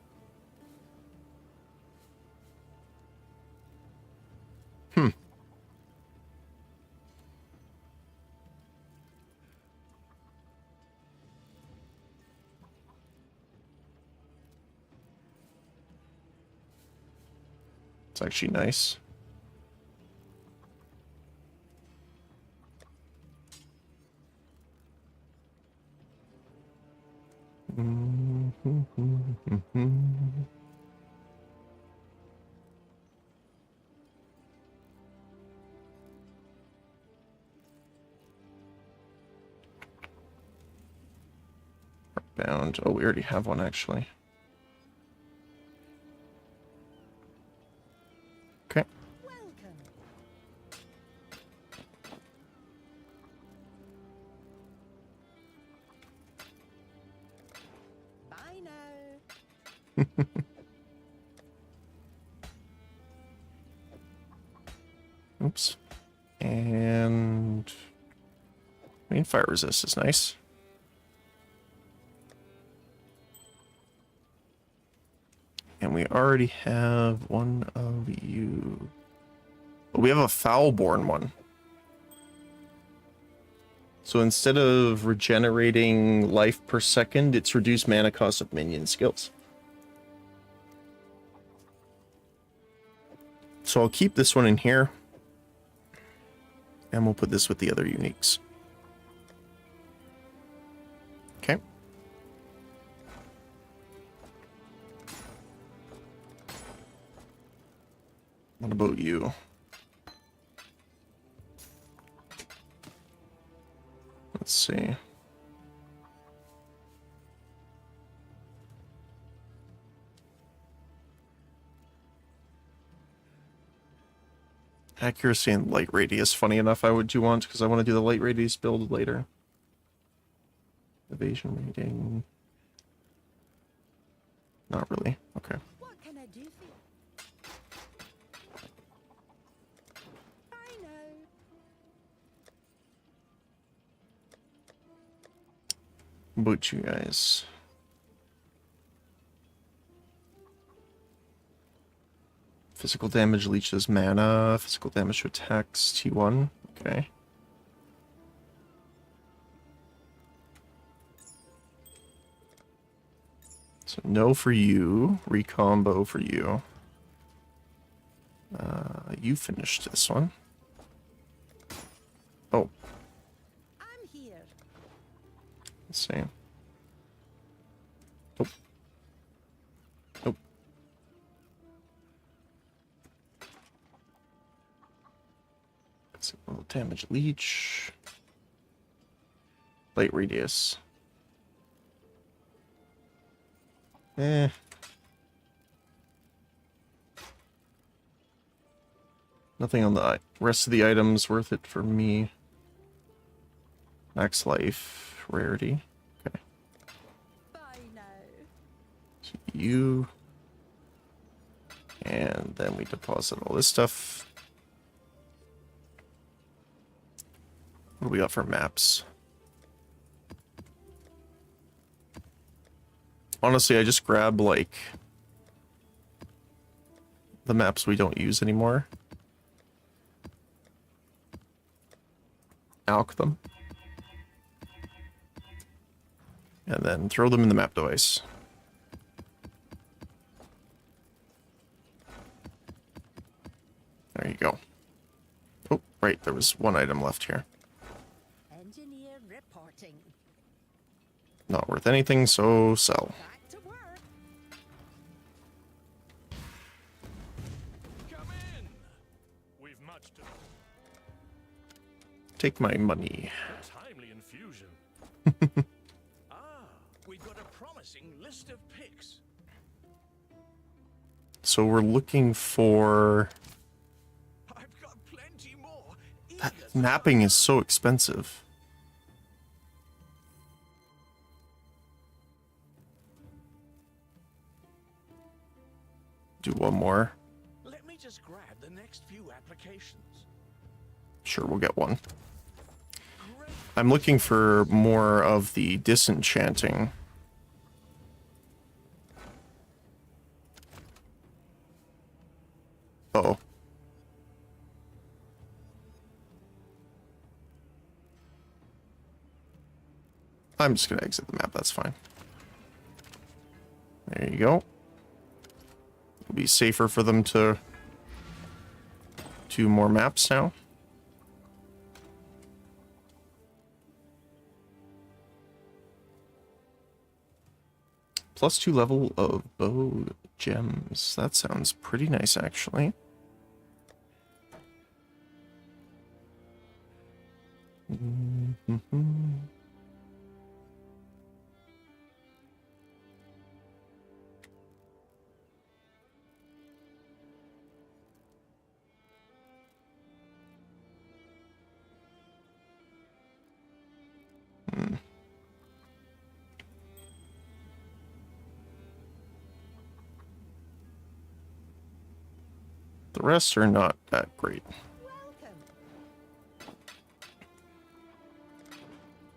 It's actually nice. Bound. Oh, we already have one actually. Okay. Welcome. Bye now. Oops. And I mean, fire resist is nice. And we already have one of you. But we have a Foulborn one. So instead of regenerating life per second, it's reduced mana cost of minion skills. So I'll keep this one in here. And we'll put this with the other uniques. Okay. What about you? Let's see. Accuracy and light radius, funny enough, I would do want, because I want to do the light radius build later. Evasion rating. Not really. Okay. What can I do for you? I know. What about you guys? Physical damage leeches mana, physical damage to attacks T1. Okay. So no for you. Recombo for you. You finished this one. Oh, I'm here. let's see. Nope. Nope. Let's see. A little damage leech. Light radius. Eh. Nothing on the rest of the items worth it for me. Max life, rarity. Okay. Bye now. So you. And then we deposit all this stuff. What do we got for maps? Honestly, I just grab, like, the maps we don't use anymore. Alch them. And then throw them in the map device. There you go. Oh, right, there was one item left here. Engineer reporting. Not worth anything, so sell. Back to work. Come in. We've much to Take my money. timely infusion. We've got a promising list of picks. So we're looking for... I've got plenty more. That mapping is so expensive. Do one more. Let me just grab the next few applications. Sure, we'll get one. I'm looking for more of the disenchanting. Uh-oh. I'm just gonna exit the map, that's fine. There you go. It'll be safer for them to do more maps now. +2 level of bow gems. That sounds pretty nice, actually. The rest are not that great. Welcome.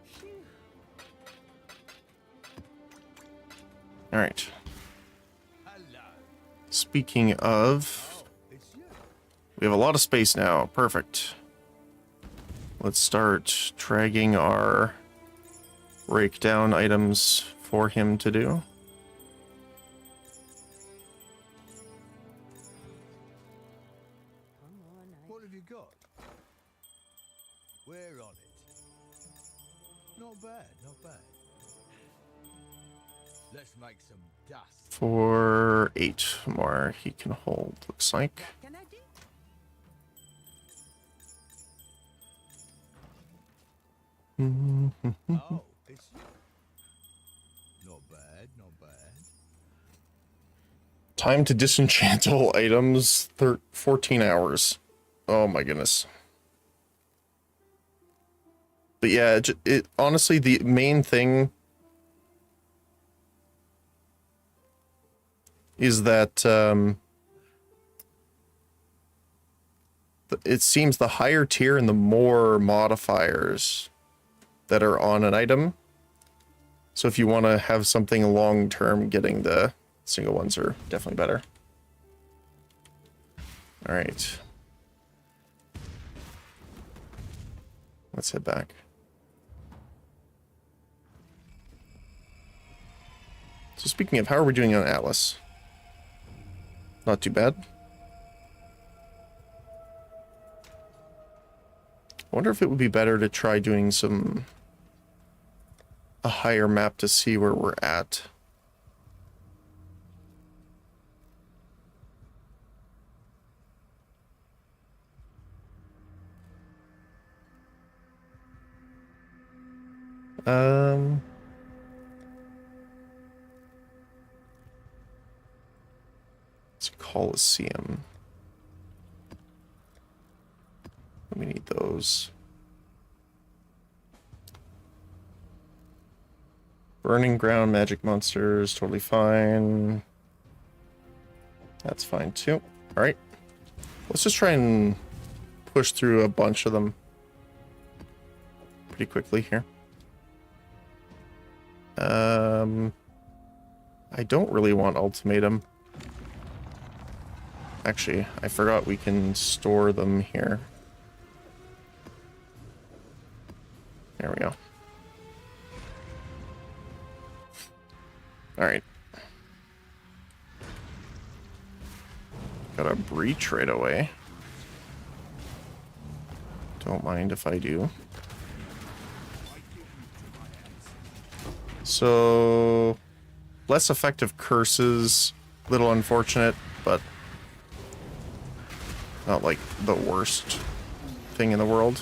Phew. All right. Speaking of, we have a lot of space now. Perfect. Let's start dragging our breakdown items for him to do. Come on, What have you got? We're on it. Not bad, not bad. Let's make some dust. For 8 more he can hold, looks like. what can I do? Oh, it's you. Not bad, not bad. Time to disenchant all items, 14 hours. Oh my goodness. But yeah, it honestly, the main thing is that it seems the higher tier and the more modifiers that are on an item. So if you want to have something long term, getting the single ones are definitely better. All right. Let's head back. So speaking of, how are we doing on Atlas? Not too bad. I wonder if it would be better to try doing a higher map to see where we're at. It's Coliseum. We need those. Burning Ground, Magic Monsters, totally fine. That's fine too. Alright. Let's just try and push through a bunch of them pretty quickly here. I don't really want Ultimatum. Actually, I forgot we can store them here. There we go. Alright. Got a breach right away. Don't mind if I do. So, less effective curses. Little unfortunate, but not like the worst thing in the world.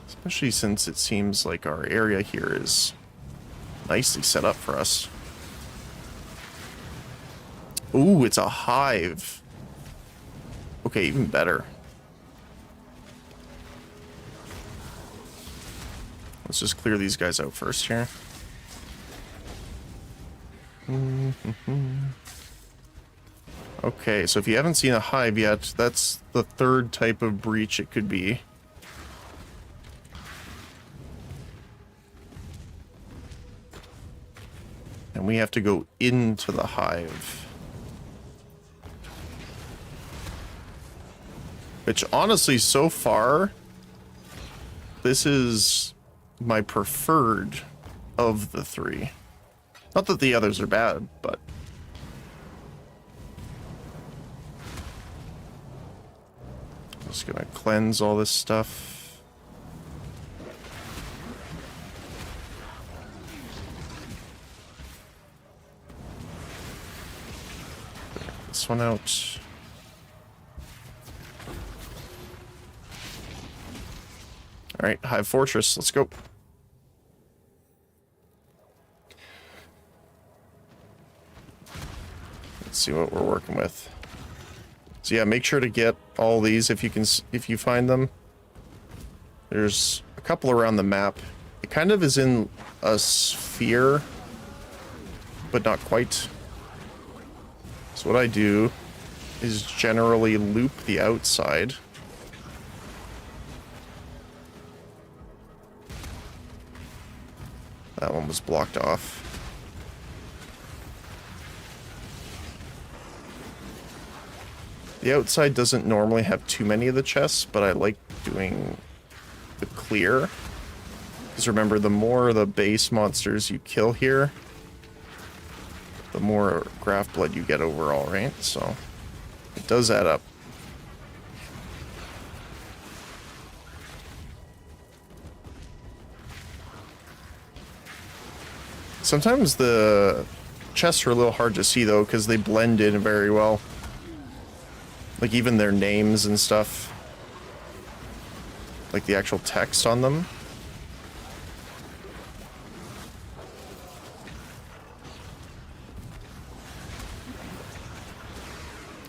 Especially since it seems like our area here is nicely set up for us. Ooh, it's a hive. Okay, even better. Let's just clear these guys out first here. Okay, so if you haven't seen a hive yet, that's the third type of breach it could be. And we have to go into the hive. Which, honestly, so far, this is my preferred of the three. Not that the others are bad, but... I'm just gonna cleanse all this stuff. This one out. Alright, Hive Fortress, let's go. Let's see what we're working with. So yeah, make sure to get all these if you find them. There's a couple around the map. It kind of is in a sphere, but not quite. So what I do is generally loop the outside. That one was blocked off. The outside doesn't normally have too many of the chests, but I like doing the clear. Because remember, the more the base monsters you kill here, the more graft blood you get overall, right? So it does add up. Sometimes the chests are a little hard to see though, because they blend in very well. Like even their names and stuff. Like the actual text on them.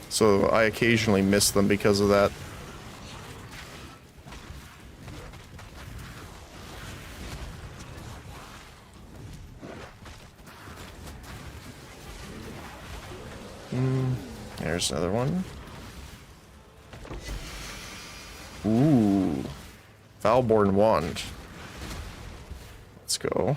So I occasionally miss them because of that. There's another one. Ooh. Valborn Wand. Let's go.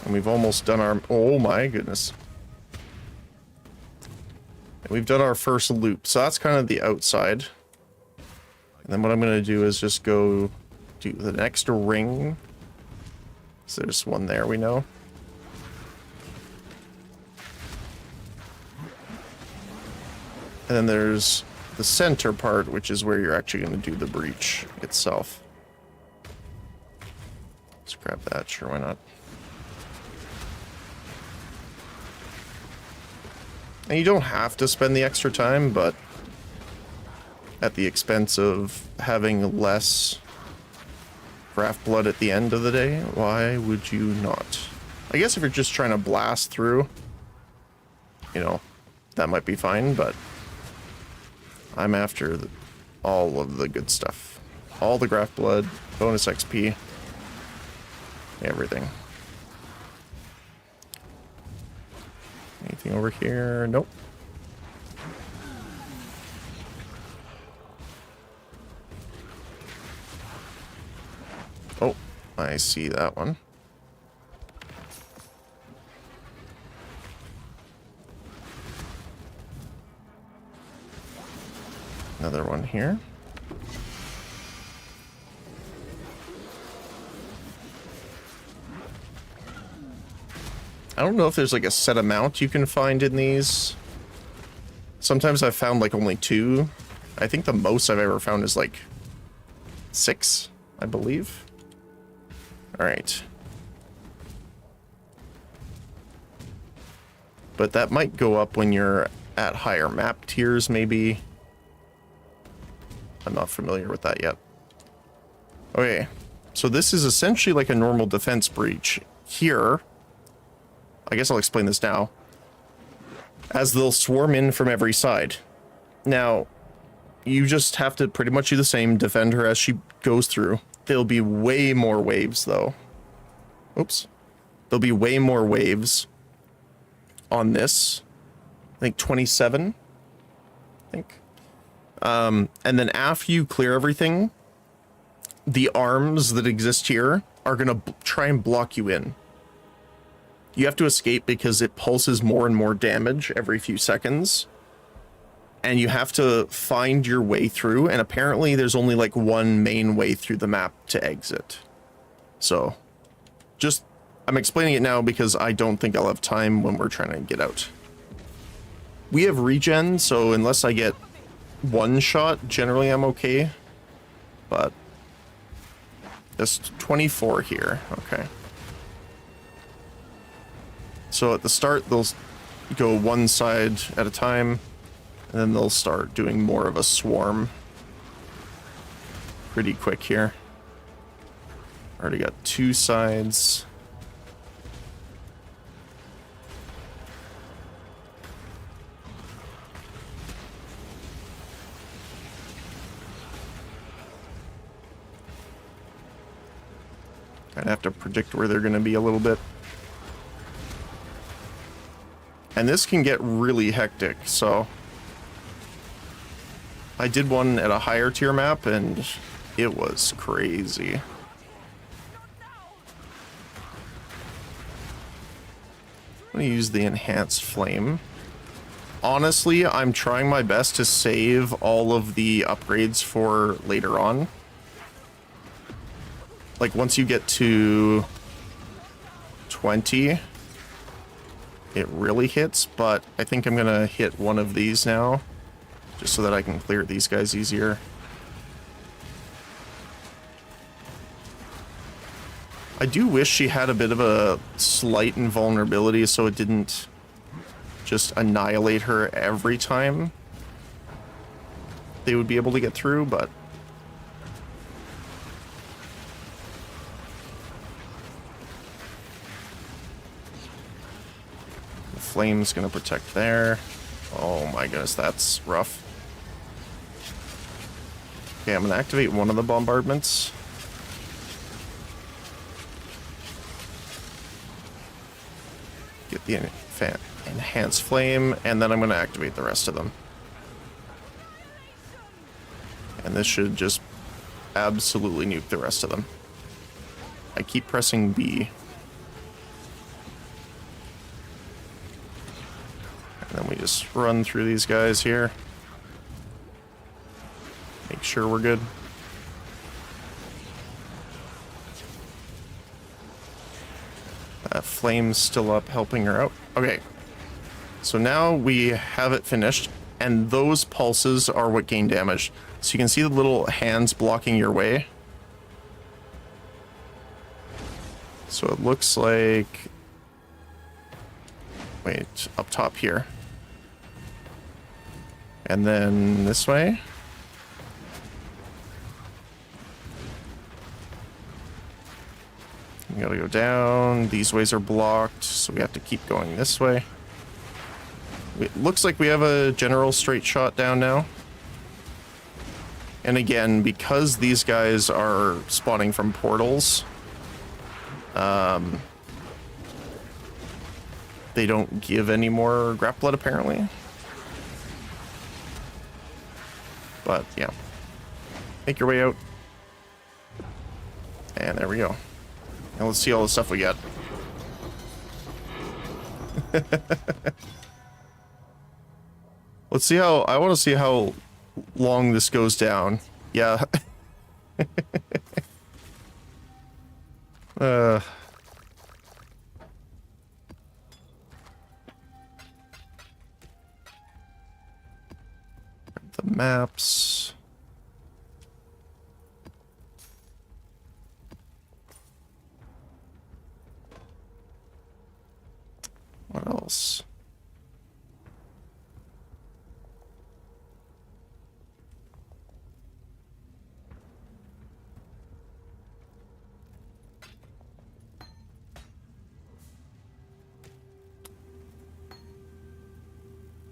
And we've almost done our... Oh my goodness. And we've done our first loop, so that's kind of the outside. And then what I'm going to do is just go do the next ring. So there's one there, we know. And then there's the center part, which is where you're actually going to do the breach itself. Let's grab that, sure, why not? And you don't have to spend the extra time, but at the expense of having less craft blood at the end of the day, why would you not? I guess if you're just trying to blast through, you know, that might be fine, but I'm after all of the good stuff. All the craft blood, bonus XP, everything. Anything over here? Nope. Oh, I see that one. Another one here. I don't know if there's like a set amount you can find in these. Sometimes I've found like only 2. I think the most I've ever found is like 6, I believe. All right. But that might go up when you're at higher map tiers, maybe. I'm not familiar with that yet. Okay, so this is essentially like a normal defense breach. Here, I guess I'll explain this now, as they'll swarm in from every side. Now, you just have to pretty much do the same, defend her as she goes through. There'll be way more waves, though. Oops. There'll be way more waves on this. I think 27, I think. And then after you clear everything, the arms that exist here are going to try and block you in. You have to escape because it pulses more and more damage every few seconds. And you have to find your way through, and apparently there's only like one main way through the map to exit. So, just, I'm explaining it now because I don't think I'll have time when we're trying to get out. We have regen, so unless I get one shot, generally I'm okay. But, there's 24 here, okay. So at the start, they'll go one side at a time, and then they'll start doing more of a swarm pretty quick here. Already got 2 sides. I'd have to predict where they're going to be a little bit. And this can get really hectic, so I did one at a higher tier map, and it was crazy. I'm going to use the enhanced flame. Honestly, I'm trying my best to save all of the upgrades for later on. Like, once you get to 20, it really hits, but I think I'm going to hit one of these now, just so that I can clear these guys easier. I do wish she had a bit of a slight invulnerability so it didn't just annihilate her every time they would be able to get through, but the flame's gonna protect there. Oh my goodness, that's rough. Okay, I'm gonna activate one of the bombardments. Get the enhanced flame, and then I'm gonna activate the rest of them. And this should just absolutely nuke the rest of them. I keep pressing B. And then we just run through these guys here. Make sure we're good. Flame's still up, helping her out. Okay. So now we have it finished, and those pulses are what gain damage. So you can see the little hands blocking your way. So it looks like... Wait, up top here. And then this way. We gotta go down. These ways are blocked, so we have to keep going this way. It looks like we have a general straight shot down now. And again, because these guys are spawning from portals, they don't give any more grap blood apparently. But yeah, make your way out. And there we go. Now let's see all the stuff we got. Let's see how, I want to see how long this goes down. Yeah. The maps. What else?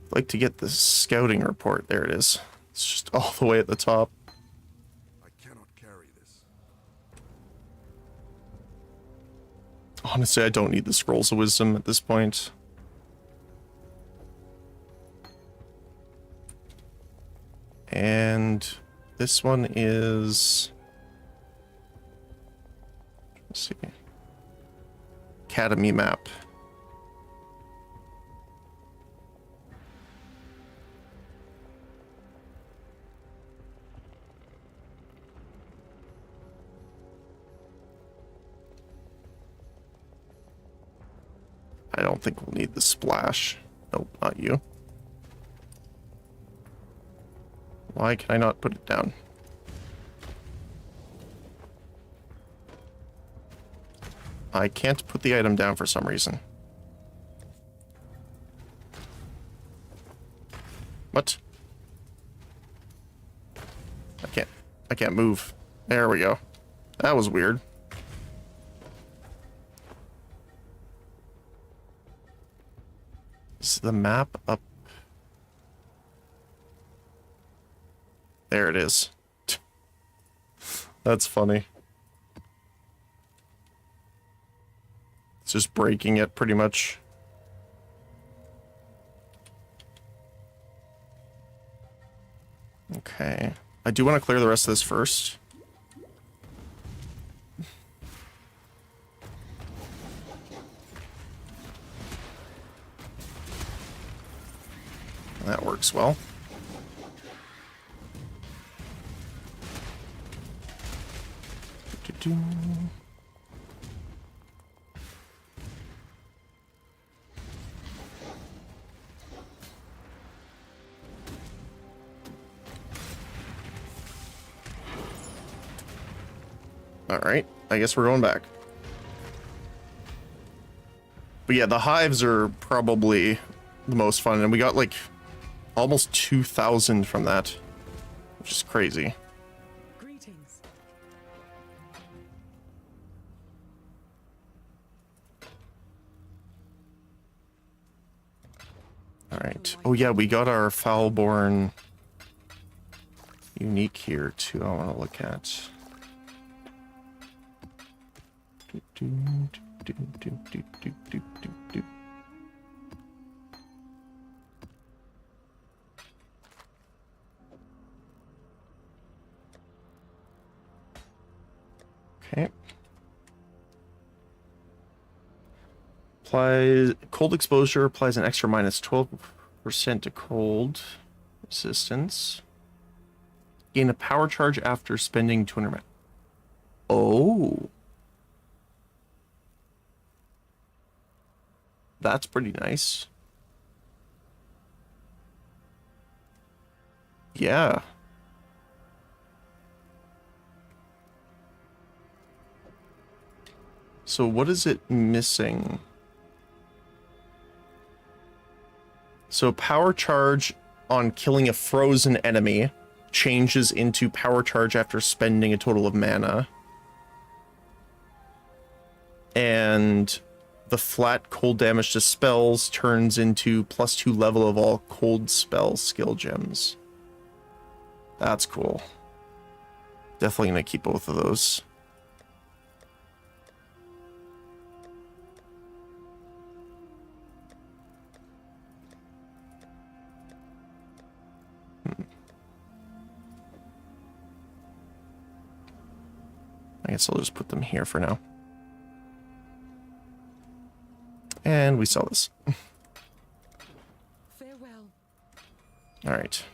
I'd like to get the scouting report. There it is. It's just all the way at the top. I cannot carry this. Honestly, I don't need the scrolls of wisdom at this point. And this one is... Let's see. Academy map. I don't think we'll need the splash. Nope, not you. Why can I not put it down? I can't put the item down for some reason. What? I can't move. There we go. That was weird. Is the map up? There it is. That's funny. It's just breaking it pretty much. Okay. I do want to clear the rest of this first. That works well. Do-do-do. All right, I guess we're going back. But yeah, the hives are probably the most fun, and we got like almost 2,000 from that, which is crazy. Greetings. All right. Oh yeah, we got our Foulborn unique here too. I want to look at. Okay. Applies cold exposure, applies an extra minus 12% to cold resistance. Gain a power charge after spending 200 mana. Oh. That's pretty nice. Yeah. So what is it missing? So power charge on killing a frozen enemy changes into power charge after spending a total of mana. And the flat cold damage to spells turns into +2 level of all cold spell skill gems. That's cool. Definitely gonna keep both of those. I guess I'll just put them here for now. And we sell this. Farewell. All right.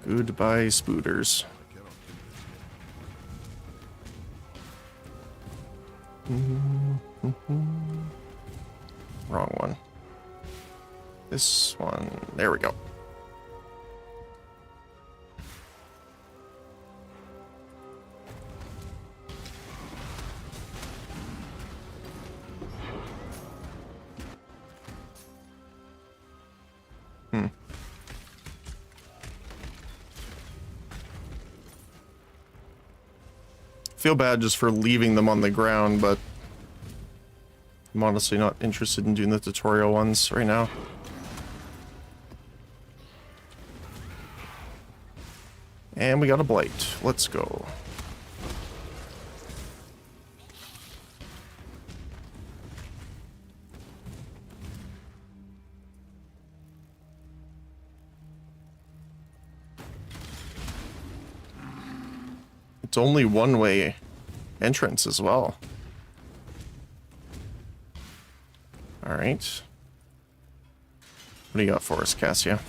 Goodbye, spooters. Wrong one. This one. There we go. Feel bad just for leaving them on the ground, but I'm honestly not interested in doing the tutorial ones right now. And we got a blight. Let's go. It's only one-way entrance as well. All right. What do you got for us, Cassia?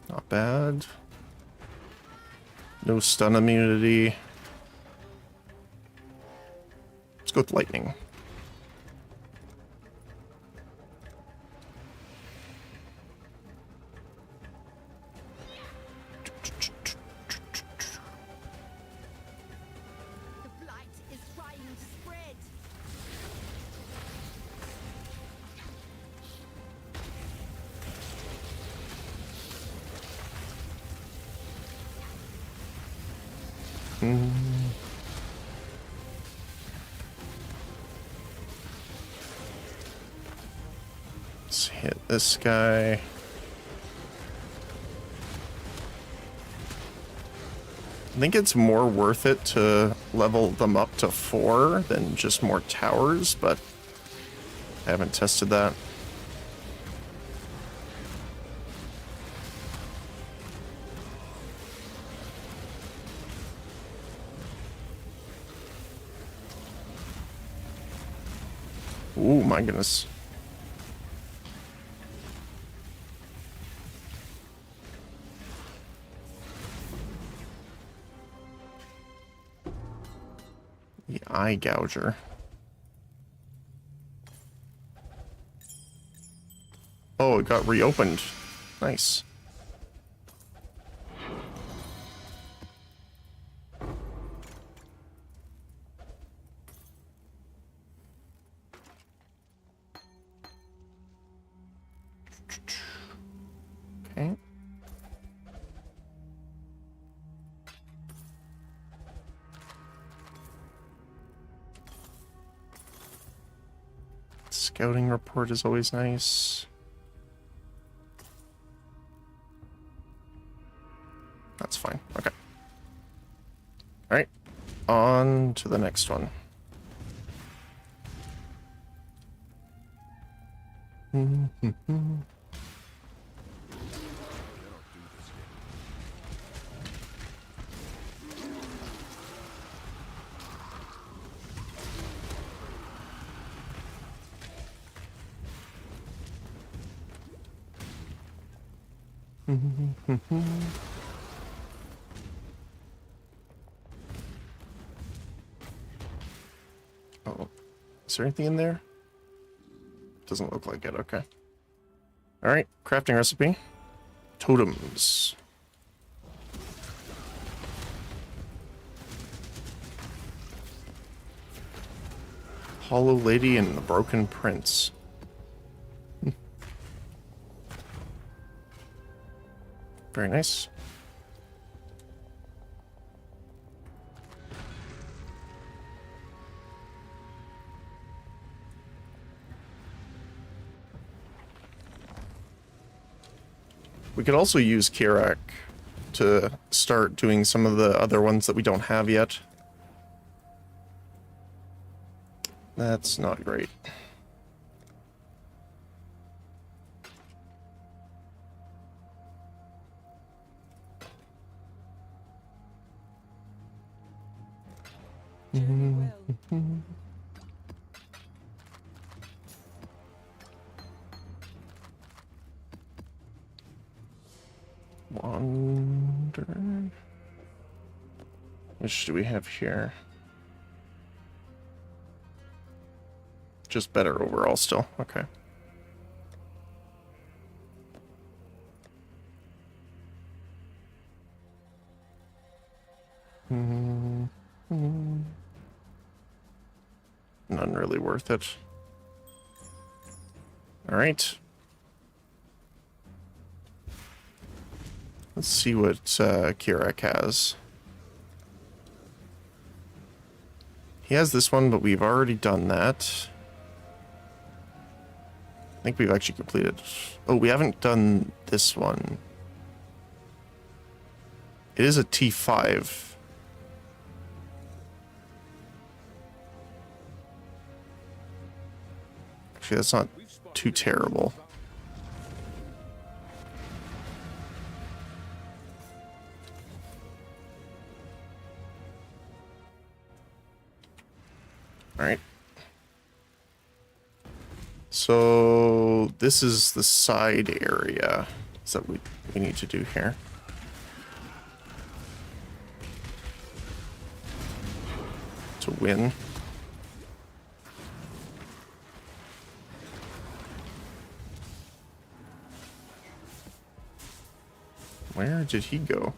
Not bad. No stun immunity. Let's go with lightning. The blight is trying to spread. Let's hit this guy. I think it's more worth it to level them up to 4 than just more towers, but I haven't tested that. Ooh, my goodness. The eye gouger. Oh, it got reopened. Nice. Okay. Scouting report is always nice. That's fine. Okay. All right. On to the next one. Oh, is there anything in there? Doesn't look like it. Okay. All right, crafting recipe. Totems. Hollow Lady and the Broken Prince. Very nice. We could also use Kirak to start doing some of the other ones that we don't have yet. That's not great. Journey well. Wander. Which do we have here? Just better overall still. Okay. None really worth it. All right. Let's see what Kirak has. He has this one, but we've already done that. I think we've actually completed. Oh, we haven't done this one. It is a T5. Actually, that's not too terrible. All right. So this is the side area that we need to do here. To win. Where did he go?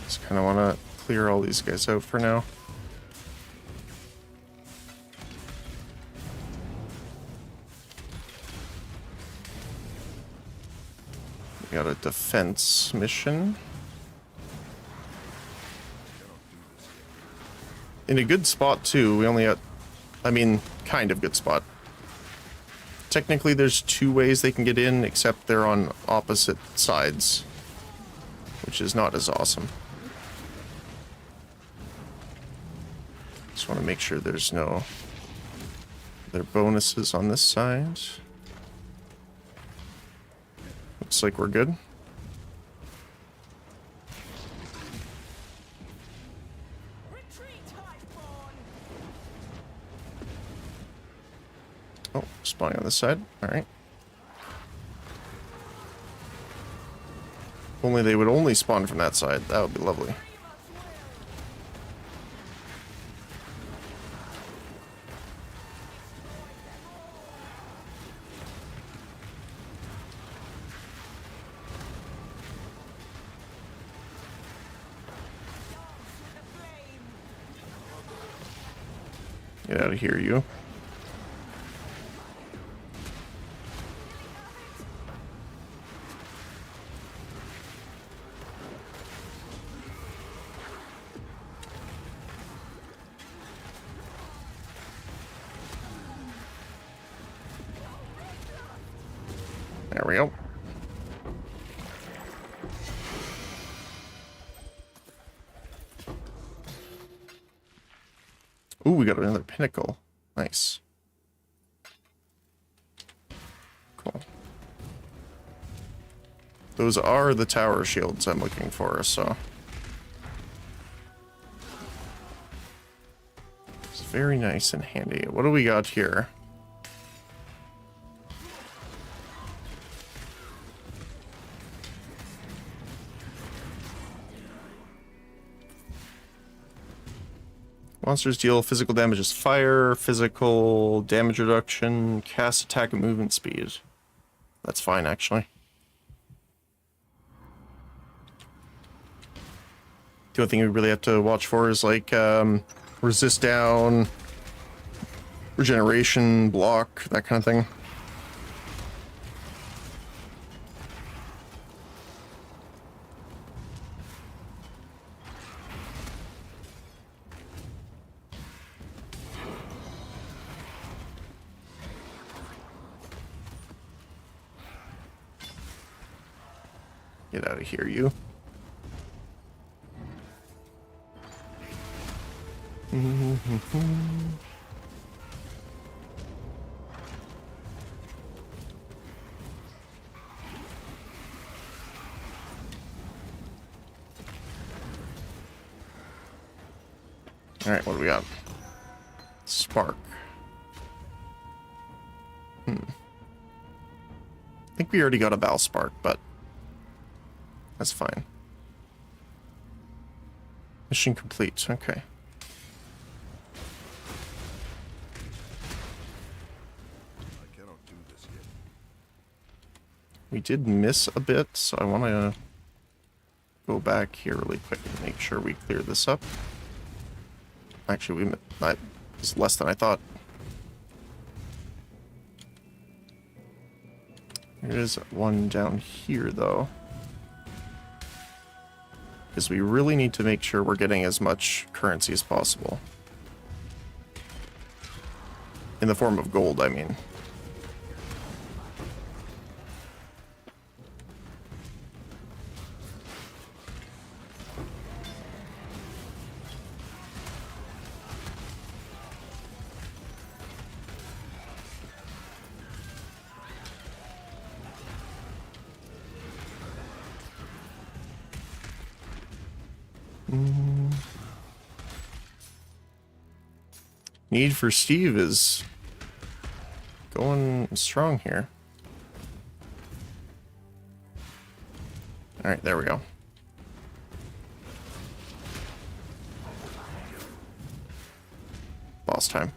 Just kind of want to clear all these guys out for now. We got a defense mission. In a good spot too. We only got, I mean, kind of good spot. Technically there's two ways they can get in, except they're on opposite sides, which is not as awesome. Just want to make sure there's no other bonuses on this side. Looks like we're good. Oh, spawning on this side. Alright. Only they would only spawn from that side. That would be lovely. Get out of here, you. There we go. we got another pinnacle. Nice. Cool. Those are the tower shields I'm looking for, so. It's very nice and handy. What do we got here? Monsters deal physical damage as fire, physical damage reduction, cast attack and movement speed. That's fine, actually. The only thing we really have to watch for is like resist down, regeneration, block, that kind of thing. Get out of here, you. Alright, what do we got? Spark. I think we already got a Val Spark, but that's fine. Mission complete. Okay. I cannot do this yet. We did miss a bit, so I want to go back here really quick and make sure we clear this up. Actually, that was less than I thought. There is one down here, though. Because we really need to make sure we're getting as much currency as possible. In the form of gold, I mean. Need for Steve is going strong here. Alright, there we go. Boss time.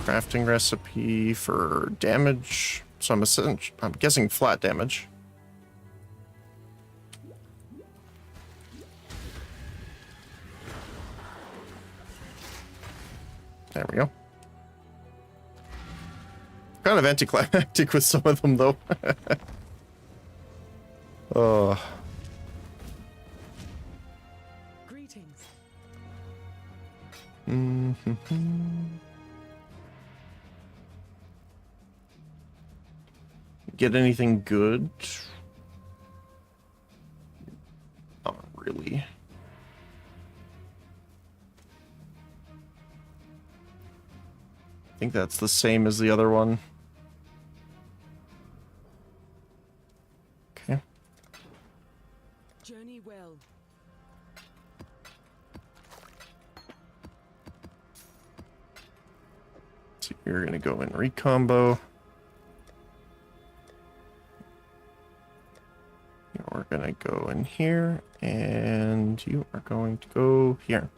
Crafting recipe for damage. So I'm guessing flat damage. There we go. Kind of anticlimactic with some of them, though. Oh. Greetings. Get anything good? Not really. I think that's the same as the other one. Okay. Journey well. So you're gonna go in recombo. You're gonna go in here, and you are going to go here.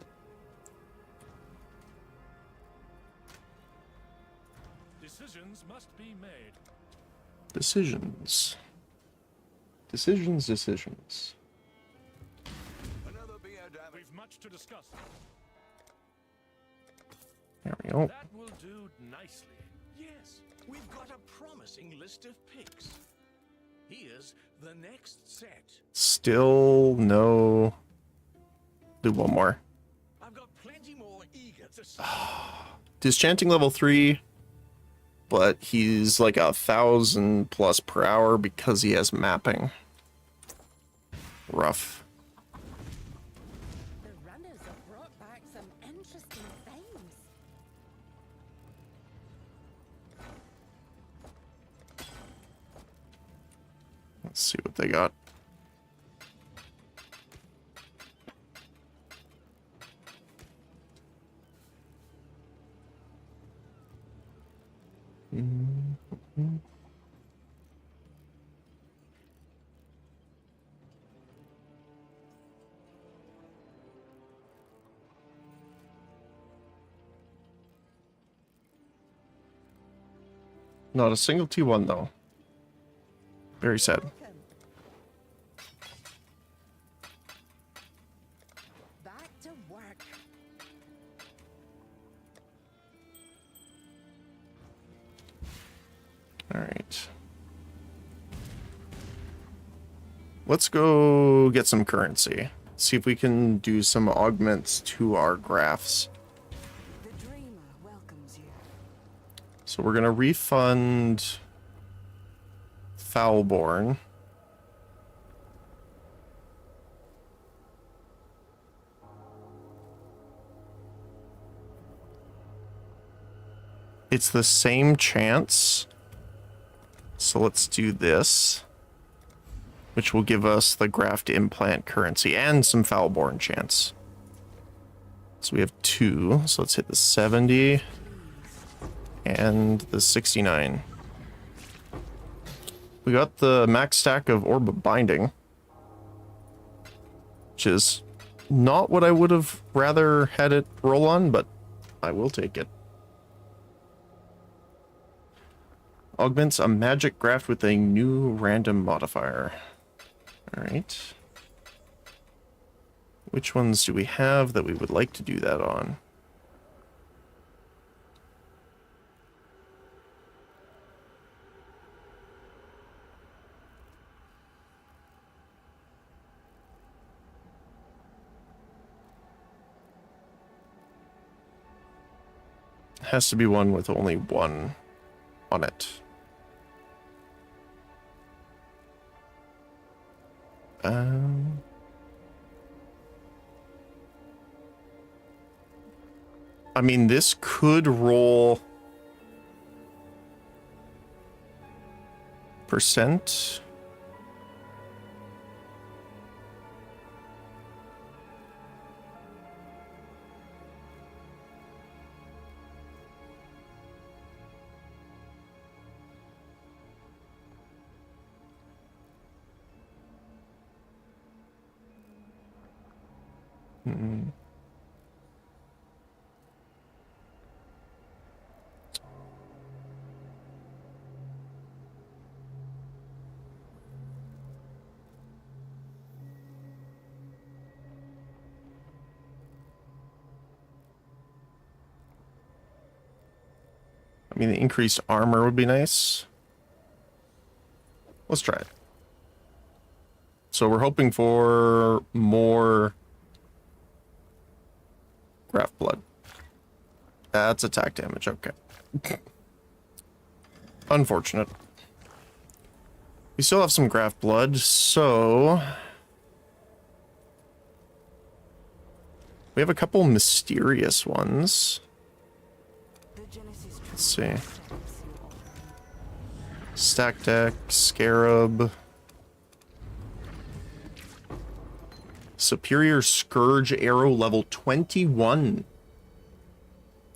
Decisions must be made. Decisions. Decisions. Another beer damage. We've much to discuss. There we go. That will do nicely. Yes, we've got a promising list of picks. Here's the next set. Still no. Do one more. I've got plenty more eager to see. Disenchanting level 3. but he's like 1,000 plus per hour because he has mapping. Rough. The runners have brought back some interesting things. Let's see what they got. Not a single T1 though. Very sad. Welcome. Back to work. All right. Let's go get some currency. See if we can do some augments to our graphs. The dreamer welcomes you. So we're gonna refund Foulborn. It's the same chance. So let's do this, which will give us the graft implant currency and some Foulborn chance. So we have 2. So let's hit the 70 and the 69. We got the max stack of Orb of Binding, which is not what I would have rather had it roll on, but I will take it. Augments a magic graft with a new random modifier. Alright. Which ones do we have that we would like to do that on? Has to be one with only 1 on it. I mean, this could roll percent. I mean, the increased armor would be nice. Let's try it. So we're hoping for more graft blood. That's attack damage, okay. Unfortunate. We still have some graft blood, so we have a couple mysterious ones. Let's see. Stack deck, Scarab. Superior Scourge Arrow level 21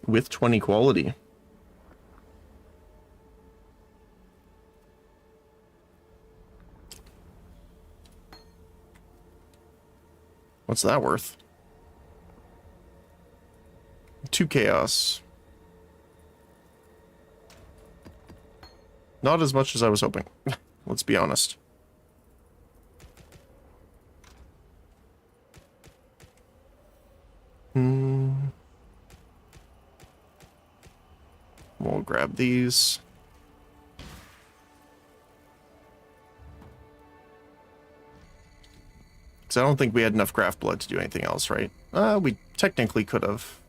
with 20 quality. What's that worth? 2 chaos. Not as much as I was hoping. Let's be honest. We'll grab these. Because I don't think we had enough graft blood to do anything else, right? We technically could have.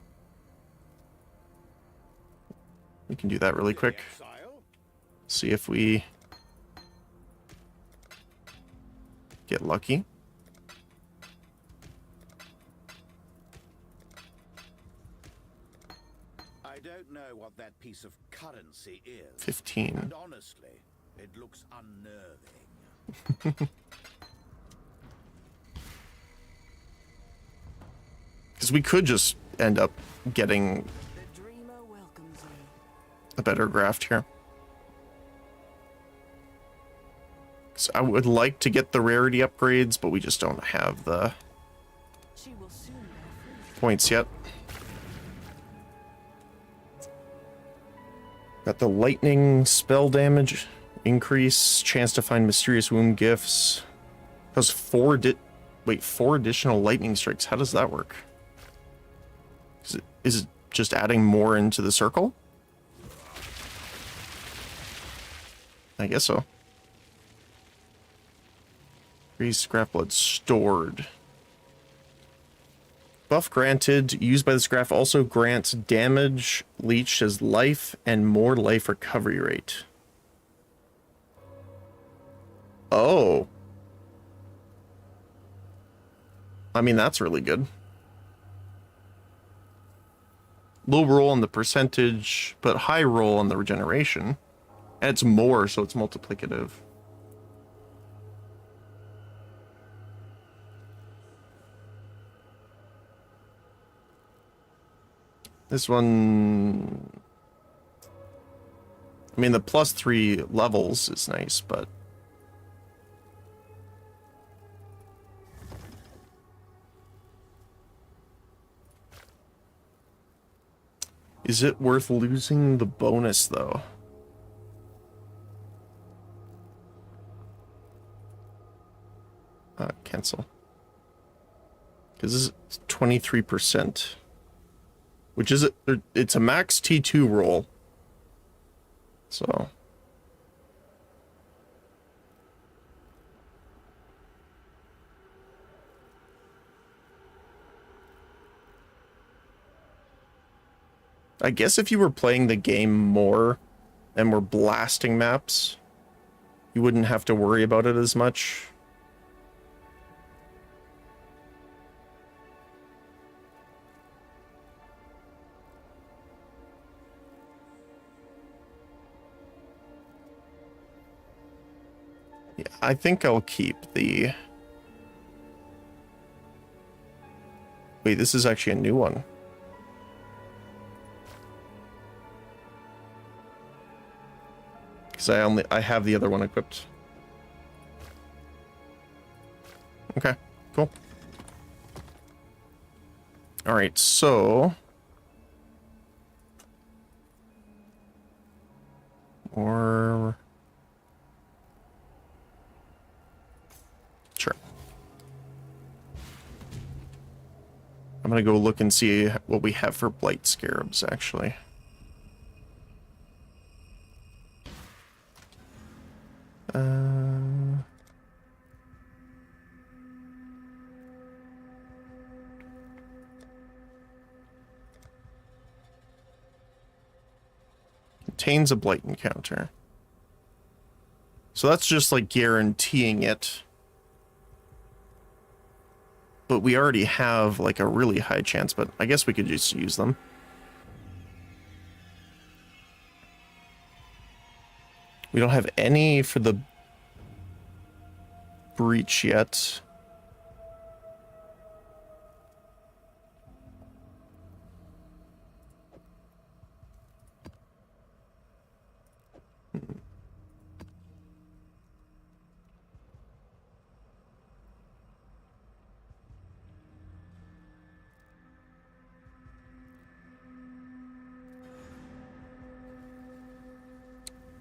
We can do that really quick. Exile See if we get lucky. I don't know what that piece of currency is. 15. And honestly, it looks unnerving. Because we could just end up getting The dreamer welcomes you. a better graft here. So I would like to get the rarity upgrades, but we just don't have the She will soon bear fruit. points yet. Got the lightning spell damage increase, chance to find mysterious wound gifts. That was four additional lightning strikes. How does that work? Is it just adding more into the circle? I guess so. Increase scrap blood stored. Buff granted, used by this graph also grants damage leached as life and more life recovery rate. Oh. I mean, that's really good. Low roll on the percentage, but high roll on the regeneration. And it's more, so it's multiplicative. This one... I mean, the +3 levels is nice, but... Is it worth losing the bonus, though? Cancel. Because this is 23%. Which is, it's a max T2 roll. So. I guess if you were playing the game more and were blasting maps, you wouldn't have to worry about it as much. Yeah, I think I'll keep the... Wait, this is actually a new one. Because I have the other one equipped. Okay, cool. All right, so... Or... Sure. I'm gonna go look and see what we have for blight scarabs, actually. Contains a blight encounter. So that's just like guaranteeing it. But we already have like a really high chance, but I guess we could just use them. We don't have any for the breach yet.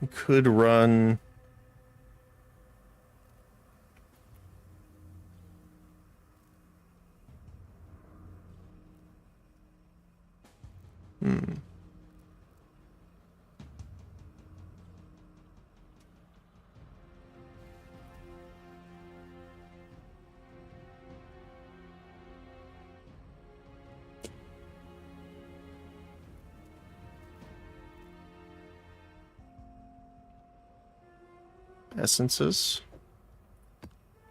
We could run... essences.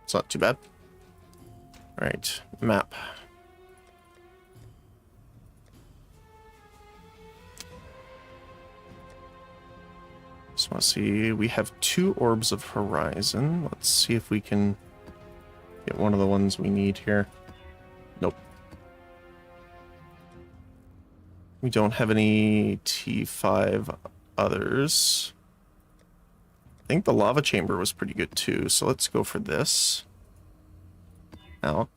It's not too bad. Alright, map. Just want to see, we have 2 orbs of horizon. Let's see if we can get one of the ones we need here. Nope. We don't have any T5 others. I think the lava chamber was pretty good too, so let's go for this. Alk.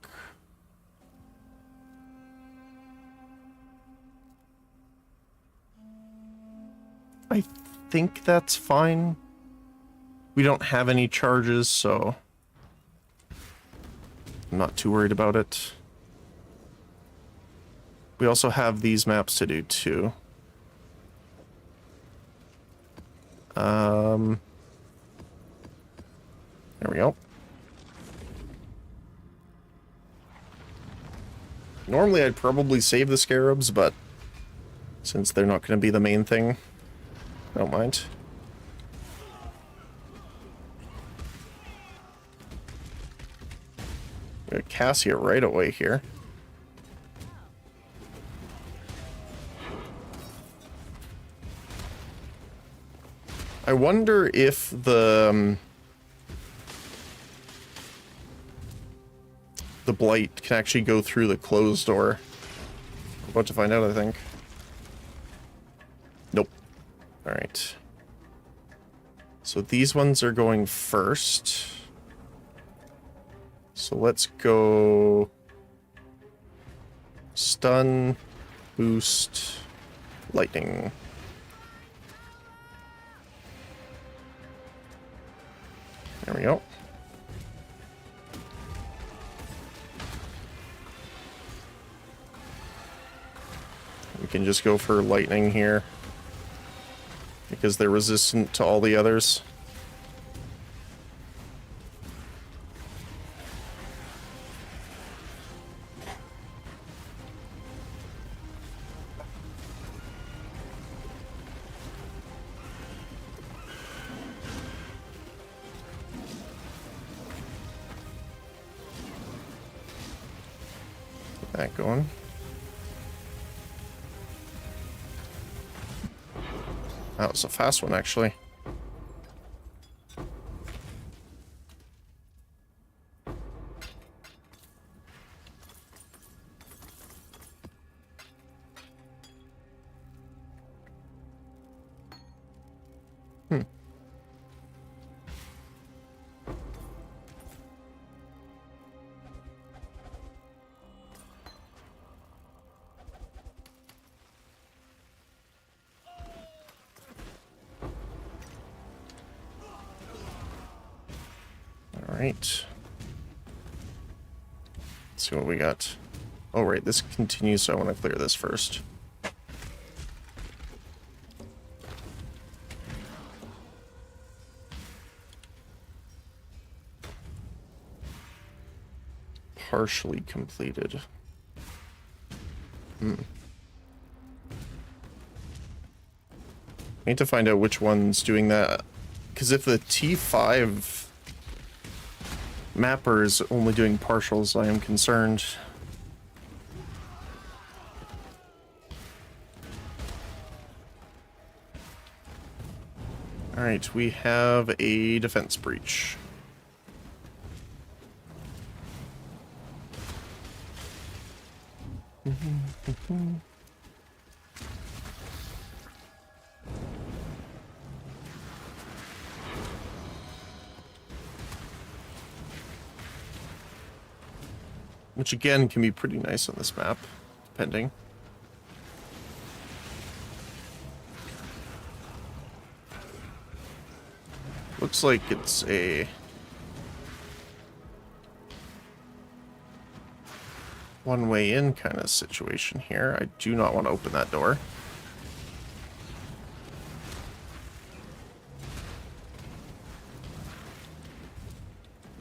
I think that's fine. We don't have any charges, so I'm not too worried about it. We also have these maps to do too. There we go. Normally I'd probably save the scarabs, but since they're not going to be the main thing, I don't mind. Got Cassia right away here. I wonder if the blight can actually go through the closed door. We're about to find out, I think. Nope. Alright. So these ones are going first. So let's go stun, boost, lightning. There we go. We can just go for lightning here because they're resistant to all the others. Get that going. That was a fast one, actually. Alright. Let's see what we got. Oh, right, this continues, so I want to clear this first. Partially completed. Need to find out which one's doing that. Because if the T5 mapper is only doing partials, I am concerned. Alright, we have a defense breach. Which again can be pretty nice on this map, depending. Looks like it's a one-way in kind of situation here. I do not want to open that door.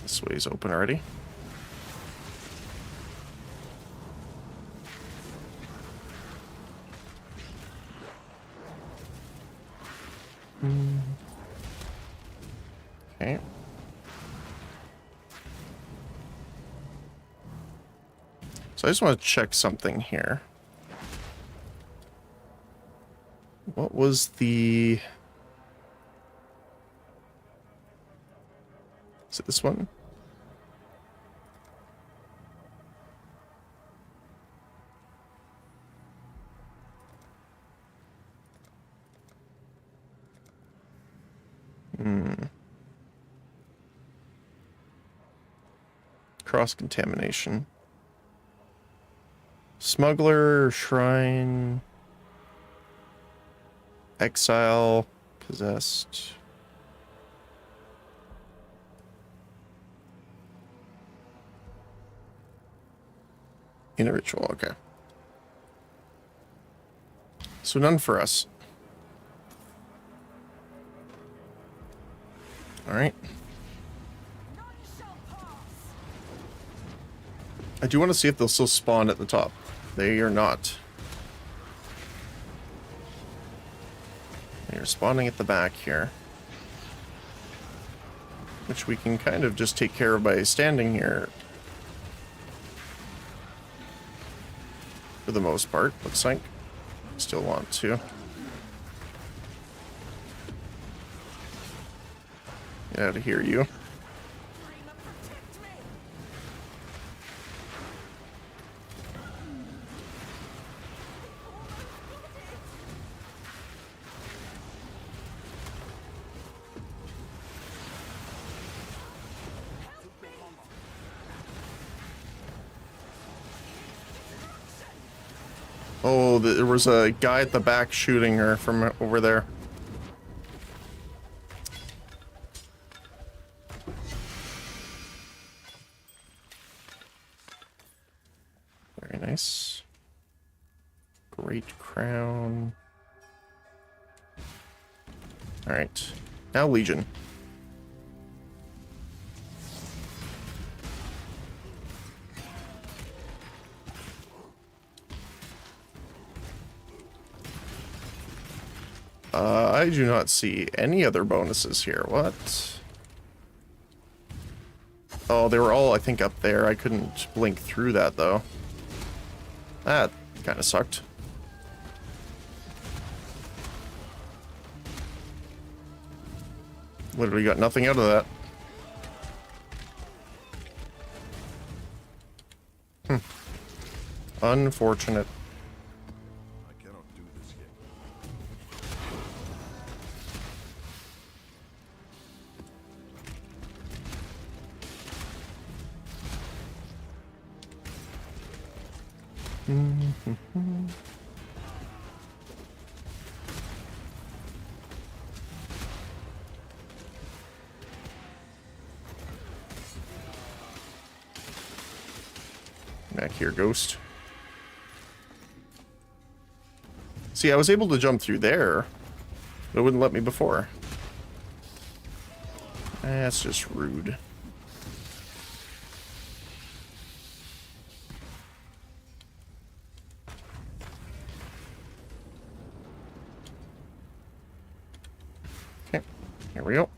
This way's open already. Okay. So I just want to check something here. What was the... Is it this one? Cross-contamination. Smuggler, shrine, exile, possessed. In a ritual, okay. So none for us. Alright. I do want to see if they'll still spawn at the top. They are not. They're spawning at the back here. Which we can kind of just take care of by standing here. For the most part, looks like. Still want to. Get out of here, you. Oh, there was a guy at the back shooting her from over there. Very nice. Great crown. Alright. Now Legion. I do not see any other bonuses here. What? Oh, they were all, I think, up there. I couldn't blink through that, though. That kind of sucked. Literally got nothing out of that. Unfortunate. I cannot do this yet. Back here, Ghost. See, I was able to jump through there, but it wouldn't let me before. That's just rude. Okay, here we go.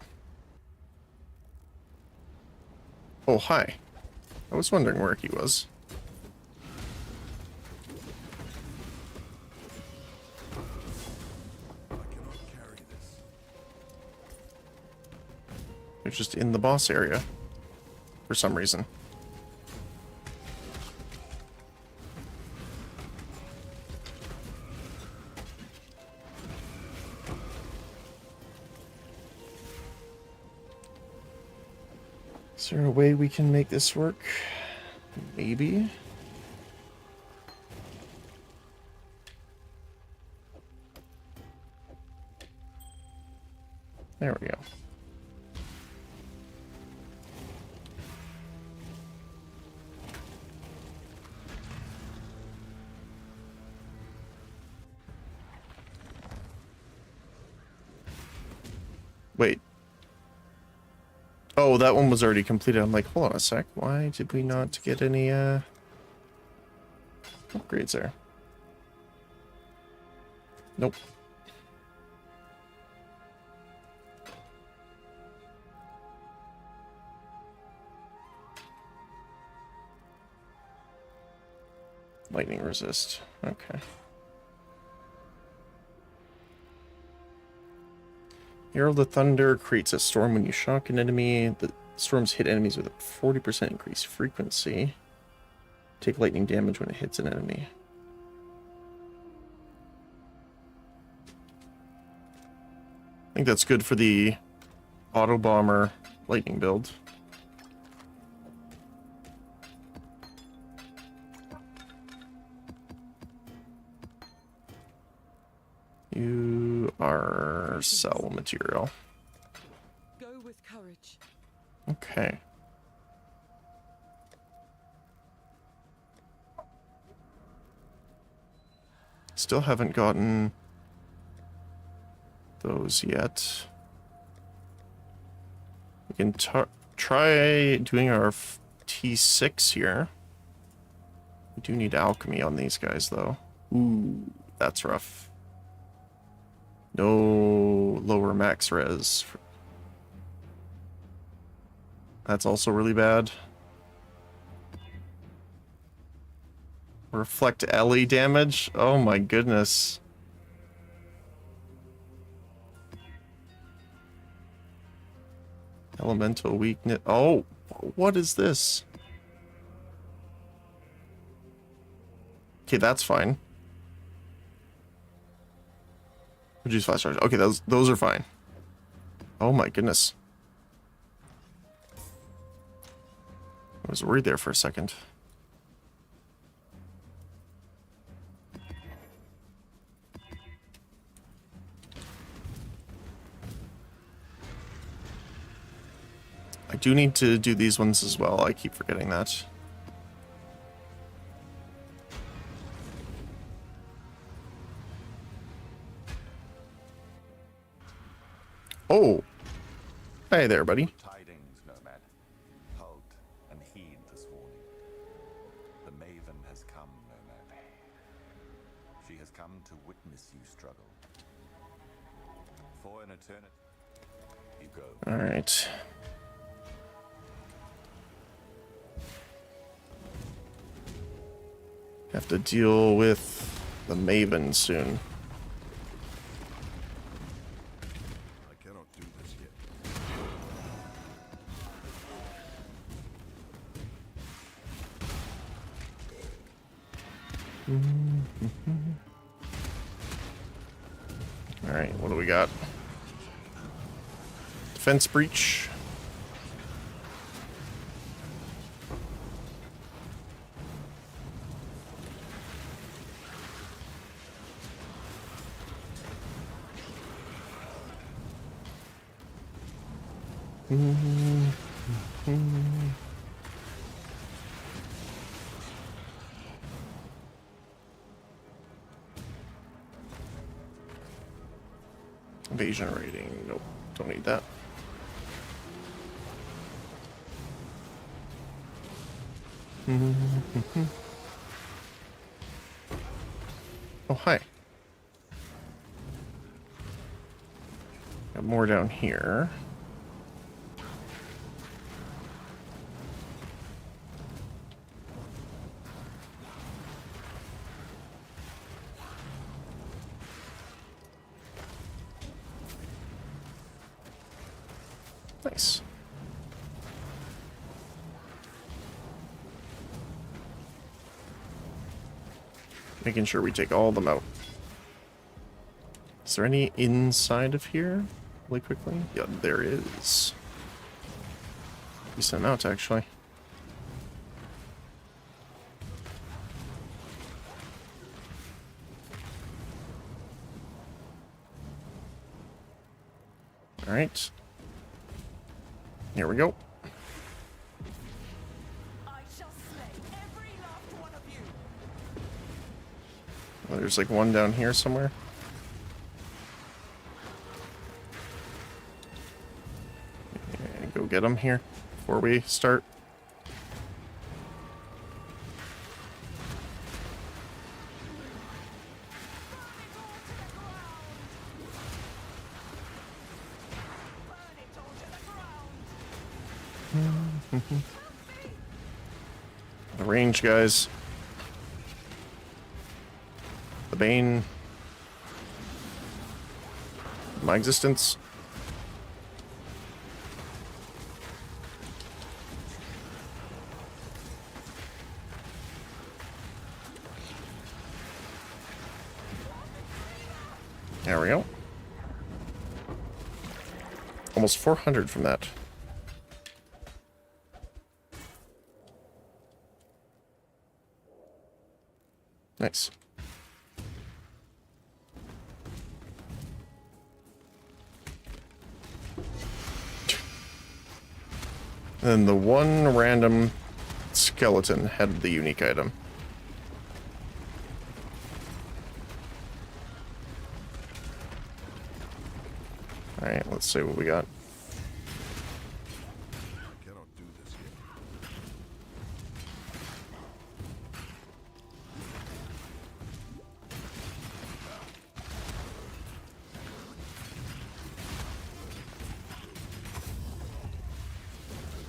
Oh, hi. I was wondering where he was. I cannot carry this. They're just in the boss area. For some reason. Is there a way we can make this work? Maybe. There we go. Wait. Oh, that one was already completed. I'm like, hold on a sec. Why did we not get any upgrades there? Nope. Lightning resist. Okay. Herald of Thunder creates a storm when you shock an enemy. The storms hit enemies with a 40% increased frequency. Take lightning damage when it hits an enemy. I think that's good for the auto bomber lightning build. You are cell material. Go with courage. Okay. Still haven't gotten those yet. We can try doing our T6 here. We do need alchemy on these guys, though. Ooh, that's rough. No lower max res. That's also really bad. Reflect LE damage? Oh my goodness. Elemental weakness. Oh, what is this? Okay, that's fine. Reduce flash charge. Okay, those are fine. Oh my goodness. I was worried there for a second. I do need to do these ones as well. I keep forgetting that. Oh. Hey there, buddy. Tidings, Nomad. Halt and heed this warning. The Maven has come, Nomad. She has come to witness you struggle. For an eternity, you go. All right. Have to deal with the Maven soon. I cannot do this yet. All right, what do we got? Defense breach. Evasion rating. Nope, don't need that. Oh, hi. Got more down here. Nice. Making sure we take all of them out. Is there any inside of here? Really quickly? Yeah, there is. Decent amount, actually. All right. Here we go. I shall slay every last one of you. Oh, there's like one down here somewhere. Yeah, go get him here before we start. The range guys. the bane. My existence. There we go. Almost 400 from that. Nice. And the one random skeleton had the unique item. Alright, let's see what we got. Cannot do this yet.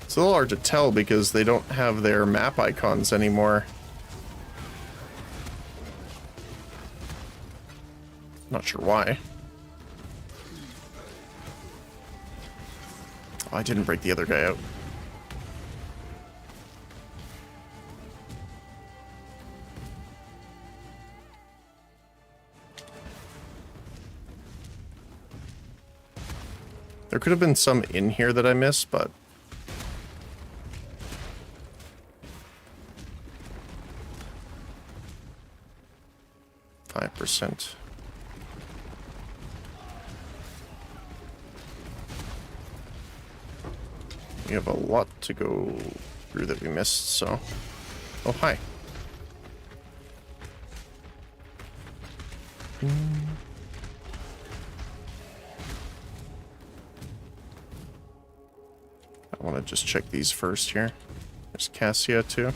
It's a little hard to tell because they don't have their map icons anymore. Not sure why. Oh, I didn't break the other guy out. There could have been some in here that I missed, but 5%. We have a lot to go through that we missed, so... Oh, hi. I want to just check these first here. There's Cassia, too.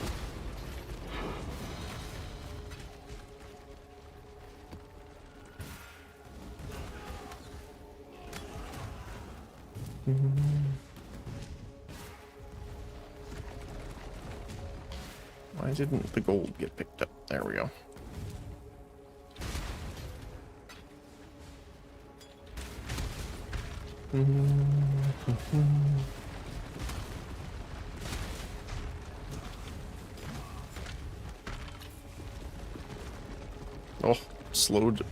Why didn't the gold get picked up? There we go. Oh, slowed.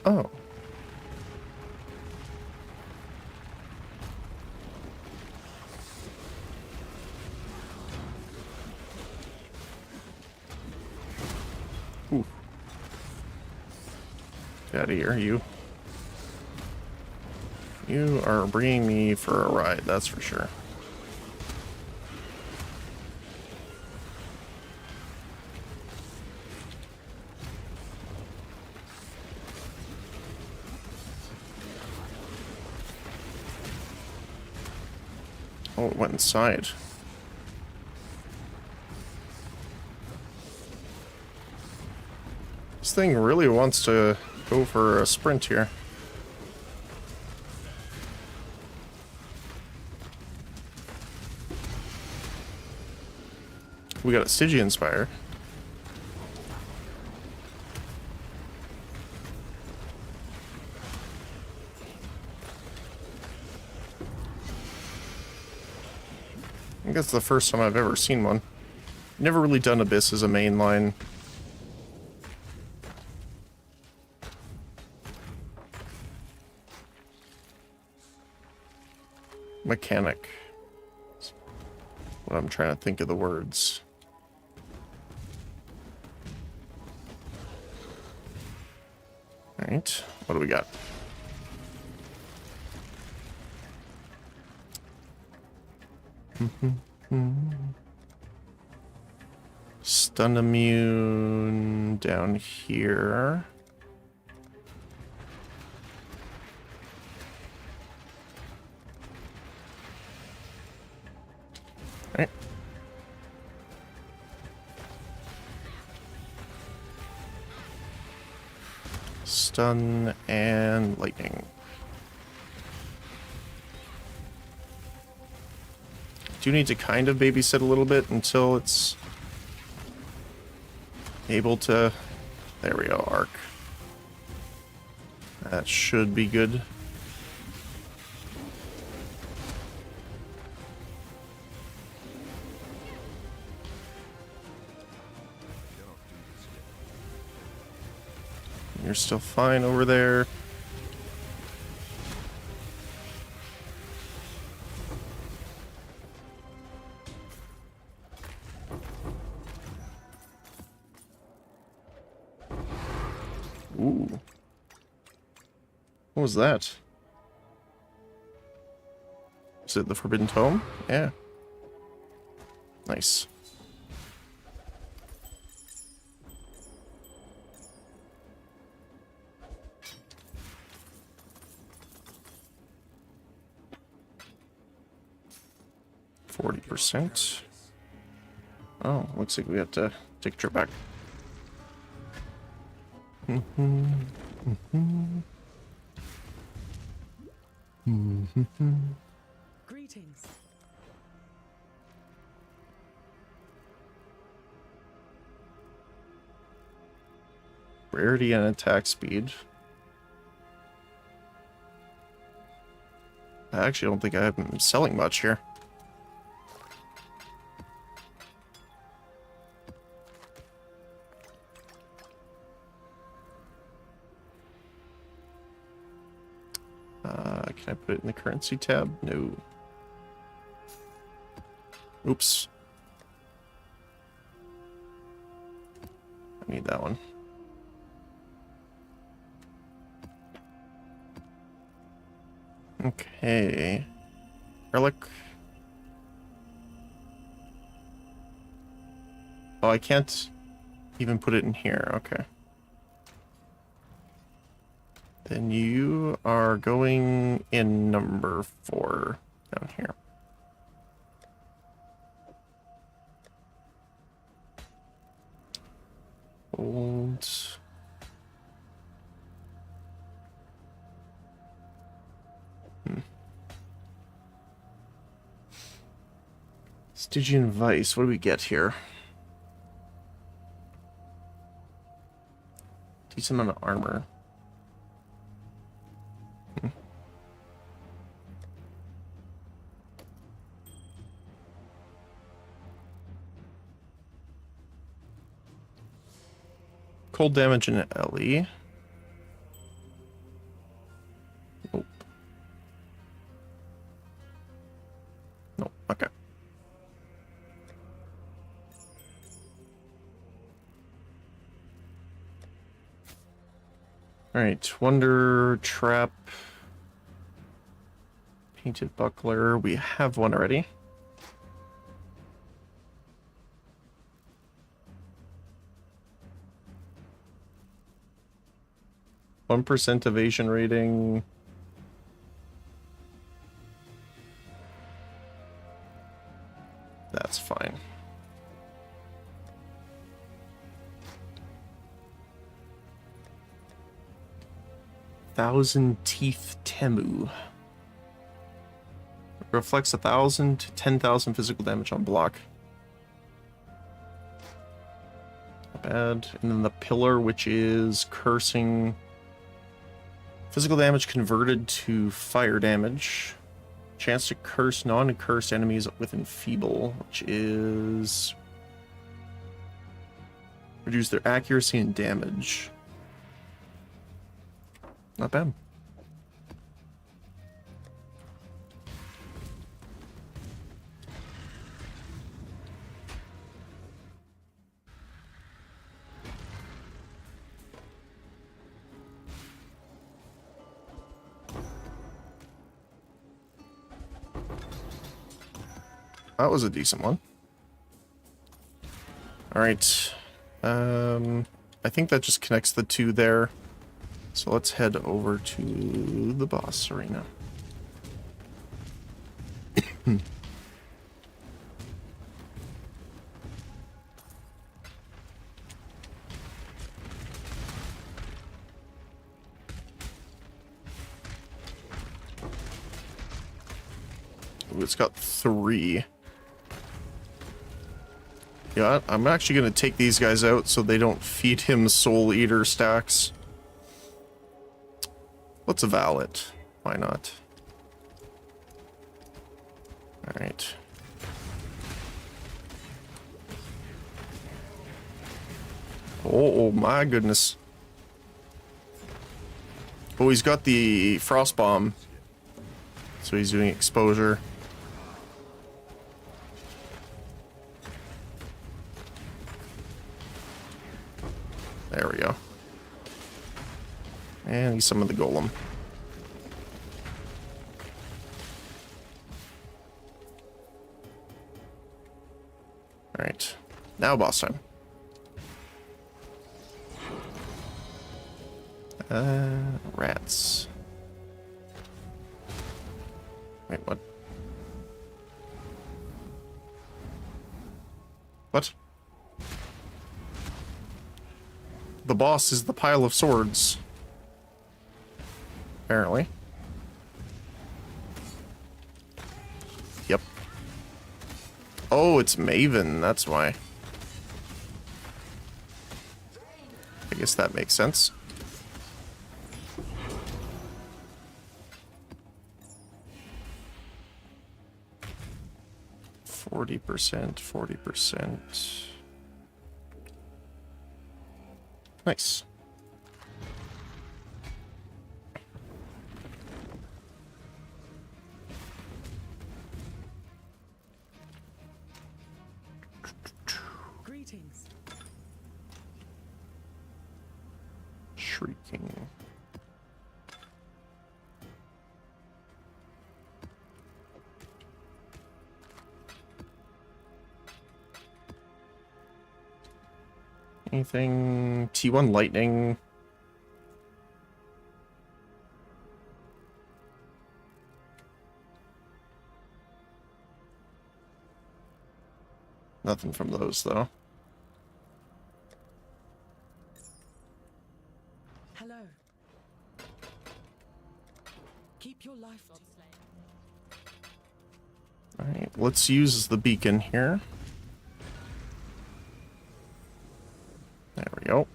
Oh. Ooh. Get out of here, you. You are bringing me for a ride, that's for sure. Oh, it went inside. This thing really wants to go for a sprint here. We got a Stygian Spire. I think that's the first time I've ever seen one. Never really done Abyss as a main line. Mechanic. That's what I'm trying to think of the words. Alright, what do we got? Stun immune down here. Alright. Stun and lightning. do need to kind of babysit a little bit until it's able to... There we go, arc. That should be good. You're still fine over there. Ooh. What was that? Is it the Forbidden Tome? Yeah. Nice. %. Oh, looks like we have to take a trip back. Greetings. Rarity and attack speed. I actually don't think I'm selling much here. Can I put it in the currency tab? No. Oops. I need that one. Okay. Relic. Oh, I can't even put it in here. Okay. Then you are going in number 4 down here. Old. Stygian Vice. What do we get here? Decent amount of armor. Cold damage and LE. Nope. Nope. Okay. Alright, Wonder Trap. Painted Buckler. We have one already. %1 evasion rating. That's fine. Thousand Teeth Temu. Reflects 1,000 to 10,000 physical damage on block. Not bad. And then the Pillar, which is cursing. Physical damage converted to fire damage. Chance to curse non-cursed enemies with Enfeeble, which is... reduce their accuracy and damage. Not bad. That was a decent one. All right. I think that just connects the two there. So let's head over to the boss arena. Ooh, it's got 3. Yeah, I'm actually going to take these guys out so they don't feed him Soul Eater stacks. Let's eval it. Why not? Alright. Oh my goodness. Oh, he's got the Frost Bomb. So he's doing exposure. There we go. And he summoned the Golem. Alright. Now boss time. Rats. Wait, what? What? The boss is the pile of swords. Apparently. Yep. Oh, it's Maven, that's why. I guess that makes sense. %, 40%. Nice. Greetings. Shrieking. Anything? T1 lightning. Nothing from those, though. Hello. Keep your life. Alright, let's use the beacon here. There we go.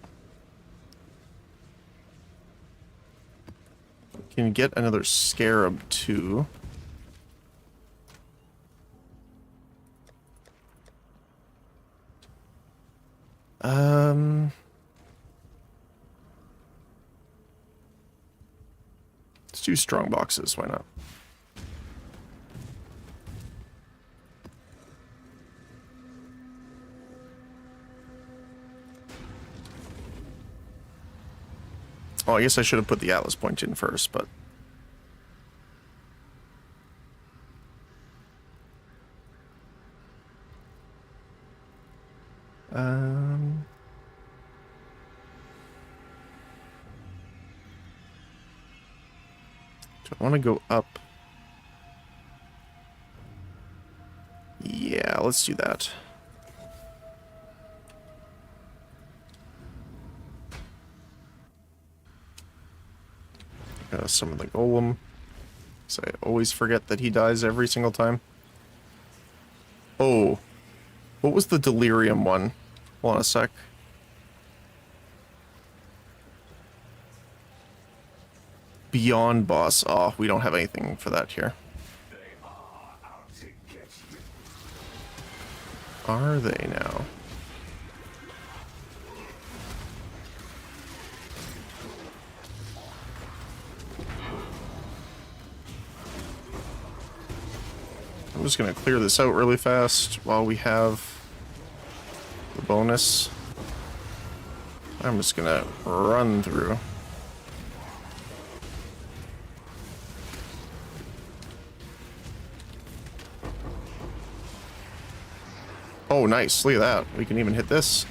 Can get another scarab too. Let's do strong boxes, why not? Oh, I guess I should have put the Atlas point in first, but... Do I want to go up? Yeah, let's do that. Summon the Golem. So I always forget that he dies every single time. Oh. What was the Delirium one? Hold on a sec. Beyond boss. Oh, we don't have anything for that here. Are they now? I'm just gonna clear this out really fast while we have the bonus. I'm just gonna run through. Oh, nice. Look at that. We can even hit this.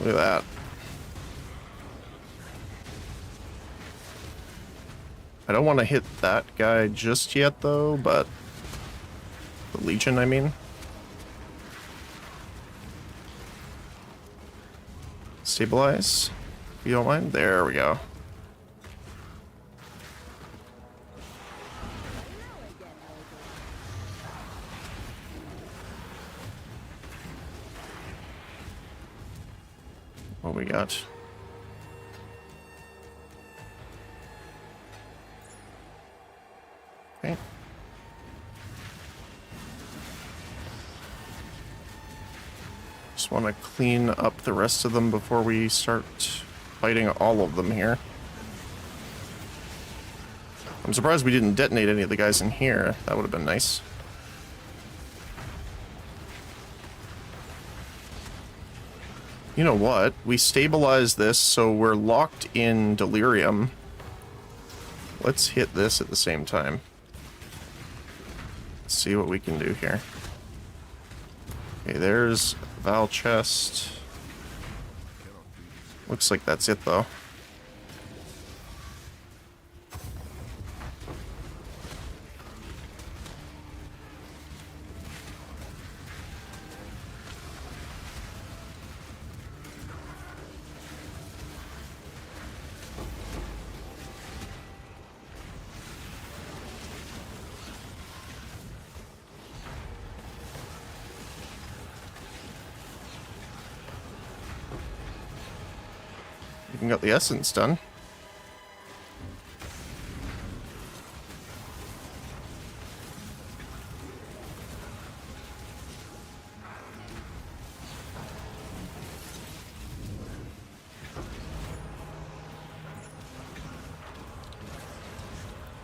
Look at that. I don't want to hit that guy just yet, though, but... The Legion, I mean. Stabilize. If you don't mind. There we go. What we got? Okay. Just want to clean up the rest of them before we start fighting all of them here. I'm surprised we didn't detonate any of the guys in here. That would have been nice. You know what? We stabilized this, so we're locked in Delirium. Let's hit this at the same time. Let's see what we can do here. Okay, there's Val chest. Looks like that's it, though. Even got the essence done.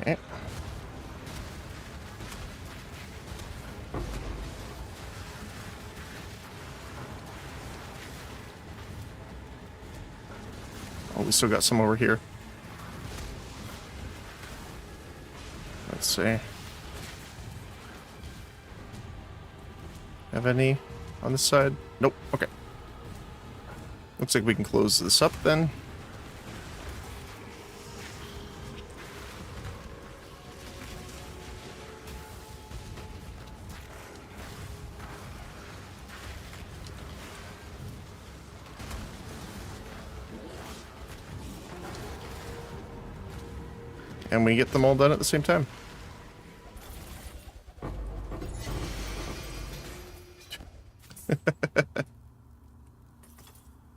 Okay. Oh, we still got some over here. Let's see. Have any on this side? Nope. Okay. Looks like we can close this up then. And we get them all done at the same time.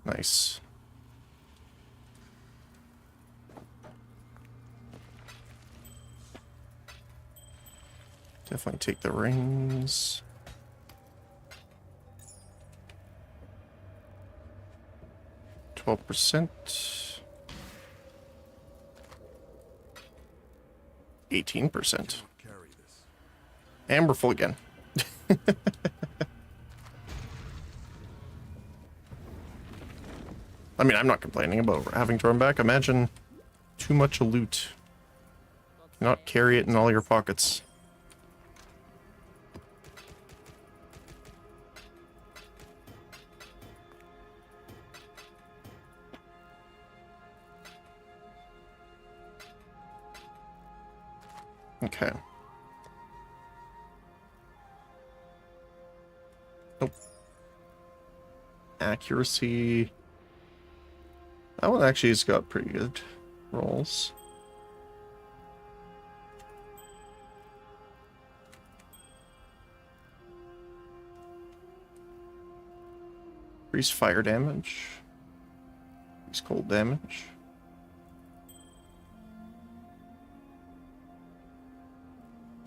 Nice. Definitely take the rings. %. 18%. And we're full again. I mean, I'm not complaining about having to run back. Imagine too much loot. Not carry it in all your pockets. Okay. Nope. Accuracy. That one actually has got pretty good rolls. Increase fire damage. Increase cold damage.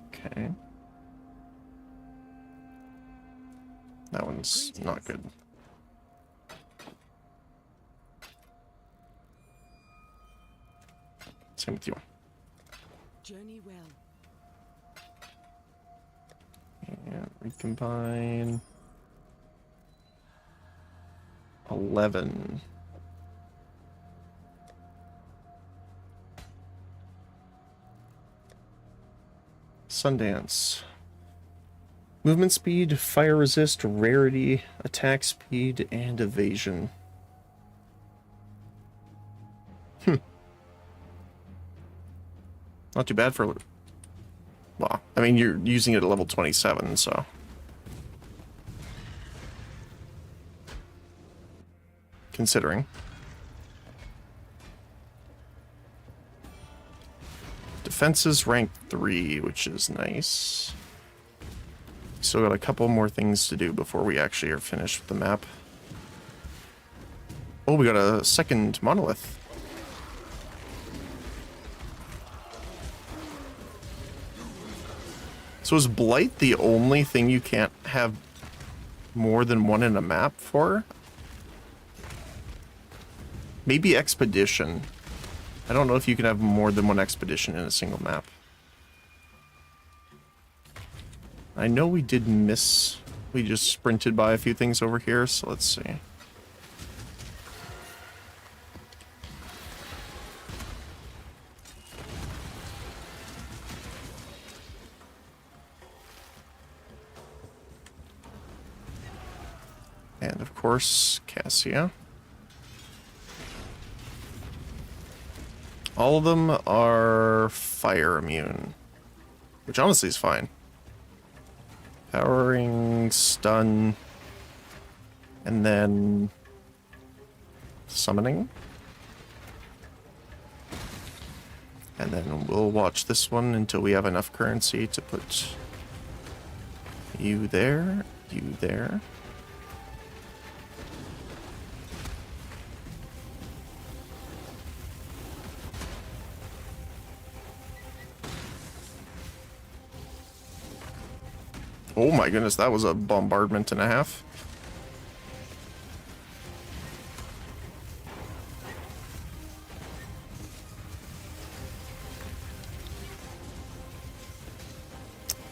Okay. That one's not good. Same with you. Journey well. And recombine. 11. Sundance. Movement speed, fire resist, rarity, attack speed, and evasion. Not too bad for... Well, I mean, you're using it at level 27, so... Considering. defense is rank 3, which is nice. Still got a couple more things to do before we actually are finished with the map. Oh, we got a second monolith. So is Blight the only thing you can't have more than one in a map for? Maybe Expedition. I don't know if you can have more than one Expedition in a single map. I know we did miss... We just sprinted by a few things over here, so let's see. And of course, Cassia. All of them are fire immune, which honestly is fine. Powering, stun, and then summoning. And then we'll watch this one until we have enough currency to put you there, you there. Oh my goodness, that was a bombardment and a half.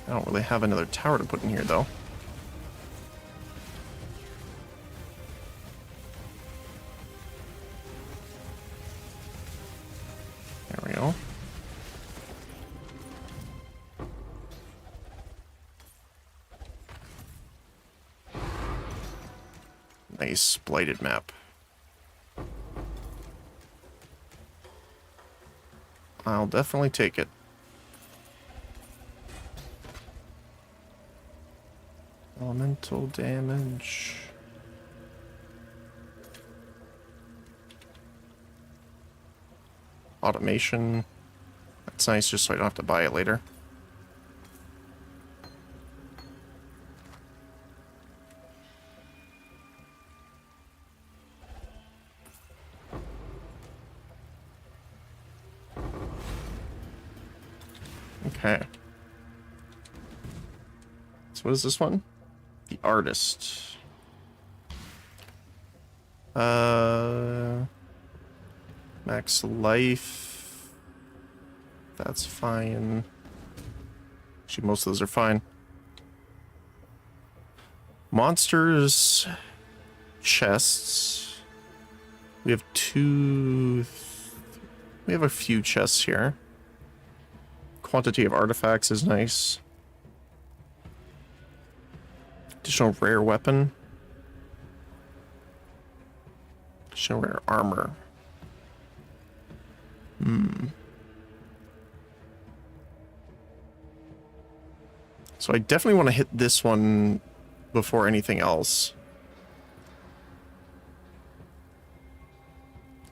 I don't really have another tower to put in here, though. There we go. Nice blighted map. I'll definitely take it. Elemental damage. Automation. That's nice, just so I don't have to buy it later. Okay. So what is this one? The artist. Max life. That's fine. Actually, most of those are fine. Monsters. Chests. We have we have a few chests here. Quantity of artifacts is nice. Additional rare weapon. Additional rare armor. So I definitely want to hit this one before anything else.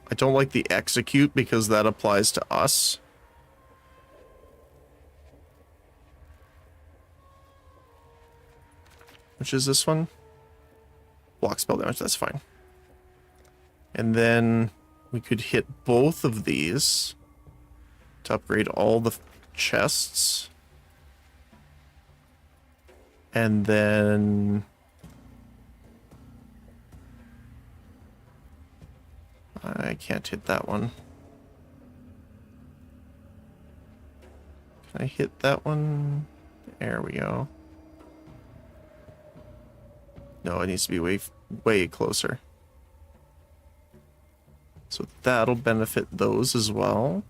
I don't like the execute because that applies to us. Which is this one? Block spell damage, that's fine. And then we could hit both of these to upgrade all the chests. And then... I can't hit that one. Can I hit that one? There we go. No, it needs to be way closer. So that'll benefit those as well.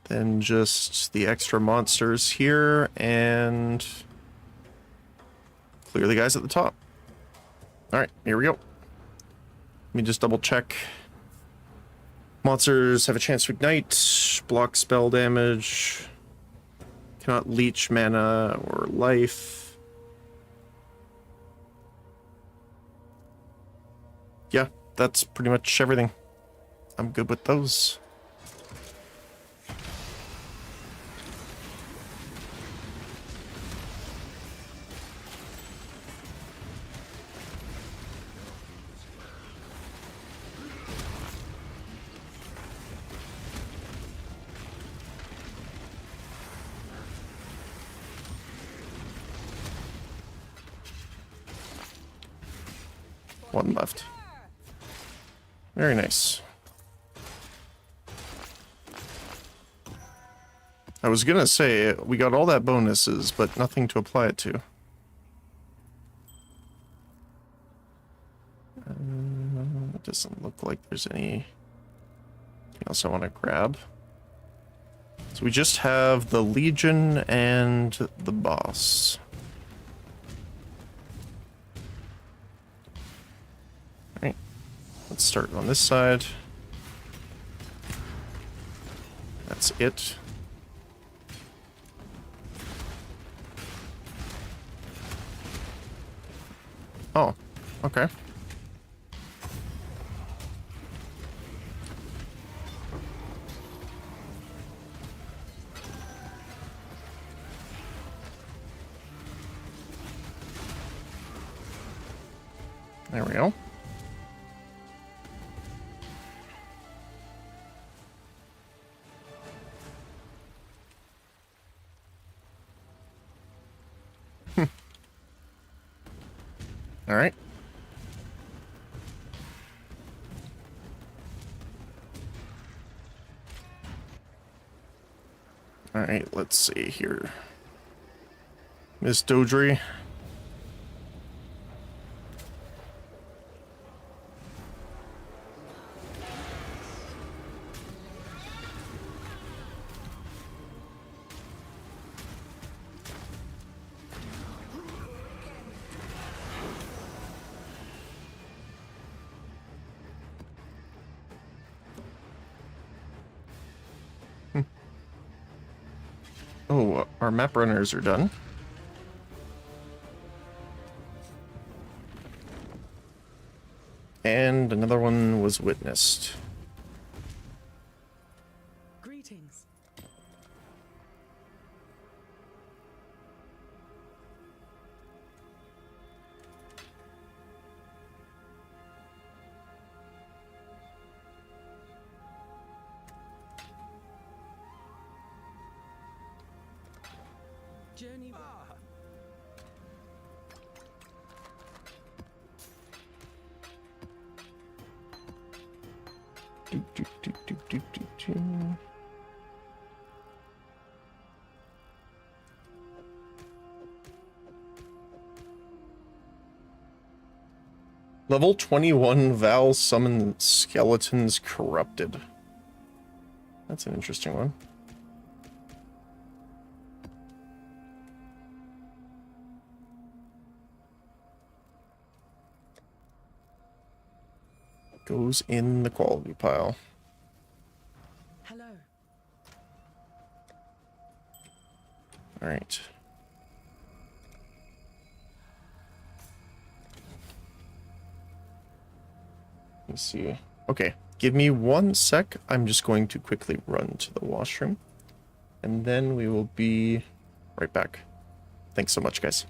Then just the extra monsters here and clear the guys at the top. Alright, here we go. Let me just double check. Monsters have a chance to ignite, block spell damage. Cannot leech mana or life. Yeah, that's pretty much everything. I'm good with those. One left. Very nice. I was gonna say, we got all that bonuses, but nothing to apply it to. It doesn't look like there's anything else I want to grab. So we just have the Legion and the boss. Alright, let's start on this side. That's it. Oh, okay. There we go. All right. All right, let's see here. Miss Dodry. Oh, our map runners are done. And another one was witnessed. Greetings. Journey well. Do. Level 21 Val summon skeletons corrupted. That's an interesting one. Goes in the quality pile. Hello. All right. Let's see. Okay, give me 1 sec. I'm just going to quickly run to the washroom, and then we will be right back. Thanks so much, guys.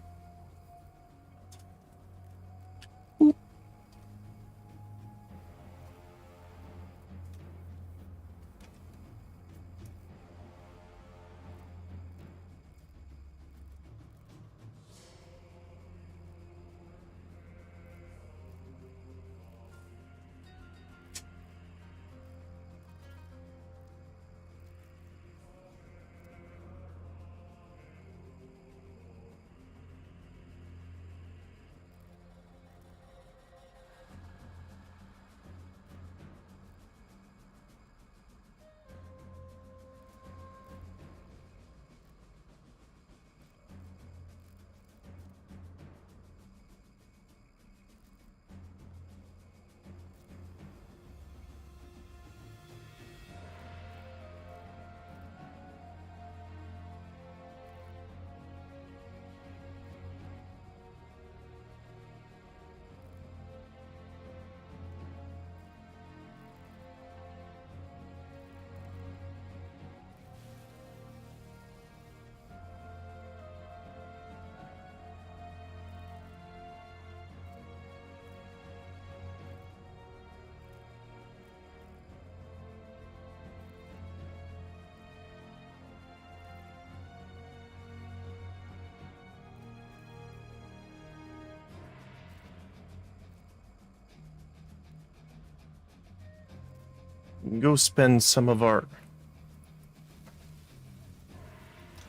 We can go spend some of our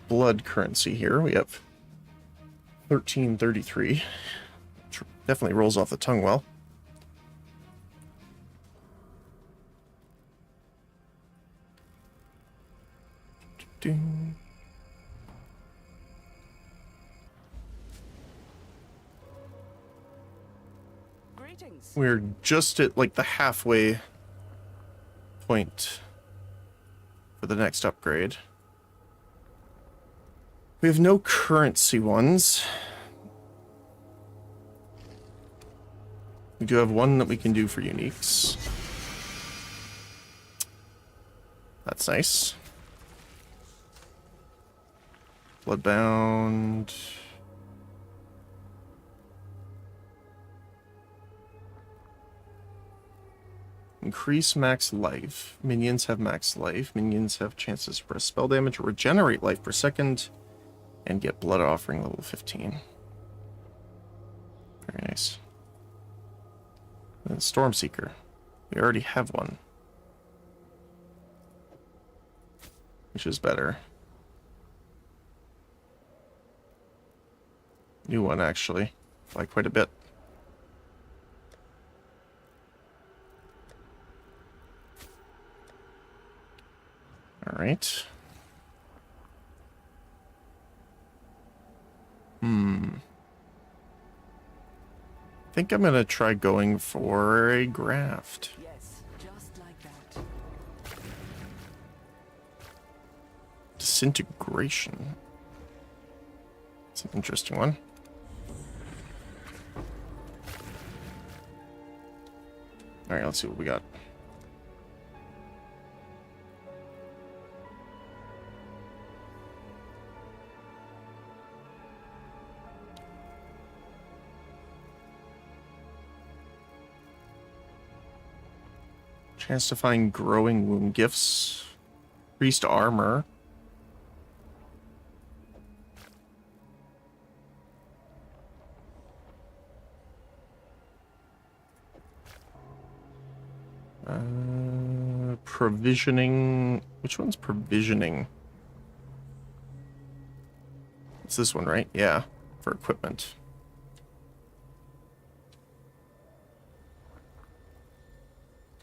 blood currency here. We have 1333. Which definitely rolls off the tongue well. Ding. Greetings. We're just at like the halfway point for the next upgrade. We have no currency ones. We do have one that we can do for uniques. That's nice. Bloodbound. Increase max life. Minions have max life. Minions have chances to press spell damage or regenerate life per second. And get blood offering level 15. Very nice. And Stormseeker. We already have one. Which is better. New one, actually. By quite a bit. Alright. I think I'm gonna try going for a graft. Yes, just like that. Disintegration. It's an interesting one. Alright, let's see what we got. Chance to find growing wound gifts. Priest armor. Provisioning. Which one's provisioning? It's this one, right? Yeah, for equipment.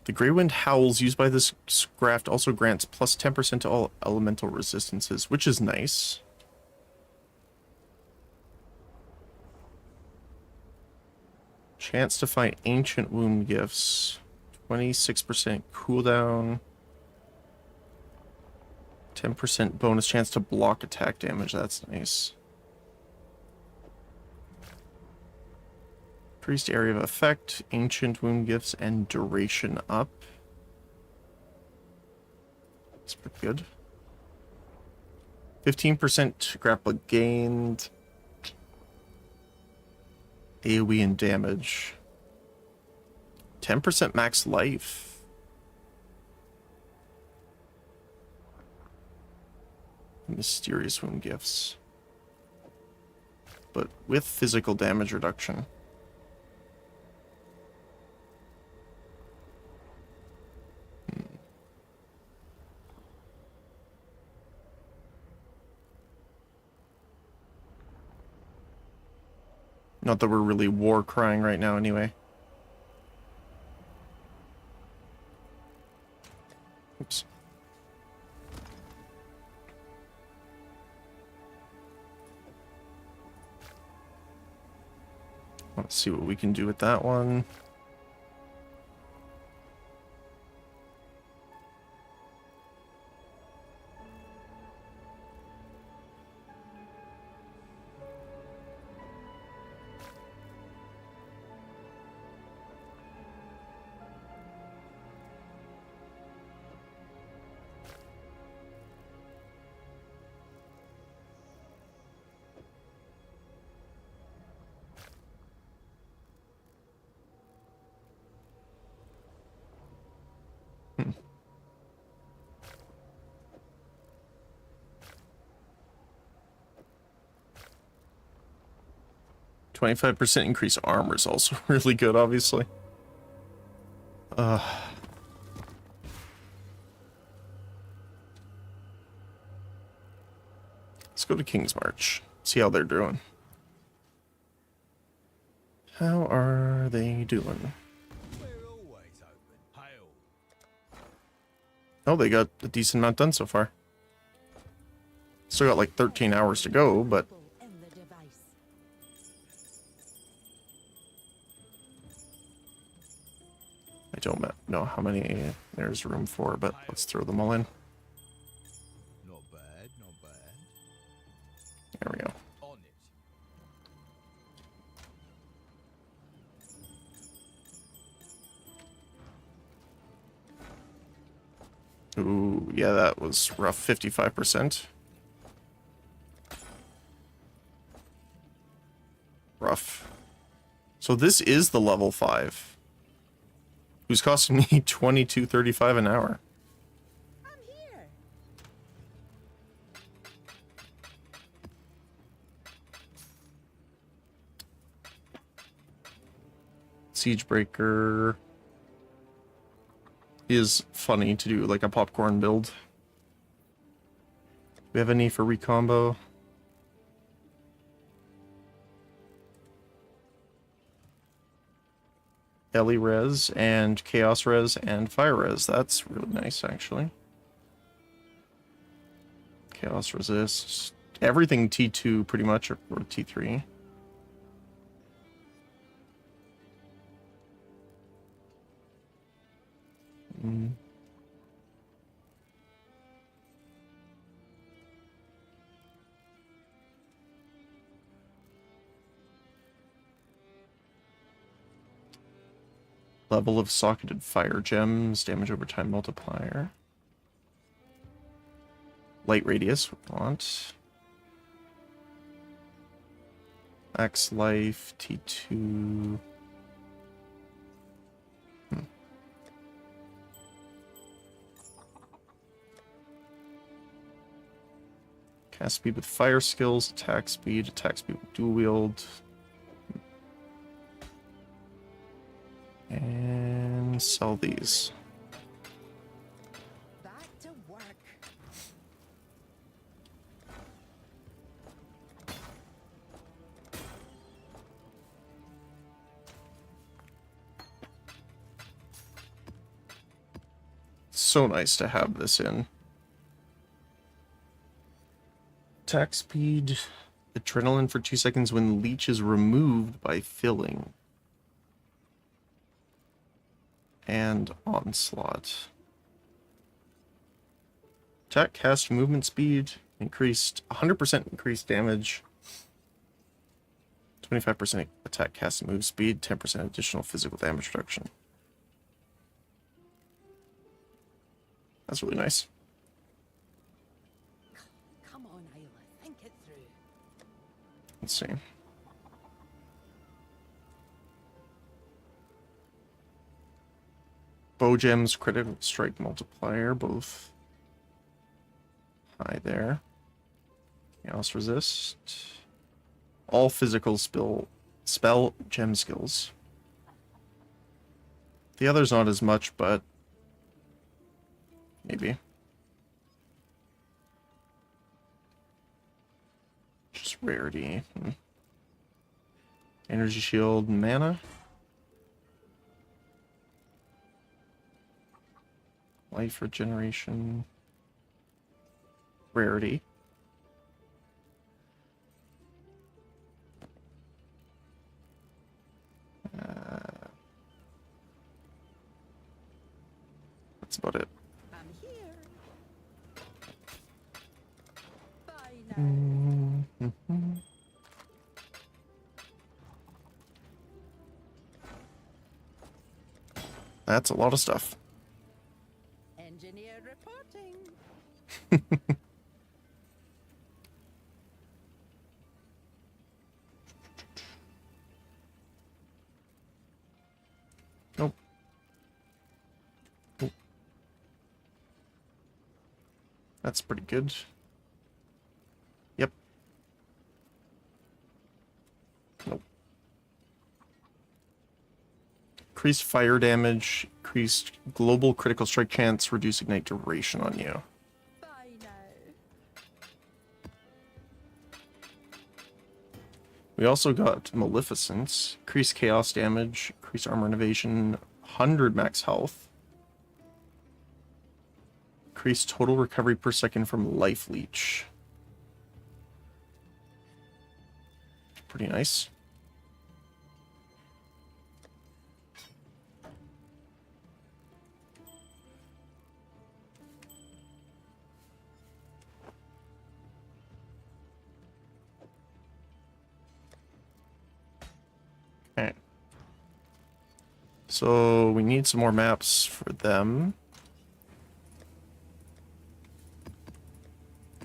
The Grey Wind Howls used by this graft also grants plus 10% to all elemental resistances, which is nice. Chance to find ancient wound gifts. 26% cooldown. 10% bonus chance to block attack damage. That's nice. Priest area of effect, ancient wound gifts, and duration up. That's pretty good. 15% grapple gained. AoE and damage. 10% max life. Mysterious wound gifts. But with physical damage reduction. Not that we're really war crying right now anyway. Oops. Let's see what we can do with that one. Hmm. 25% increase armor is also really good, obviously. Let's go to King's March. See how they're doing. How are they doing? We're always open. Hail. Oh, they got a decent amount done so far. Still got like 13 hours to go, but In the device. I don't know how many there's room for, but let's throw them all in. Not bad, not bad. There we go. On it. Ooh, yeah, that was rough. 55%. Rough. So this is the level 5. Who's costing me $22.35 an hour. I'm here. Siegebreaker is funny to do, like a popcorn build. Do we have any for recombo? Ellie Res and Chaos Res and Fire Res. That's really nice, actually. Chaos Resist. Everything T2 pretty much, or T3. Level of socketed fire gems, damage over time multiplier. Light radius, we want. Max life, T2. Cast speed with fire skills, attack speed with dual wield. And sell these. Back to work. So nice to have this in. Attack speed, adrenaline for 2 seconds when leech is removed by filling. And onslaught. Attack, cast, movement speed increased, 100% increased damage, 25% attack, cast, and move speed, 10% additional physical damage reduction. That's really nice. Come on, Isla. Think it through. Let's see. Bow gems, critical strike multiplier, both high there. Chaos resist. All physical spell gem skills. The others not as much, but maybe. Just rarity. Energy shield, mana. Life regeneration. Rarity. That's about it. I'm here. Bye now. That's a lot of stuff. Engineer reporting. Nope. Oh. That's pretty good. Yep. Nope. Increased fire damage, increased global critical strike chance, reduce ignite duration on you. Bye now. We also got Maleficence, increase chaos damage, increase armor and evasion, 100 max health, increase total recovery per second from life leech. Pretty nice. Okay. So we need some more maps for them.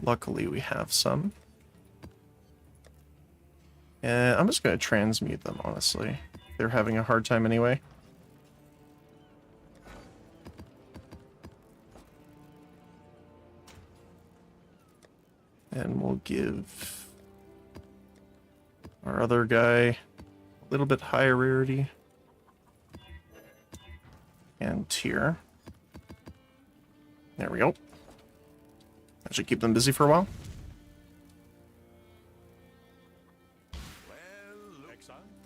Luckily we have some. And I'm just going to transmute them, honestly. They're having a hard time anyway. And we'll give our other guy a little bit higher rarity. And tier. There we go. That should keep them busy for a while.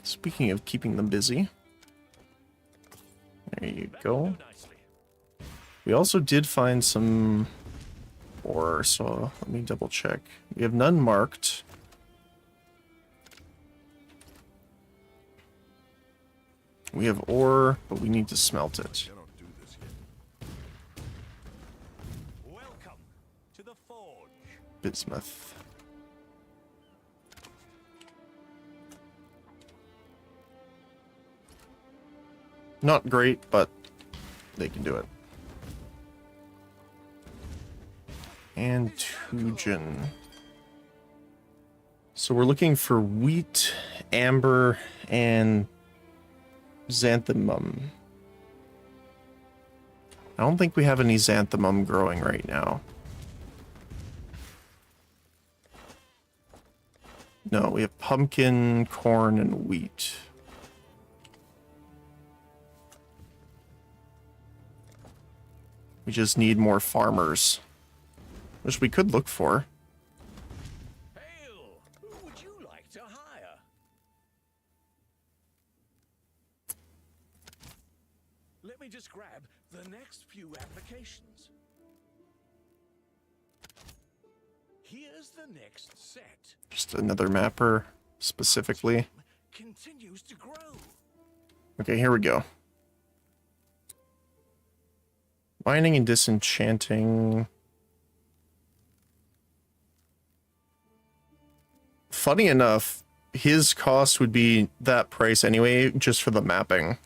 Speaking of keeping them busy, there you go. We also did find some ore, so let me double check. We have none marked. We have ore, but we need to smelt it. Cannot do this yet. Welcome to the forge. Bismuth. Not great, but they can do it. And Tujin. So we're looking for wheat, amber, and xanthemum. I don't think we have any xanthemum growing right now. No, we have pumpkin, corn, and wheat. We just need more farmers, which we could look for. Hail! Who would you like to hire? Let me just grab the next few applications. Here's the next set. Just another mapper, specifically. Continues to grow. Okay, here we go. Mining and disenchanting. Funny enough, his cost would be that price anyway, just for the mapping.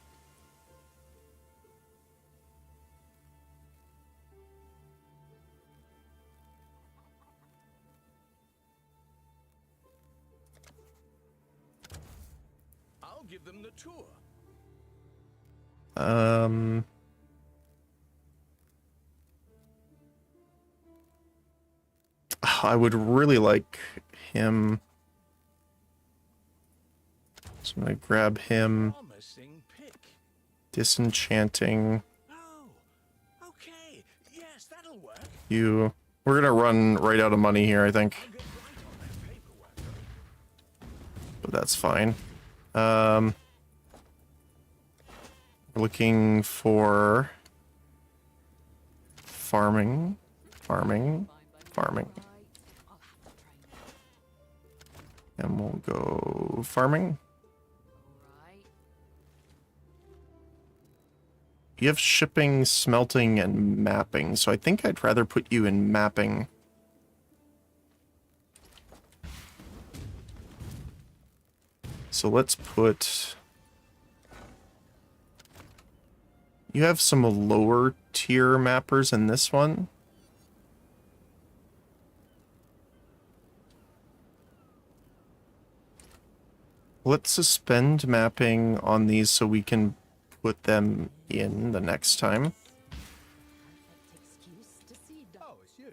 I'll give them the tour. I would really like him. So I'm gonna grab him. Promising pick. Disenchanting Oh, okay. Yes, that'll work. you. We're gonna run right out of money here, I think. I'll get right on that paperwork. But that's fine. We're looking for farming. And we'll go farming. You have shipping, smelting, and mapping, so I think I'd rather put you in mapping. So let's put... You have some lower tier mappers in this one. Let's suspend mapping on these so we can put them in the next time. Oh, it's you.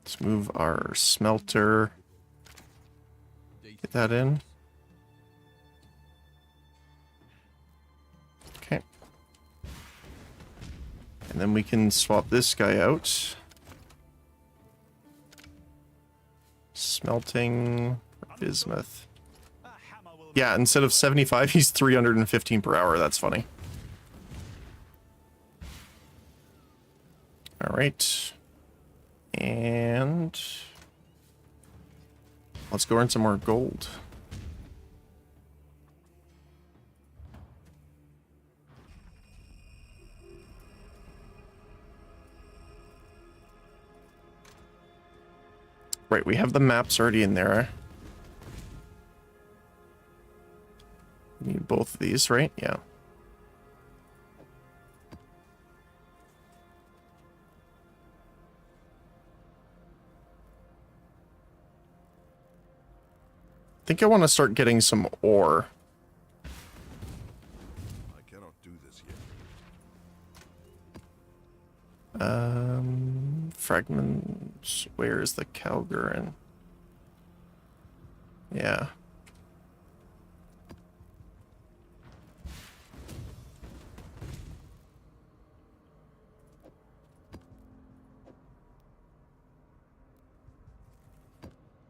Let's move our smelter. Get that in. And then we can swap this guy out. Smelting bismuth. Yeah, instead of 75, he's 315 per hour. That's funny. All right. And let's go earn some more gold. Right, we have the maps already in there. We need both of these, right? Yeah. I think I want to start getting some ore. I cannot do this yet. Fragments. Where's the Calgurn? Yeah.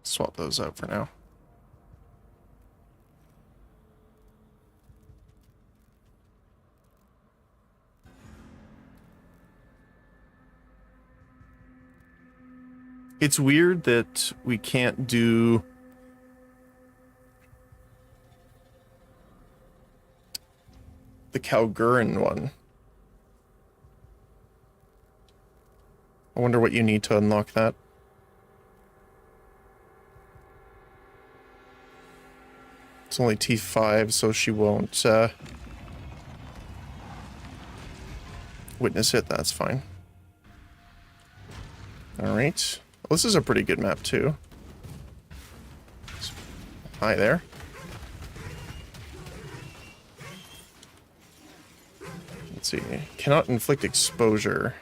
Swap those out for now. It's weird that we can't do the Calgurn one. I wonder what you need to unlock that. It's only T5, so she won't witness it. That's fine. All right. Well, this is a pretty good map, too. Hi there. Let's see. Cannot inflict exposure.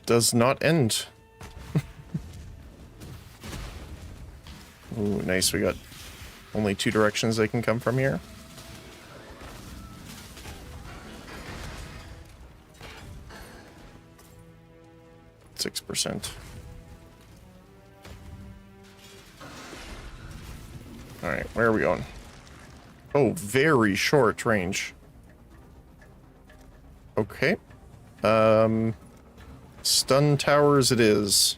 Does not end. Ooh, nice. We got only 2 directions they can come from here. %. Alright, where are we going? Oh, very short range. Okay. Stun towers it is.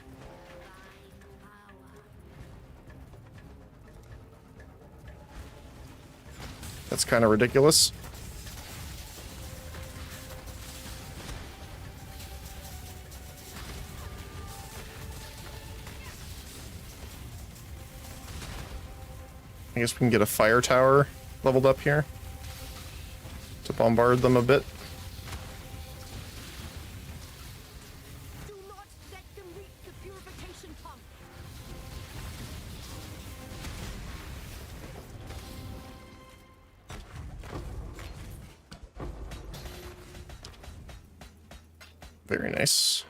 That's kind of ridiculous. I guess we can get a fire tower leveled up here to bombard them a bit. Do not let them reach the purification pump. Very nice.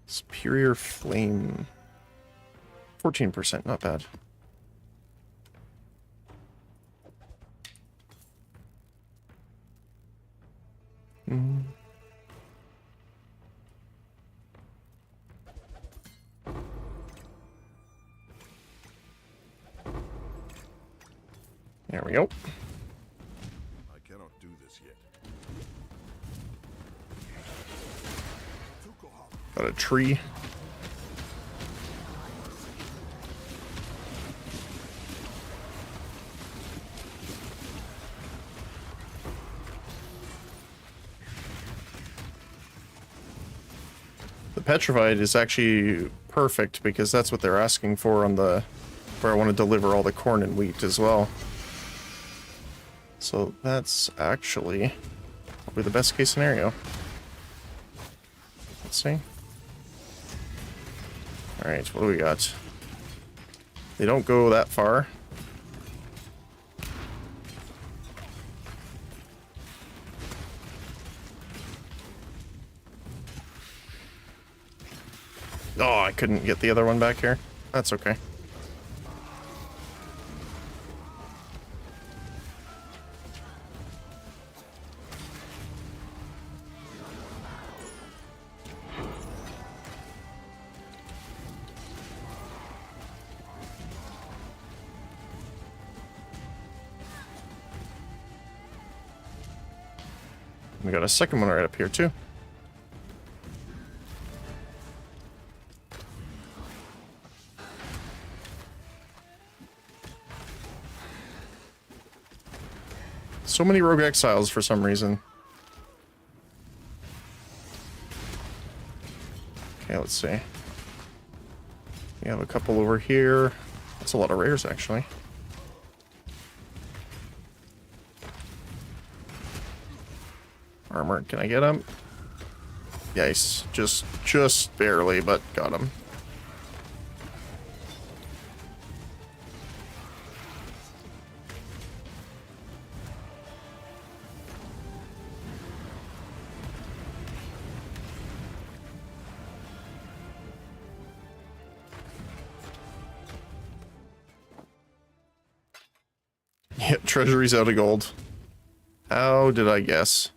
Superior flame. 14%, not bad. There we go. I cannot do this yet. Got a tree. The petrified is actually perfect because that's what they're asking for on the where I want to deliver all the corn and wheat as well. So that's actually probably the best case scenario. Let's see. Alright, what do we got? They don't go that far. Oh, I couldn't get the other one back here. That's okay. We got a second one right up here, too. So many rogue exiles for some reason. Okay, let's see. We have a couple over here. That's a lot of rares, actually. Armor, can I get him? Yes, just barely, but got him. Yeah, treasury's out of gold. How did I guess?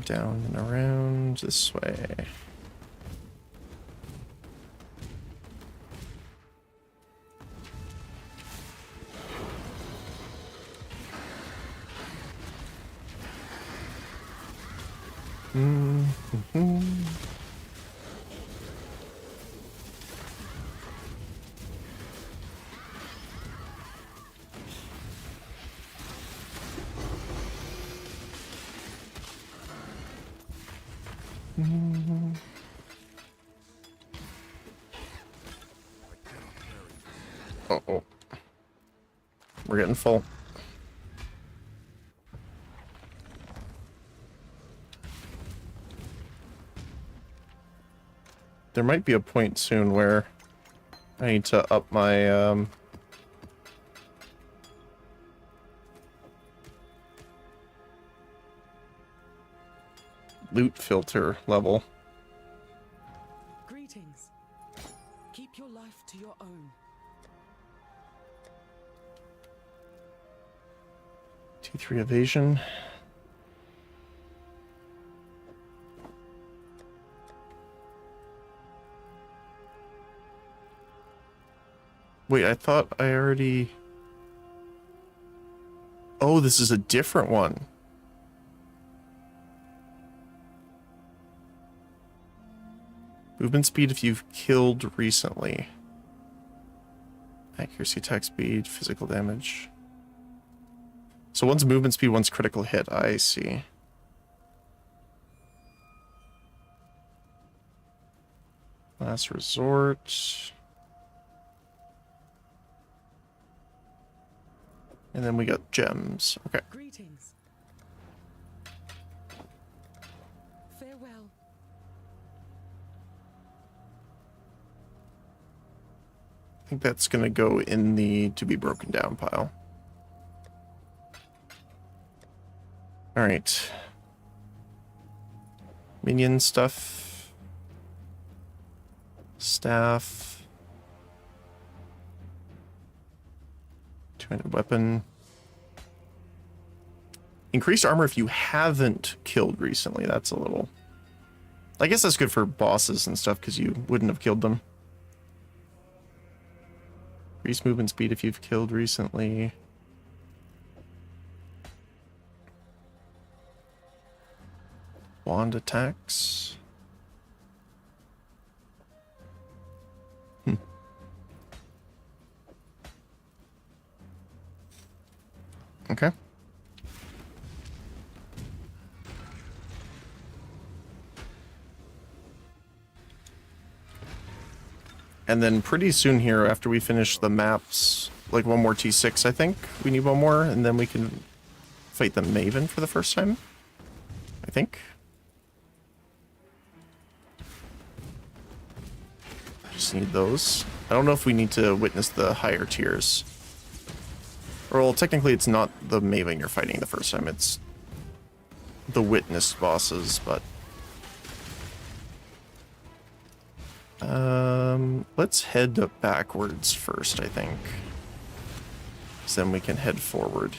Down and around this way. Uh-oh. We're getting full. There might be a point soon where I need to up my, loot filter level. Greetings. Keep your life to your own. T3 evasion. Wait, I thought I already... Oh, this is a different one. Movement speed if you've killed recently. Accuracy, attack speed, physical damage. So one's movement speed, one's critical hit. I see. Last resort. And then we got gems. Okay. Greetings. Farewell. I think that's going to go in the to be broken down pile. All right. Minion stuff. Staff. Two-handed weapon. Increased armor if you haven't killed recently. That's a little... I guess that's good for bosses and stuff because you wouldn't have killed them. Increased movement speed if you've killed recently. Wand attacks. Okay. And then pretty soon here, after we finish the maps, like one more T6, I think. We need one more, and then we can fight the Maven for the first time, I think. Just need those. I don't know if we need to witness the higher tiers. Or, well, technically it's not the Maven you're fighting the first time, it's the witnessed bosses, but... let's head backwards first, I think. So then we can head forward.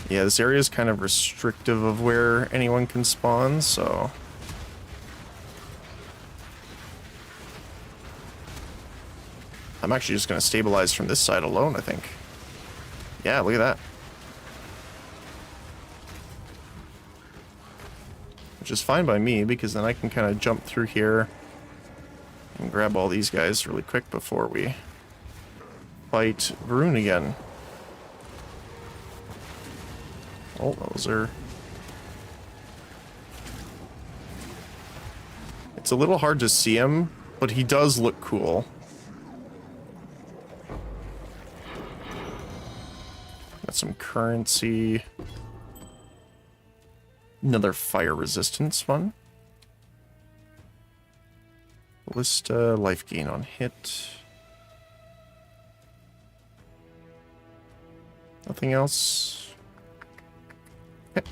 Yeah, this area is kind of restrictive of where anyone can spawn, so... I'm actually just going to stabilize from this side alone, I think. Yeah, look at that. Which is fine by me, because then I can kind of jump through here and grab all these guys really quick before we fight Varun again. Oh, those are... It's a little hard to see him, but he does look cool. Got some currency. Another fire resistance one. Ballista, life gain on hit. Nothing else. Okay.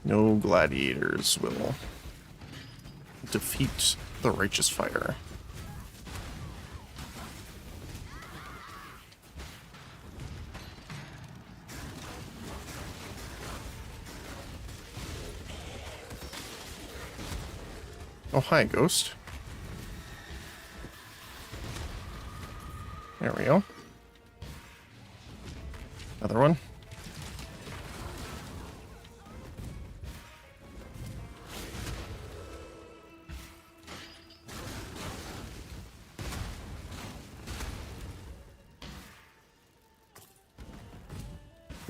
No gladiators will defeat the righteous fire. Oh, hi, Ghost. There we go. Another one.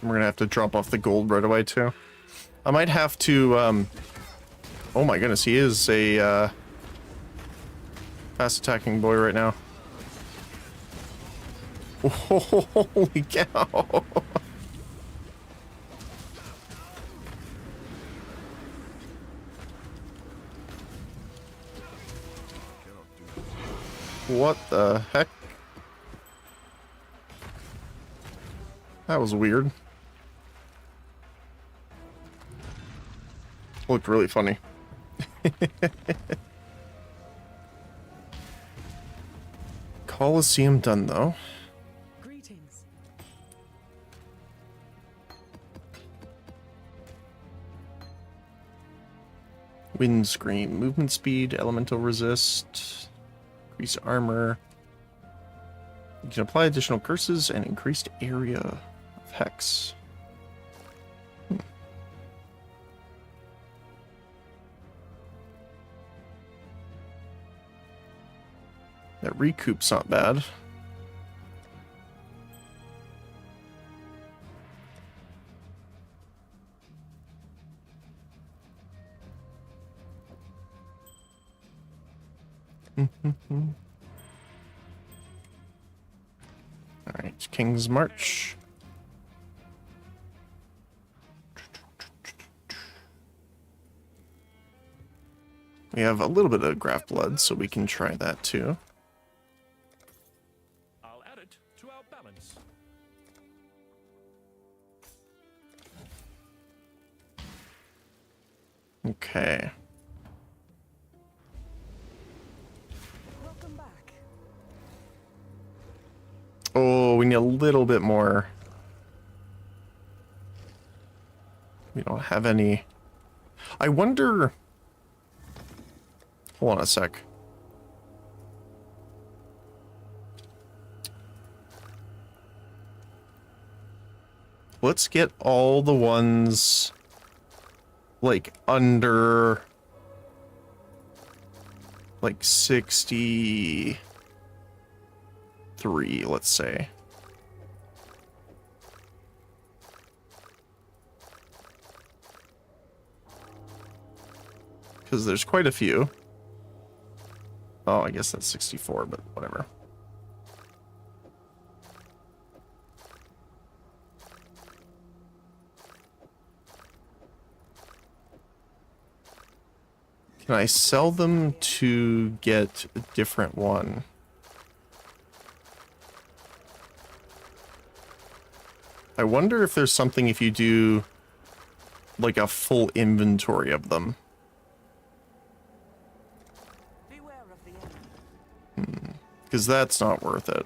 We're gonna have to drop off the gold right away, too. I might have to, oh my goodness, he is a, fast attacking boy right now. Holy cow! What the heck? That was weird. Looked really funny. Colosseum done, though. Greetings. Wind scream, movement speed, elemental resist, increase armor. You can apply additional curses and increased area of hex. That recoup's not bad. Alright, King's March. We have a little bit of Graph Blood, so we can try that too. I'll add it to our balance. Okay. Welcome back. Oh, we need a little bit more. We don't have any. I wonder. Hold on a sec. Let's get all the ones like under like 63, let's say. Because there's quite a few. Oh, I guess that's 64, but whatever. Can I sell them to get a different one? I wonder if there's something if you do like a full inventory of them. Beware of the enemy. Because that's not worth it.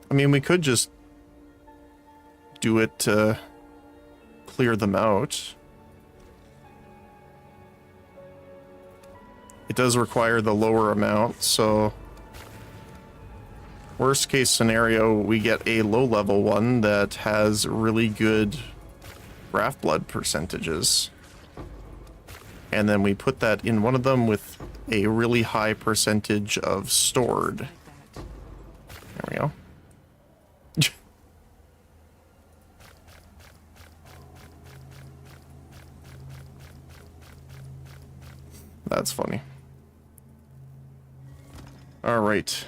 I mean, we could just do it to clear them out. It does require the lower amount, so worst case scenario, we get a low level one that has really good draft blood percentages. And then we put that in one of them with a really high percentage of stored. Like that. There we go. That's funny. All right.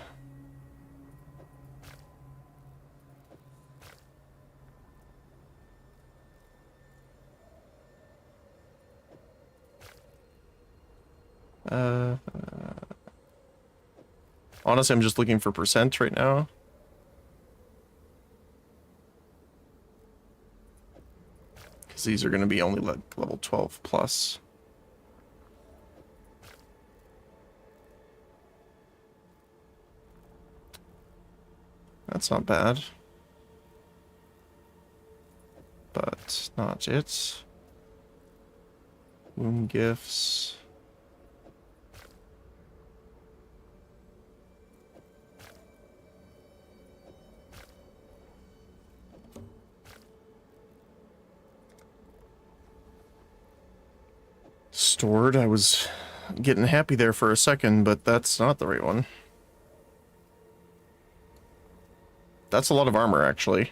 Honestly, I'm just looking for percent right now. Because these are going to be only like level 12 plus. That's not bad. But not it. Wound gifts. Stored. I was getting happy there for a second, but that's not the right one. That's a lot of armor, actually.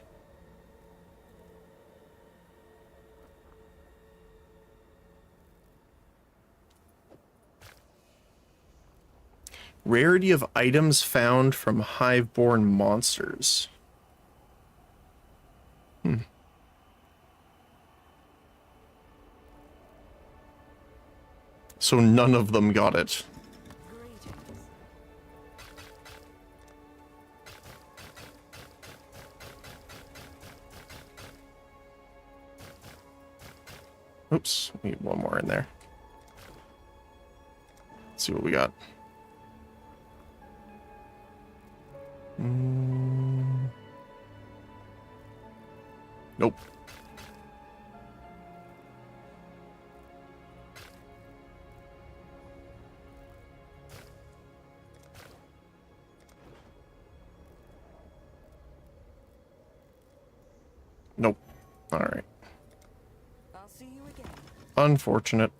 Rarity of items found from hive-born monsters. So none of them got it. Greetings. Oops, we need one more in there. Let's see what we got. Nope. Nope. All right. I'll see you again. Unfortunate.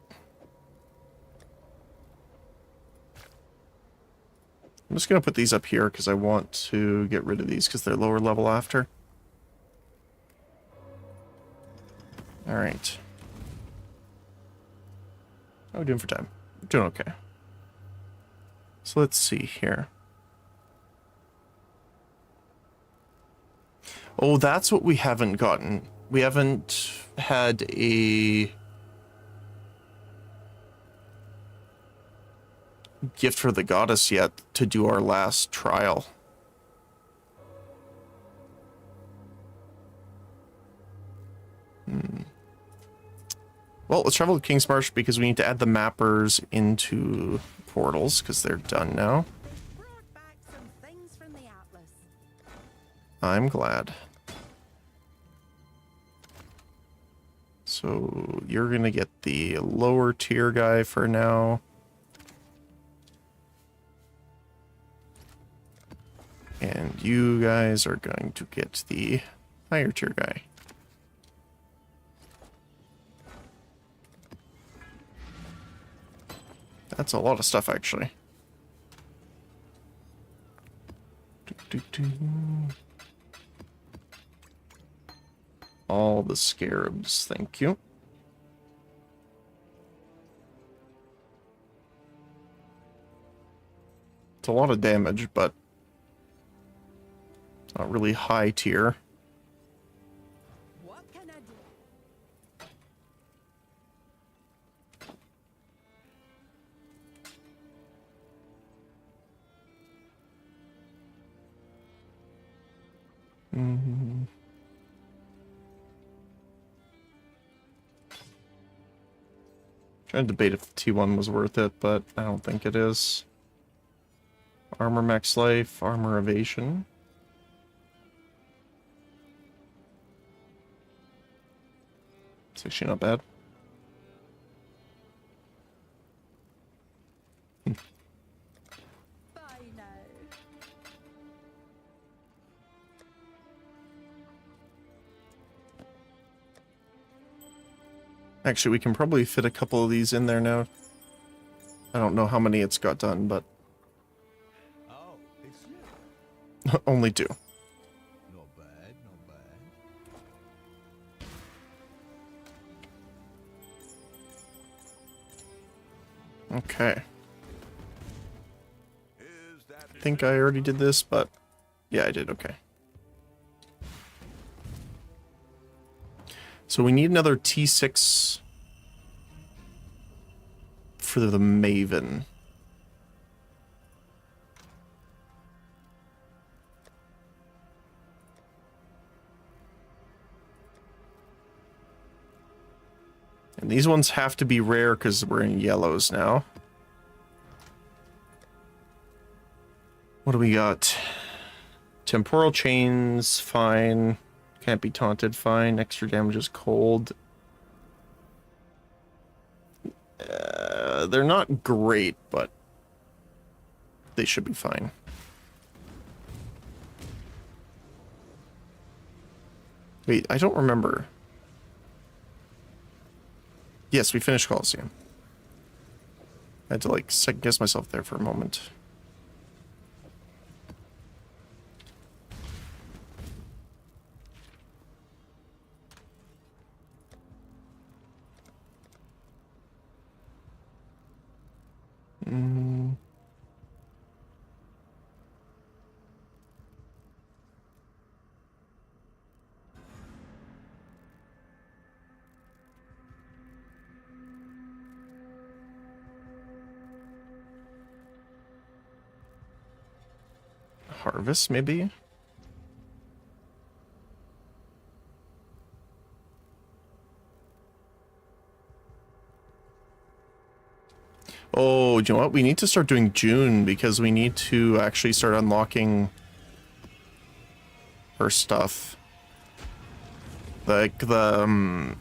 I'm just going to put these up here because I want to get rid of these because they're lower level after. All right. How are we doing for time? We're doing okay. So let's see here. Oh, that's what we haven't gotten. We haven't had a gift for the goddess yet to do our last trial. Well, let's travel to King's Marsh because we need to add the mappers into portals because they're done now. Brought back some things from the Atlas. I'm glad. So you're gonna get the lower tier guy for now. And you guys are going to get the higher tier guy. That's a lot of stuff, actually. All the scarabs, thank you. It's a lot of damage, but not really high tier. What can I do? Trying to debate if the T1 was worth it, but I don't think it is. Armor max life, armor evasion. It's actually not bad. Bye now. Actually, we can probably fit a couple of these in there now. I don't know how many it's got done, but Oh, it's you. only two. Not bad, not bad. Okay. Is that I think I already did this, but yeah, I did. Okay. So we need another T6 for the Maven. And these ones have to be rare because we're in yellows now. What do we got? Temporal chains, fine. Can't be taunted, fine. Extra damage is cold. They're not great, but they should be fine. Wait, I don't remember. Yes, we finished Coliseum. I had to, like, second guess myself there for a moment. Harvest, maybe? Oh, do you know what? We need to start doing June because we need to actually start unlocking her stuff. Like the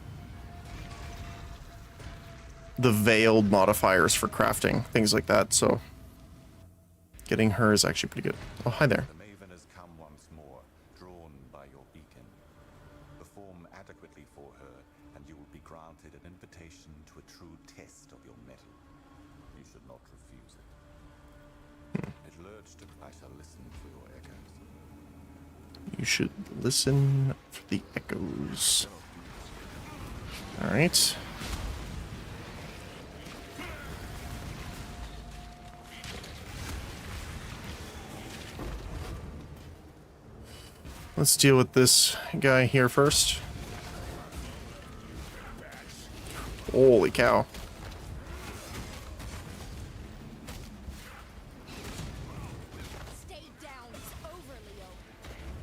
veiled modifiers for crafting, things like that, so getting her is actually pretty good. Oh, hi there. The Maven has come once more, drawn by your beacon. Perform adequately for her, and you will be granted an invitation to a true test of your mettle. You should not refuse it. It lurched, I shall listen for your echoes. You should listen for the echoes. Alright. Let's deal with this guy here first. Holy cow. Stay down. It's over, Leo.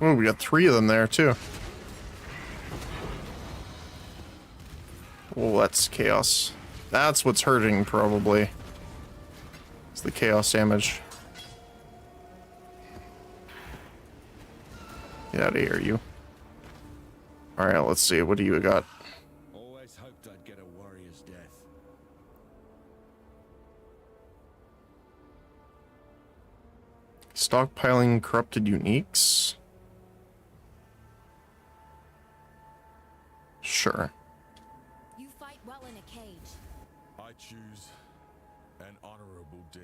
Oh, we got 3 of them there, too. Oh, that's chaos. That's what's hurting, probably. It's the chaos damage. Get out of here, you. Alright, let's see. What do you got? Always hoped I'd get a warrior's death. Stockpiling corrupted uniques. Sure. You fight well in a cage. I choose an honorable death.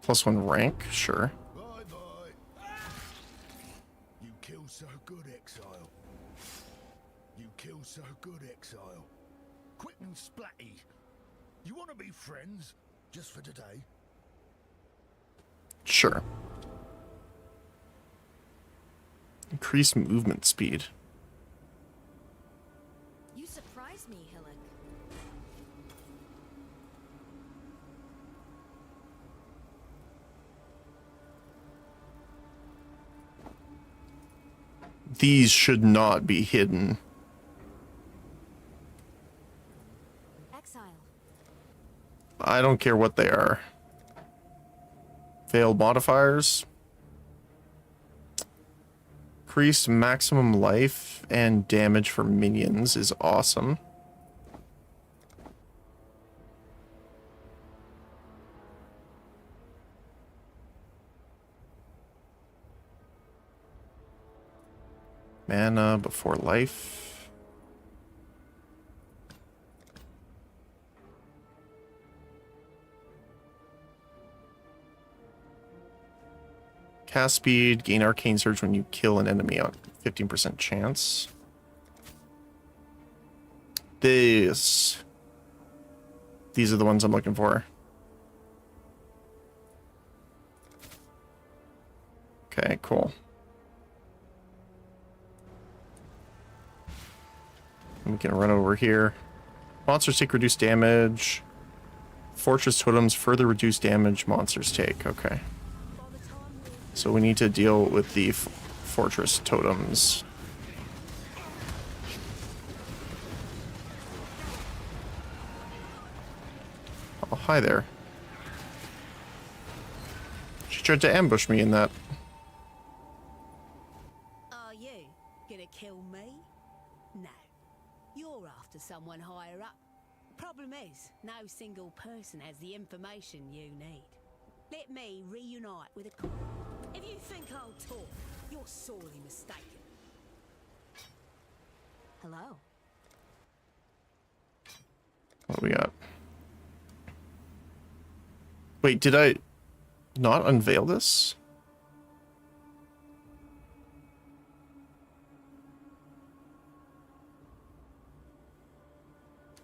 +1 rank, sure. Bye bye. You kill so good, exile. You kill so good, exile. Quick and splatty. You want to be friends? Just for today? Sure. Increased movement speed. You surprise me, Hillock. These should not be hidden. Exile. I don't care what they are. Failed modifiers. Increased maximum life and damage for minions is awesome. Mana before life. Cast speed, gain arcane surge when you kill an enemy on 15% chance. These are the ones I'm looking for. Okay, cool. We can run over here. Monsters take reduced damage. Fortress totems further reduce damage monsters take. Okay. So we need to deal with the fortress totems. Oh, hi there. She tried to ambush me in that. Are you gonna kill me? No. You're after someone higher up. Problem is, no single person has the information you need. Let me reunite with a... If you think I'll talk, you're sorely mistaken. Hello? What do we got? Wait, did I not unveil this?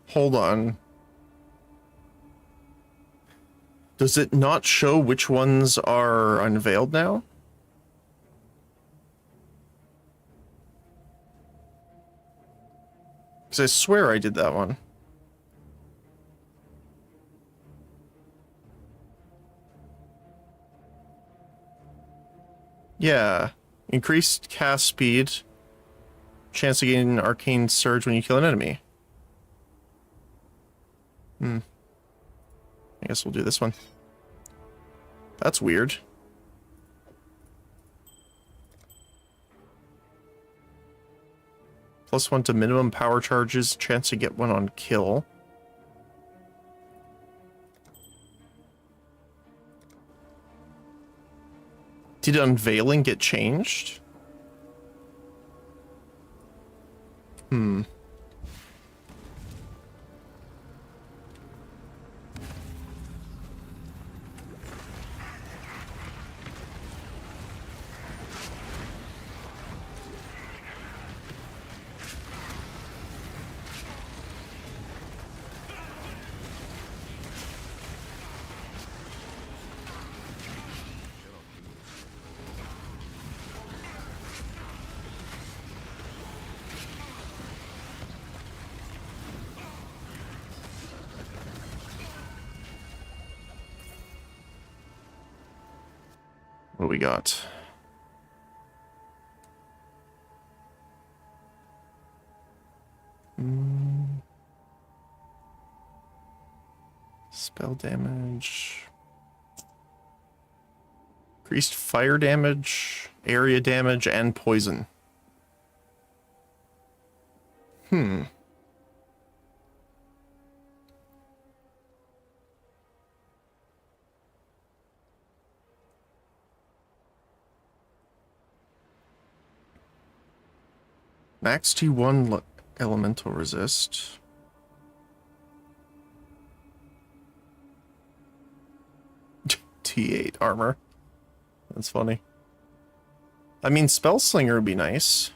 Hold on. Does it not show which ones are unveiled now? Because I swear I did that one. Yeah. Increased cast speed. Chance to gain arcane surge when you kill an enemy. I guess we'll do this one. That's weird. +1 to minimum power charges. Chance to get one on kill. Did unveiling get changed? What do we got? Spell damage. Increased fire damage, area damage, and poison. Max T1 elemental resist. T8 armor. That's funny. I mean, Spellslinger would be nice.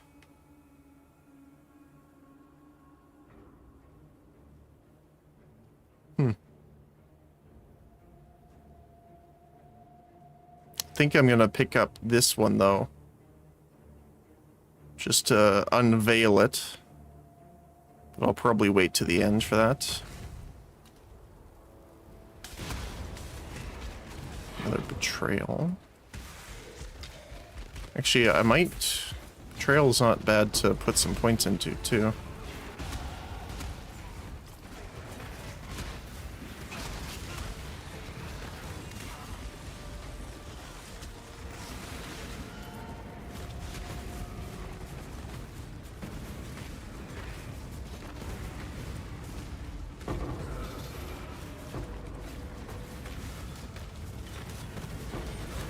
I think I'm gonna pick up this one, though. Just to unveil it. But I'll probably wait to the end for that. Another betrayal. Actually, I might... Betrayal's not bad to put some points into, too.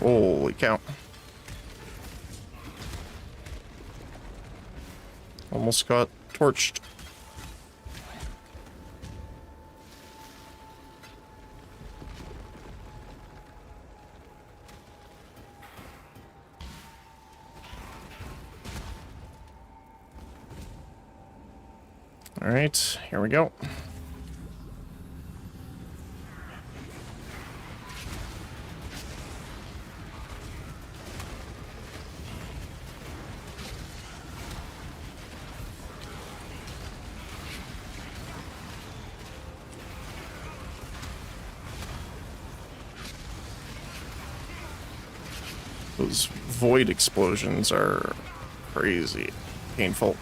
Holy cow. Almost got torched. All right, here we go. Those void explosions are crazy painful.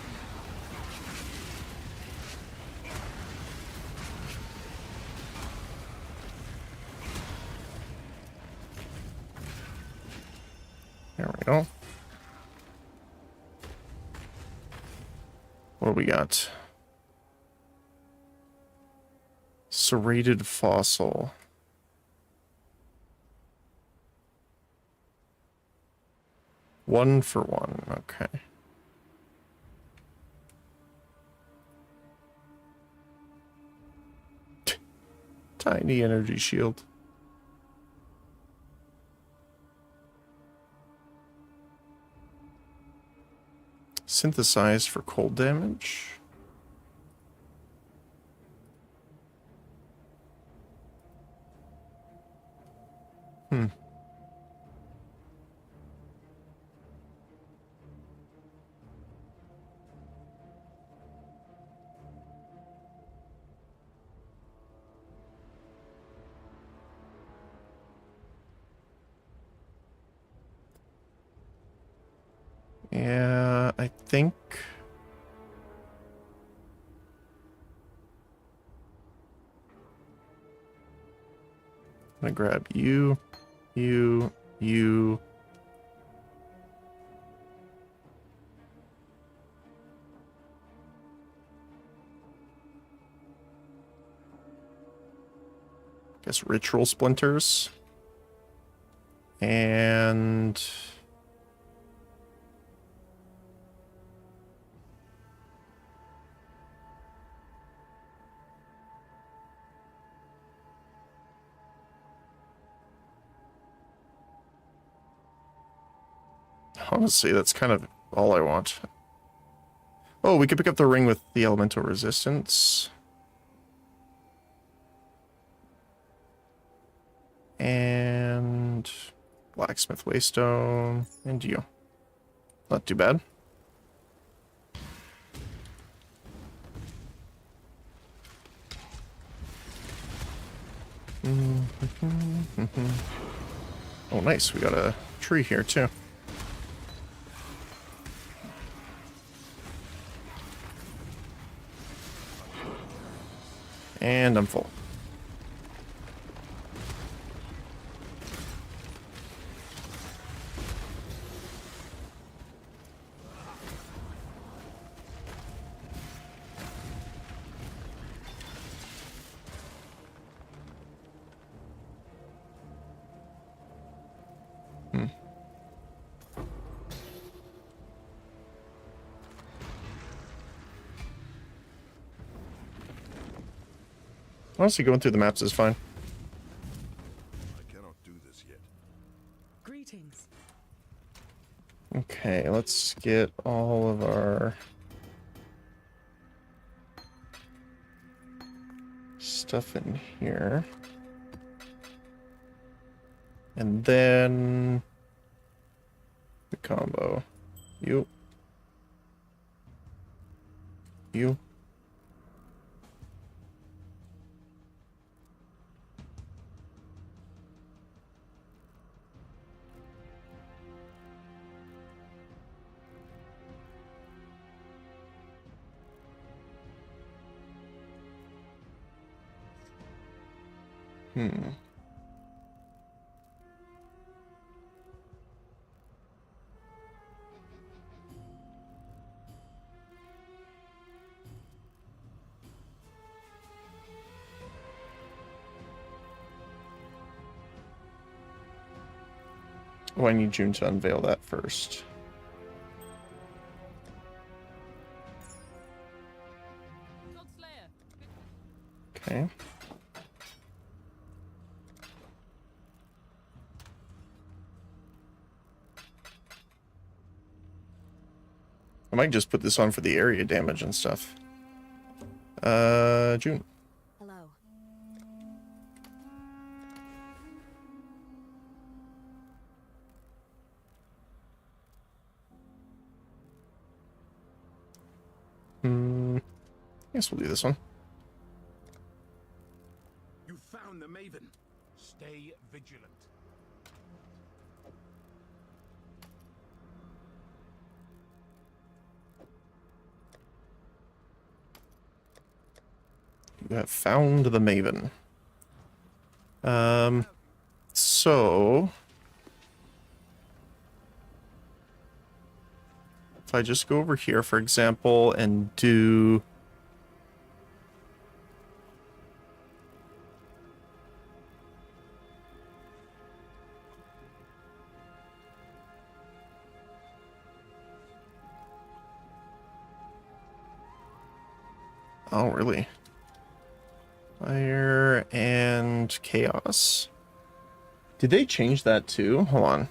There we go. What do we got? Serrated fossil. One for one, okay. Tiny energy shield. Synthesized for cold damage. Yeah, I think... I'm gonna grab you, you. Guess ritual splinters. And... honestly, that's kind of all I want. Oh, we could pick up the ring with the elemental resistance. And... blacksmith waystone. And you. Not too bad. Oh, nice. We got a tree here, too. And I'm full. Honestly, going through the maps is fine. I cannot do this yet. Greetings. Okay, let's get all of our stuff in here. And then the combo. You. You. Hmm. Oh, I need June to unveil that first. Okay. I might just put this on for the area damage and stuff. June. Hello. I guess we'll do this one. You found the Maven. Stay vigilant. You have found the Maven. So if I just go over here, for example, and do oh, really? Fire and chaos. Did they change that too? Hold on.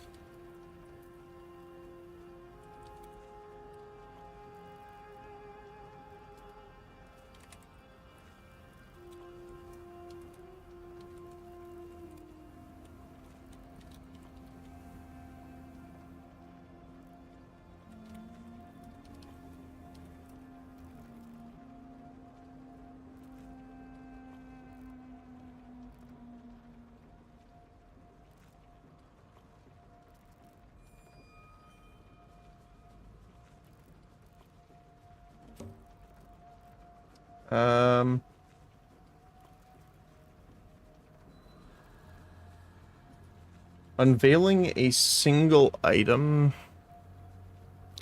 Unveiling a single item.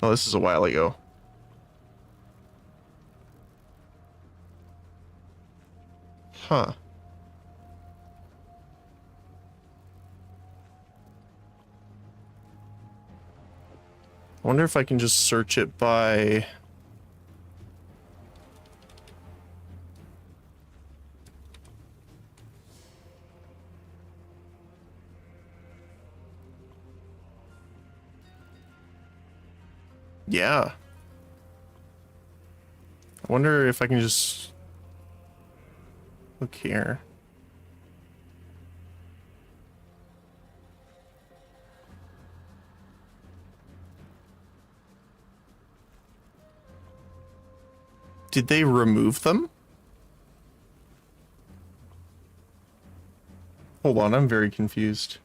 Oh, this is a while ago. Huh. I wonder if I can just search it by... Yeah. I wonder if I can just look here. Did they remove them? Hold on, I'm very confused.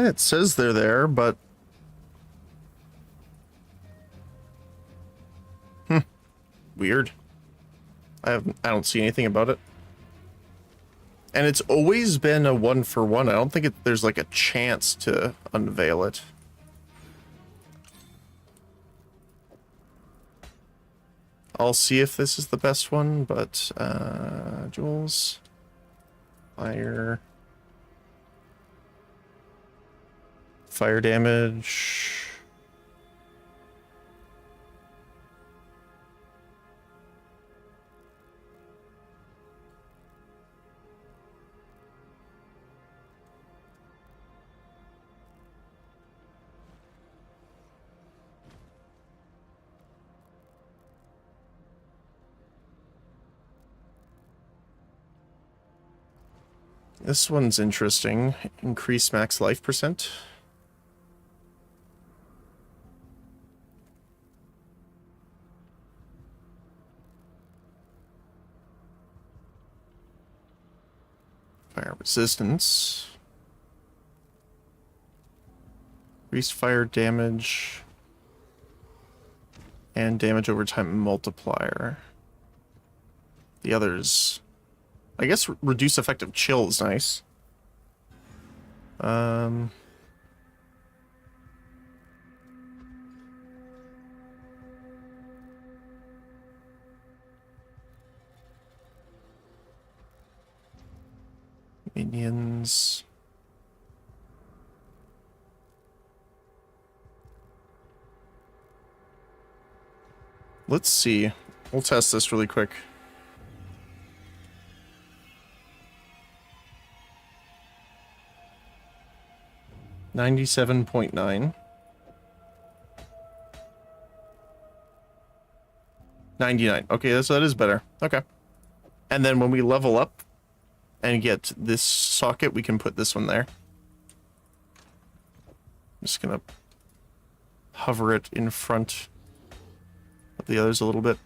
It says they're there, but... Weird. I don't see anything about it. And it's always been a 1-for-1. I don't think there's like a chance to unveil it. I'll see if this is the best one, but jewels, fire damage. This one's interesting. Increase max life percent. Fire resistance. Increased fire damage. And damage over time multiplier. The others... I guess reduce effective chill is nice. Minions. Let's see. We'll test this really quick. $97.9. 99. Okay, so that is better. Okay. And then when we level up and get this socket, we can put this one there. I'm just gonna hover it in front of the others a little bit.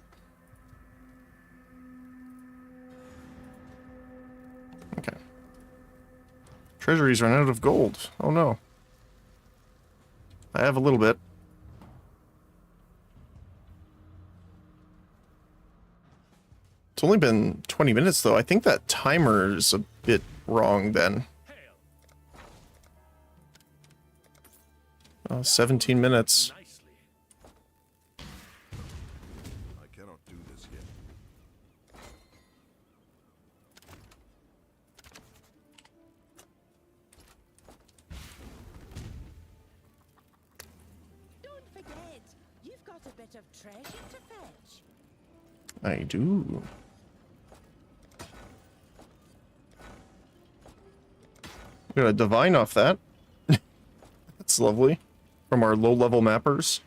Okay. Treasuries run out of gold. Oh no. I have a little bit. It's only been 20 minutes though. I think that timer's a bit wrong then. 17 minutes. I cannot do this yet. Don't forget, you've got a bit of treasure to fetch. I do. We got a divine off that. That's lovely. From our low-level mappers.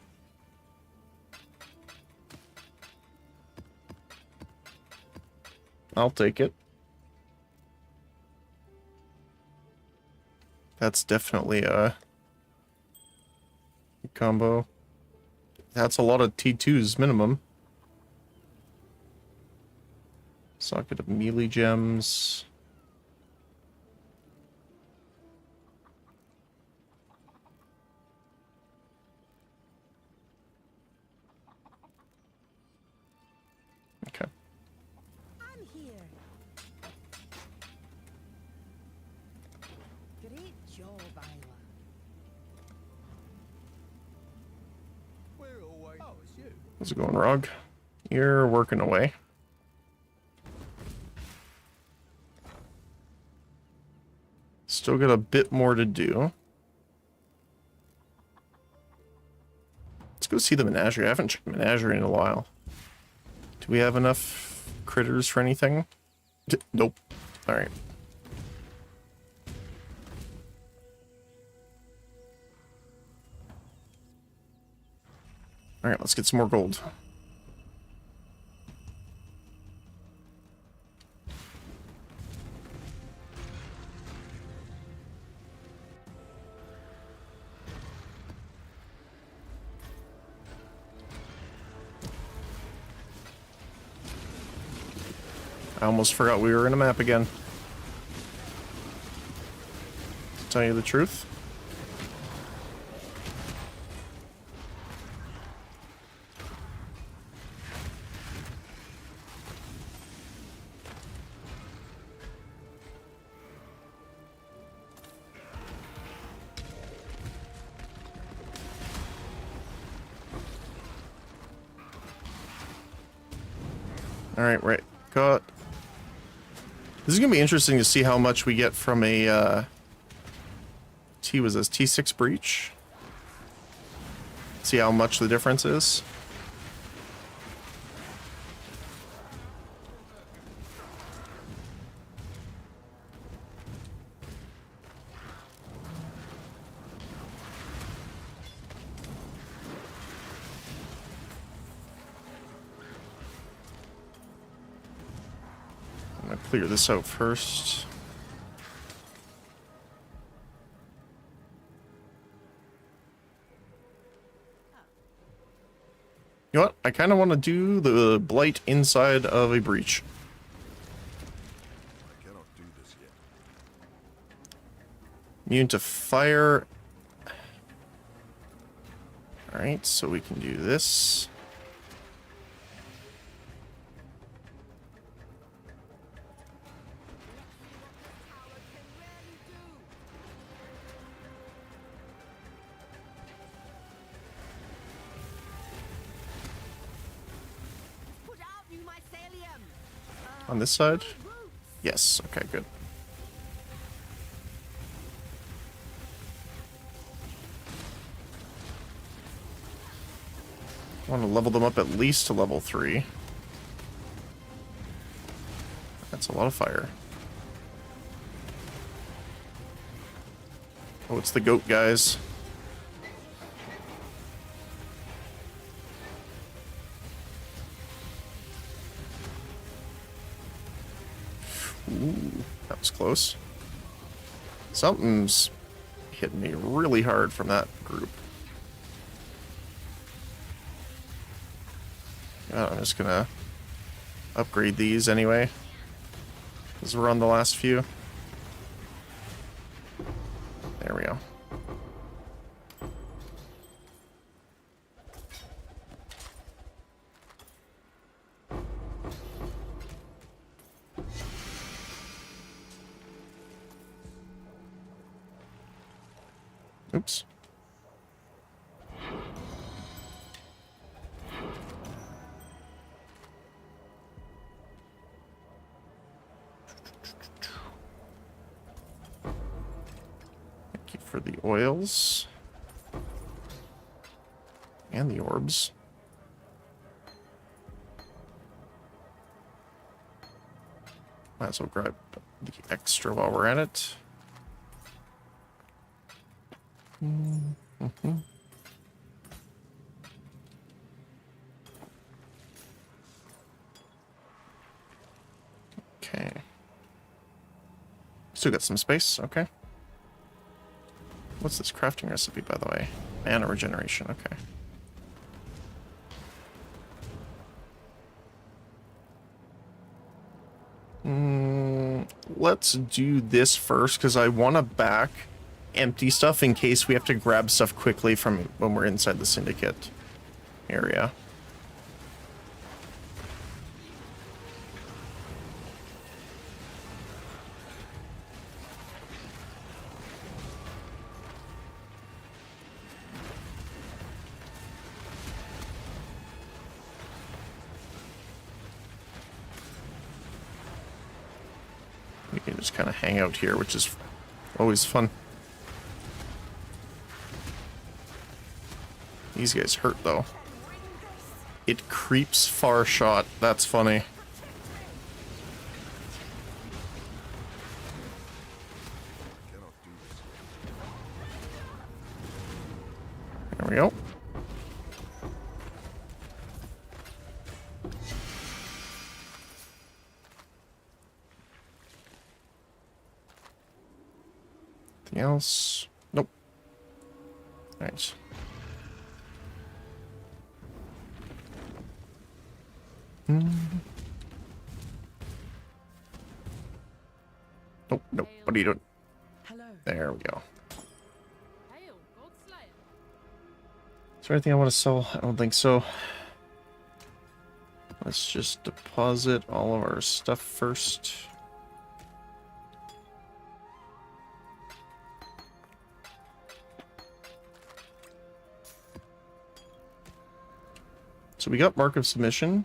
I'll take it. That's definitely a combo. That's a lot of T2s minimum. Socket of melee gems. Okay. I'm here. Great job, Isla. We're always... Oh, it's you. How's it going, Rog? You're working away. Still got a bit more to do. Let's go see the menagerie. I haven't checked the menagerie in a while. Do we have enough critters for anything? Nope. Alright. Alright, let's get some more gold. I almost forgot we were in a map again. To tell you the truth. Alright, right. Got... This is going to be interesting to see how much we get from a, was this T6 breach? See how much the difference is. I'm gonna clear this out first. You know what? I kind of want to do the blight inside of a breach. I cannot do this yet. Immune to fire. Alright, so we can do this. Put out new mycelium. On this side? Yes, okay, good. I want to level them up at least to level 3. That's a lot of fire. Oh, it's the goat guys. Ooh, that was close. Something's hitting me really hard from that group. I'm just gonna upgrade these anyway, because we're on the last few. There we go. Oops. Thank you for the oils. And the orbs. Might as well grab the extra while we're at it. Mm-hmm. Okay. Still got some space, okay. What's this crafting recipe, by the way? Mana regeneration, okay. Let's do this first, because I want to back empty stuff in case we have to grab stuff quickly from when we're inside the syndicate area. We can just kind of hang out here, which is always fun. These guys hurt, though. It creeps far shot. That's funny. There we go. Anything else? Nope. Nice. Nope, nope. What are you doing? Hello. There we go. Hail, Godslayer. Is there anything I want to sell? I don't think so. Let's just deposit all of our stuff first. So we got Mark of Submission.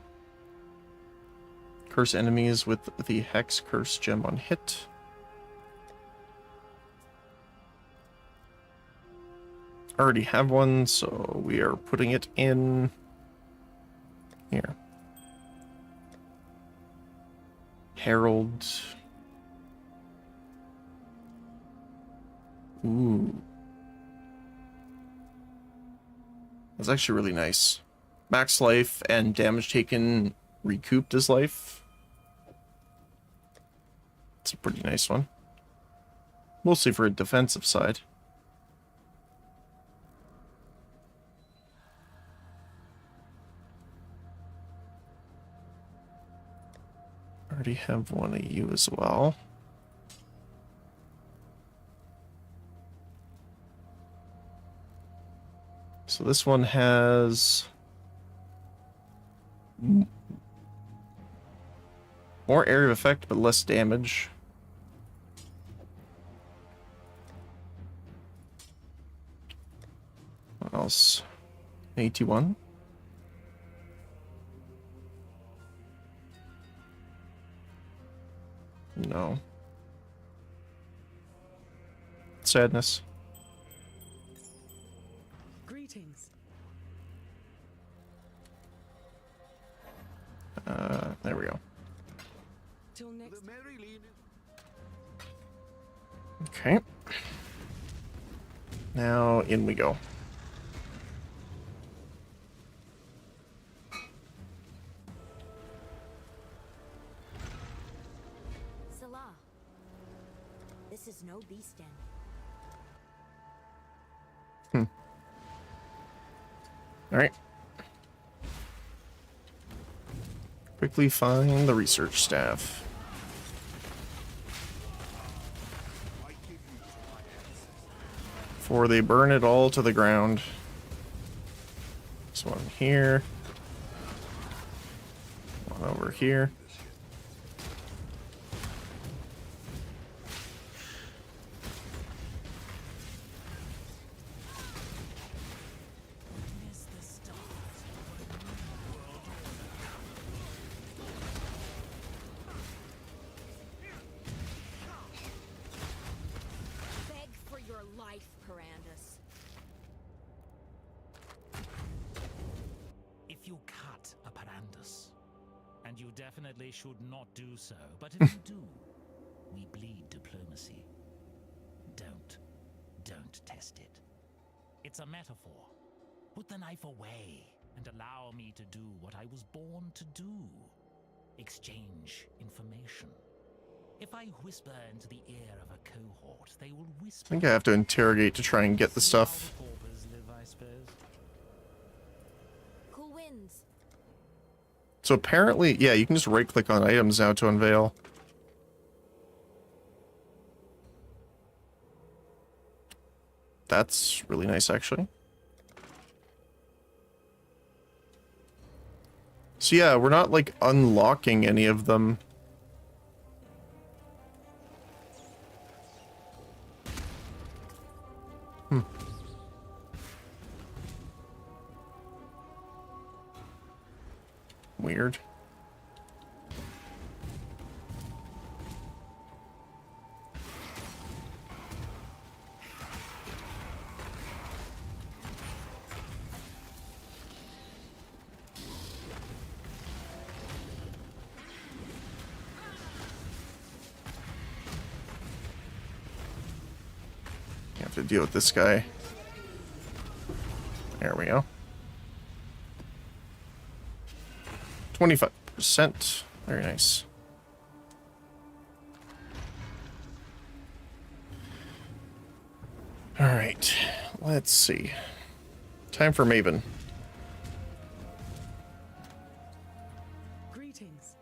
Curse enemies with the Hex Curse gem on hit. Already have one, so we are putting it in here. Herald. Ooh. That's actually really nice. Max life and damage taken recouped as life. It's a pretty nice one. Mostly for a defensive side. Already have one of you as well. So this one has more area of effect, but less damage. What else? 81. No. Sadness. Greetings. There we go. Till next. Okay. Now in we go. Salah. This is no beast den. All right. Quickly find the research staff. Before they burn it all to the ground. This one here. One over here. Beg for your life, Parandus. If you cut a Parandus, and you definitely should not do so, but if you do, we bleed diplomacy. Don't test it. It's a metaphor. Put the knife away and allow me to do what I was born to do. Exchange information. If I whisper into the ear of a cohort, they will whisper. I think I have to interrogate to try and get the stuff. Paupers live, I suppose. Cool winds. So apparently, yeah, you can just right-click on items now to unveil. That's really nice, actually. So yeah, we're not, like, unlocking any of them. Weird. You have to deal with this guy. There we go. 25%. Very nice. All right. Let's see. Time for Maven. Greetings.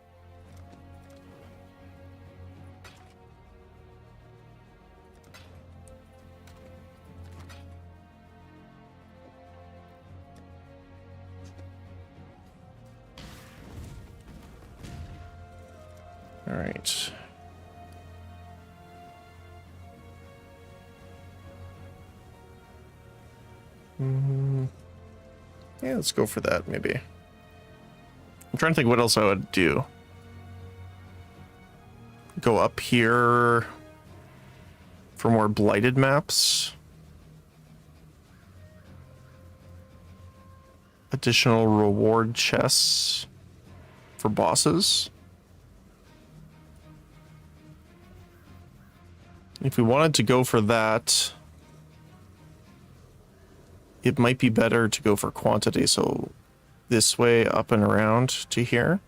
All right. Yeah, let's go for that, maybe. I'm trying to think what else I would do. go up here for more blighted maps. Additional reward chests for bosses. If we wanted to go for that, it might be better to go for quantity. So this way up and around to here.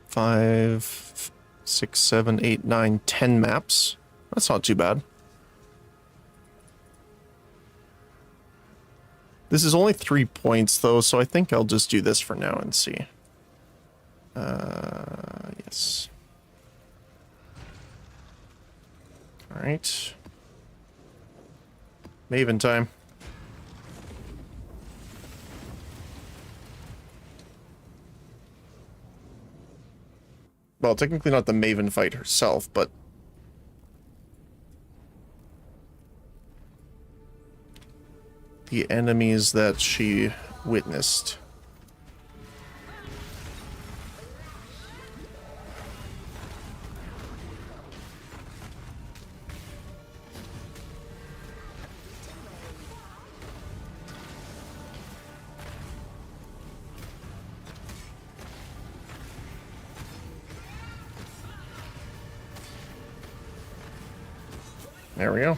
Five, 6, 7, 8, 9, 10 maps. That's not too bad. This is only 3 points though, so I think I'll just do this for now and see. Yes. All right. Maven time. Well, technically not the Maven fight herself, but the enemies that she witnessed. There we go.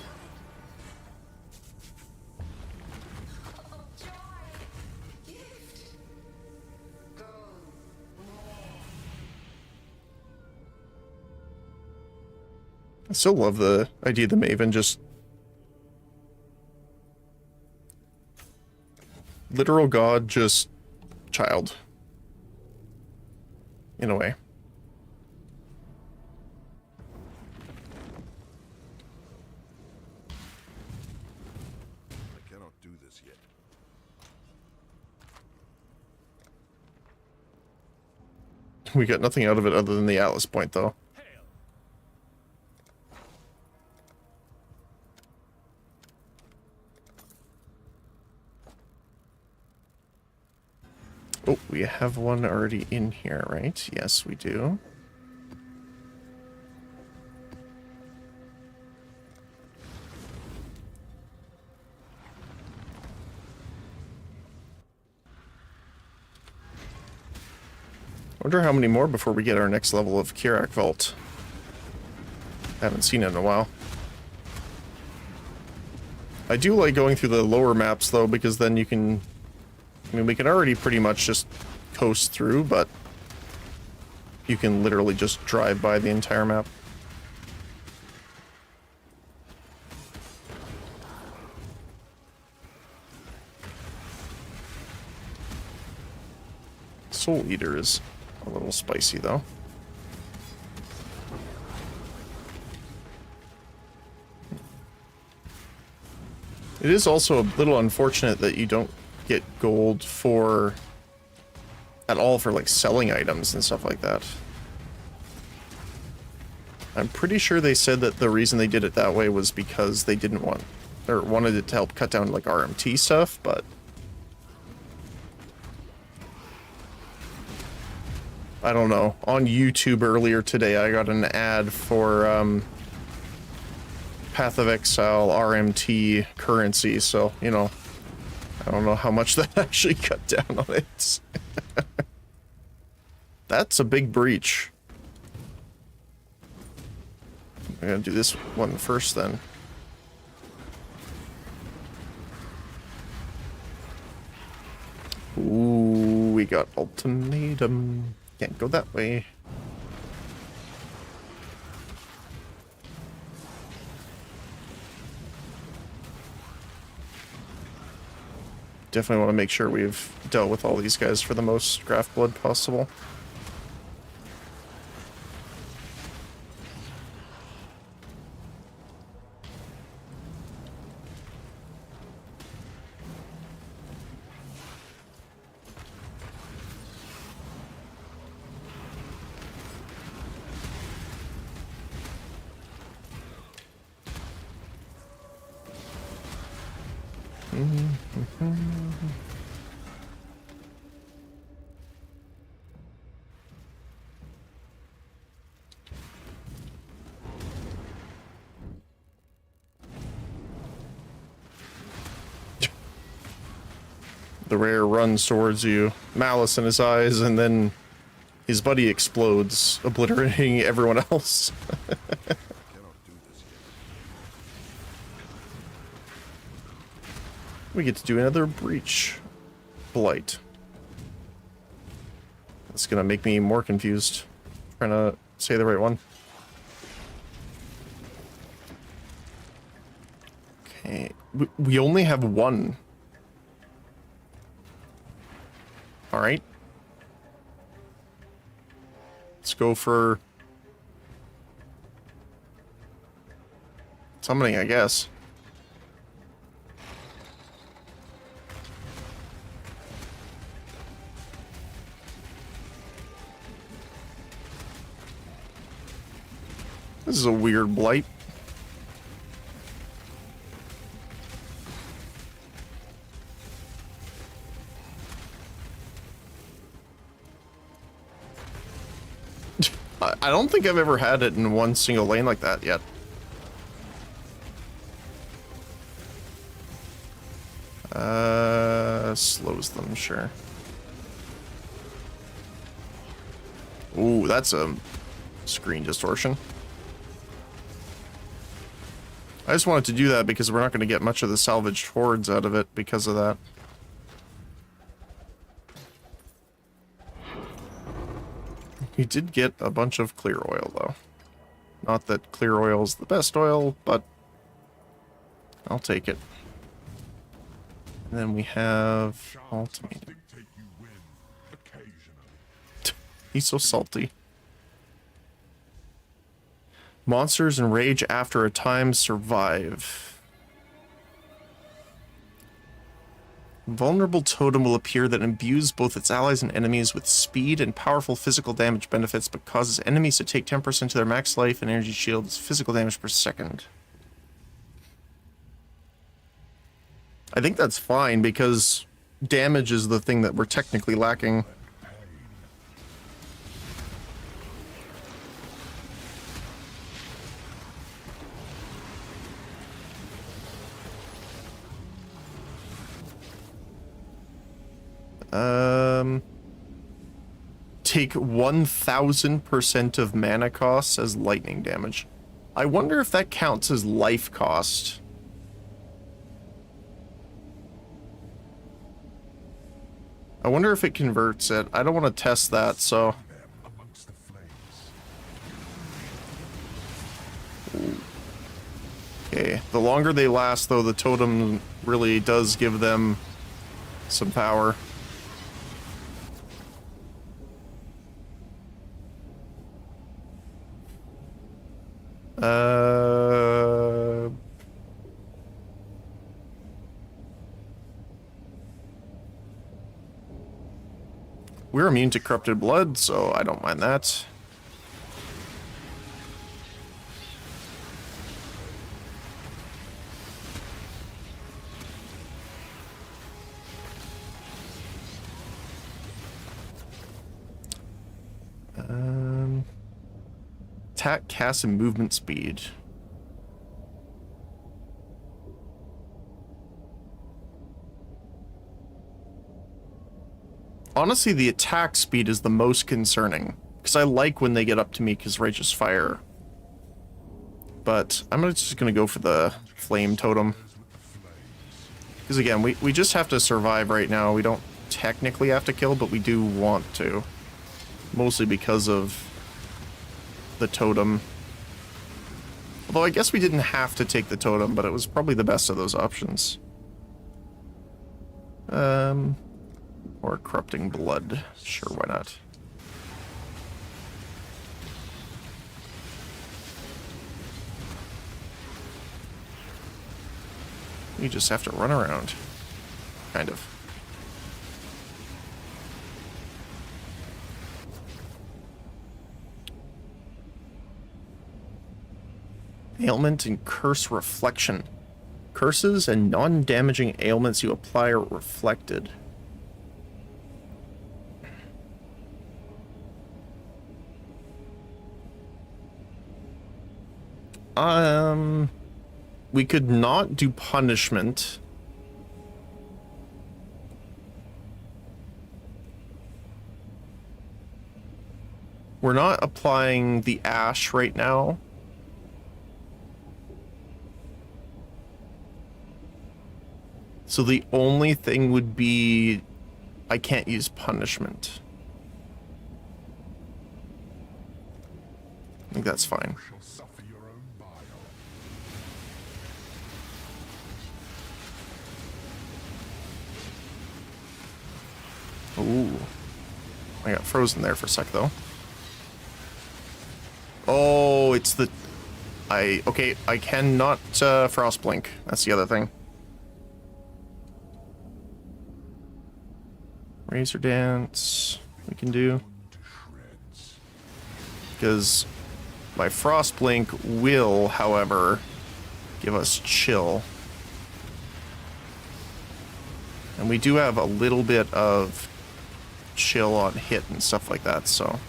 I still love the idea of the Maven just literal god, just child in a way. I cannot do this yet. We got nothing out of it other than the Atlas point though. Oh, we have one already in here, right? Yes, we do. Wonder how many more before we get our next level of Kirak Vault. Haven't seen it in a while. I do like going through the lower maps though, because then you can... I mean, we can already pretty much just coast through, but you can literally just drive by the entire map. Soul Eater is a little spicy, though. It is also a little unfortunate that you don't get gold for at all for like selling items and stuff like that. I'm pretty sure they said that the reason they did it that way was because they didn't want or wanted it to help cut down like RMT stuff, but I don't know. On YouTube earlier today I got an ad for Path of Exile RMT currency, so you know, I don't know how much that actually cut down on it. That's a big breach. I'm gonna do this one first then. Ooh, we got ultimatum. Can't go that way. Definitely want to make sure we've dealt with all these guys for the most craft blood possible. The rare runs towards you, malice in his eyes, and then his buddy explodes, obliterating everyone else. We get to do another breach. Blight. That's gonna make me more confused. Trying to say the right one. Okay. We only have one. Alright. Let's go for summoning, I guess. This is a weird blight. I don't think I've ever had it in one single lane like that yet. Slows them, sure. Ooh, that's a screen distortion. I just wanted to do that because we're not going to get much of the salvaged hordes out of it because of that. We did get a bunch of clear oil, though. Not that clear oil is the best oil, but I'll take it. And then we have ultimatum. He's so salty. Monsters enrage after a time survive. Vulnerable totem will appear that imbues both its allies and enemies with speed and powerful physical damage benefits, but causes enemies to take 10% to their max life and energy shields physical damage per second. I think that's fine because damage is the thing that we're technically lacking. Take 1000% of mana costs as lightning damage. I wonder if that counts as life cost. I wonder if it converts it. I don't want to test that, so... Okay, the longer they last, though, the totem really does give them some power. We're immune to corrupted blood, so I don't mind that. Attack, cast, and movement speed. Honestly, the attack speed is the most concerning, because I like when they get up to me because Righteous Fire. But I'm just going to go for the Flame Totem. Because again, we just have to survive right now. We don't technically have to kill, but we do want to. Mostly because of the totem. Although I guess we didn't have to take the totem, but it was probably the best of those options. Or corrupting blood. Sure, why not? You just have to run around. Kind of. Ailment and Curse Reflection. Curses and non-damaging ailments you apply are reflected. We could not do punishment. We're not applying the ash right now. So the only thing would be I can't use punishment. I think that's fine. Ooh. I got frozen there for a sec though. Oh, it's the... Okay, I cannot frost blink. That's the other thing. Razor Dance we can do. Because my frost blink will, however, give us chill. And we do have a little bit of chill on hit and stuff like that, so...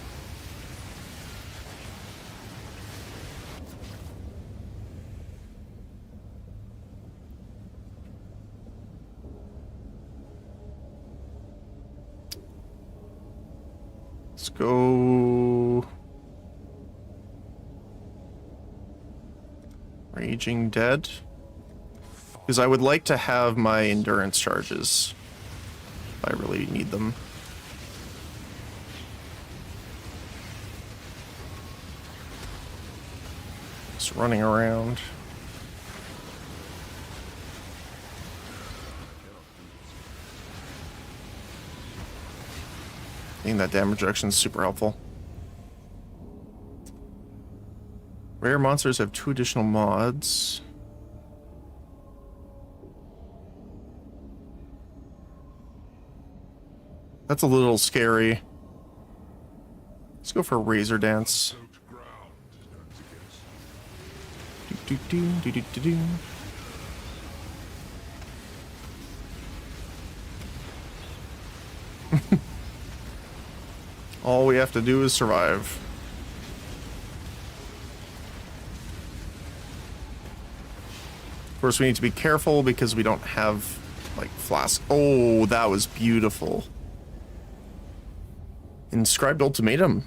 Let's go... Raging Dead. Because I would like to have my endurance charges. If I really need them. Just running around. I think that damage reduction is super helpful. Rare monsters have 2 additional mods. That's a little scary. Let's go for Razor Dance. Do, do, do, do, do, do. All we have to do is survive. Of course, we need to be careful because we don't have, like, flask. Oh, that was beautiful. Inscribed Ultimatum.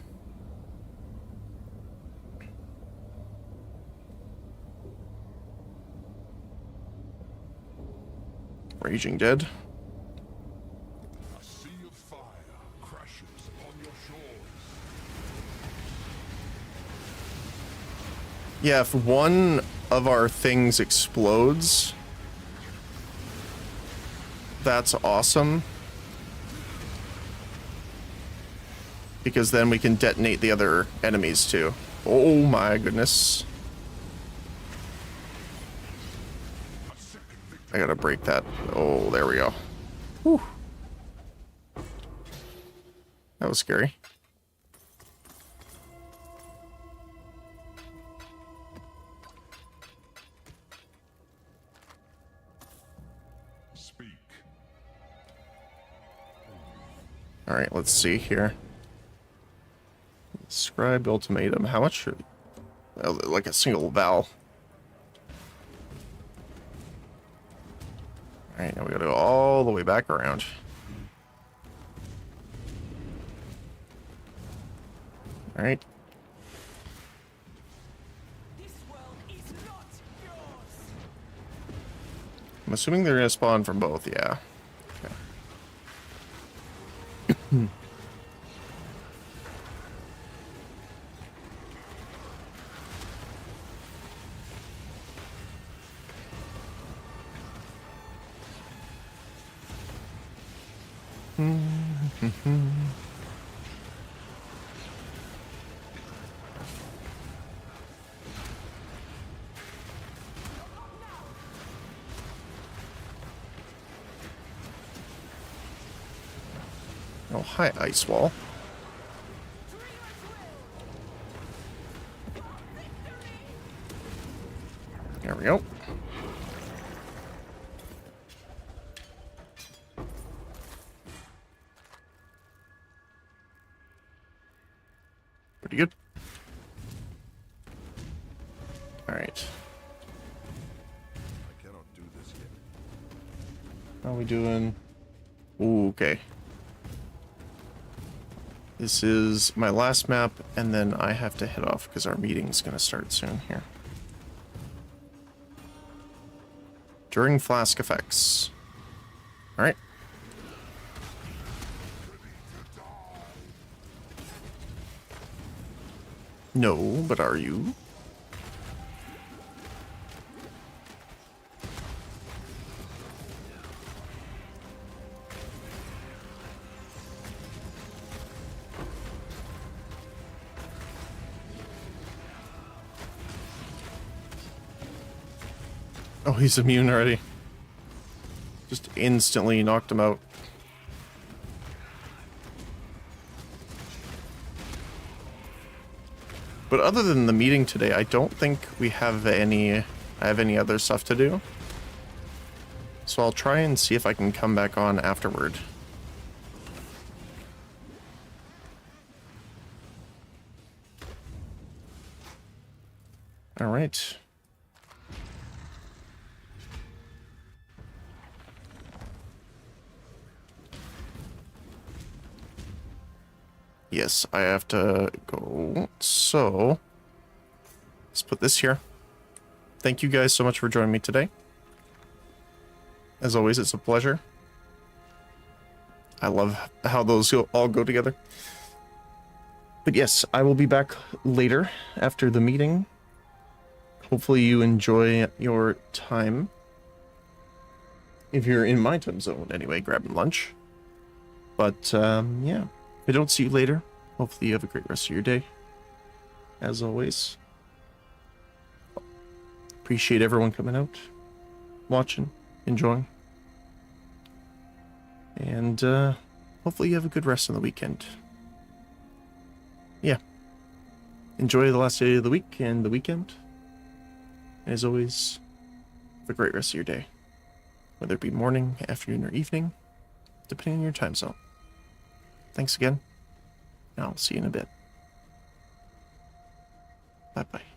Raging Dead. A sea of fire crashes upon your shores. Yeah, if one of our things explodes, that's awesome. Because then we can detonate the other enemies too. Oh my goodness. I gotta break that. Oh, there we go. Whew. That was scary. Speak. All right, let's see here. Scribe Ultimatum. How much? Well, like a single vowel. All right, now we gotta go all the way back around. All right. This world is not yours. I'm assuming they're gonna spawn from both. Yeah. Okay. Oh, hi, Ice Wall. There we go. How are we doing? Ooh, okay. This is my last map, and then I have to head off because our meeting's going to start soon here. During flask effects. Alright. No, but are you? Oh, he's immune already. Just instantly knocked him out. But other than the meeting today, I don't think we have any other stuff to do. So I'll try and see if I can come back on afterward. All right. Yes, I have to go. So let's put this here. Thank you guys so much for joining me today. As always, it's a pleasure. I love how those all go together. But yes, I will be back later after the meeting. Hopefully you enjoy your time. If you're in my time zone anyway, grabbing lunch. But yeah, if I don't see you later, hopefully you have a great rest of your day. As always. Appreciate everyone coming out, watching, enjoying. And hopefully you have a good rest of the weekend. Yeah. Enjoy the last day of the week and the weekend. As always, have a great rest of your day. Whether it be morning, afternoon, or evening, depending on your time zone. Thanks again. And I'll see you in a bit. Bye-bye.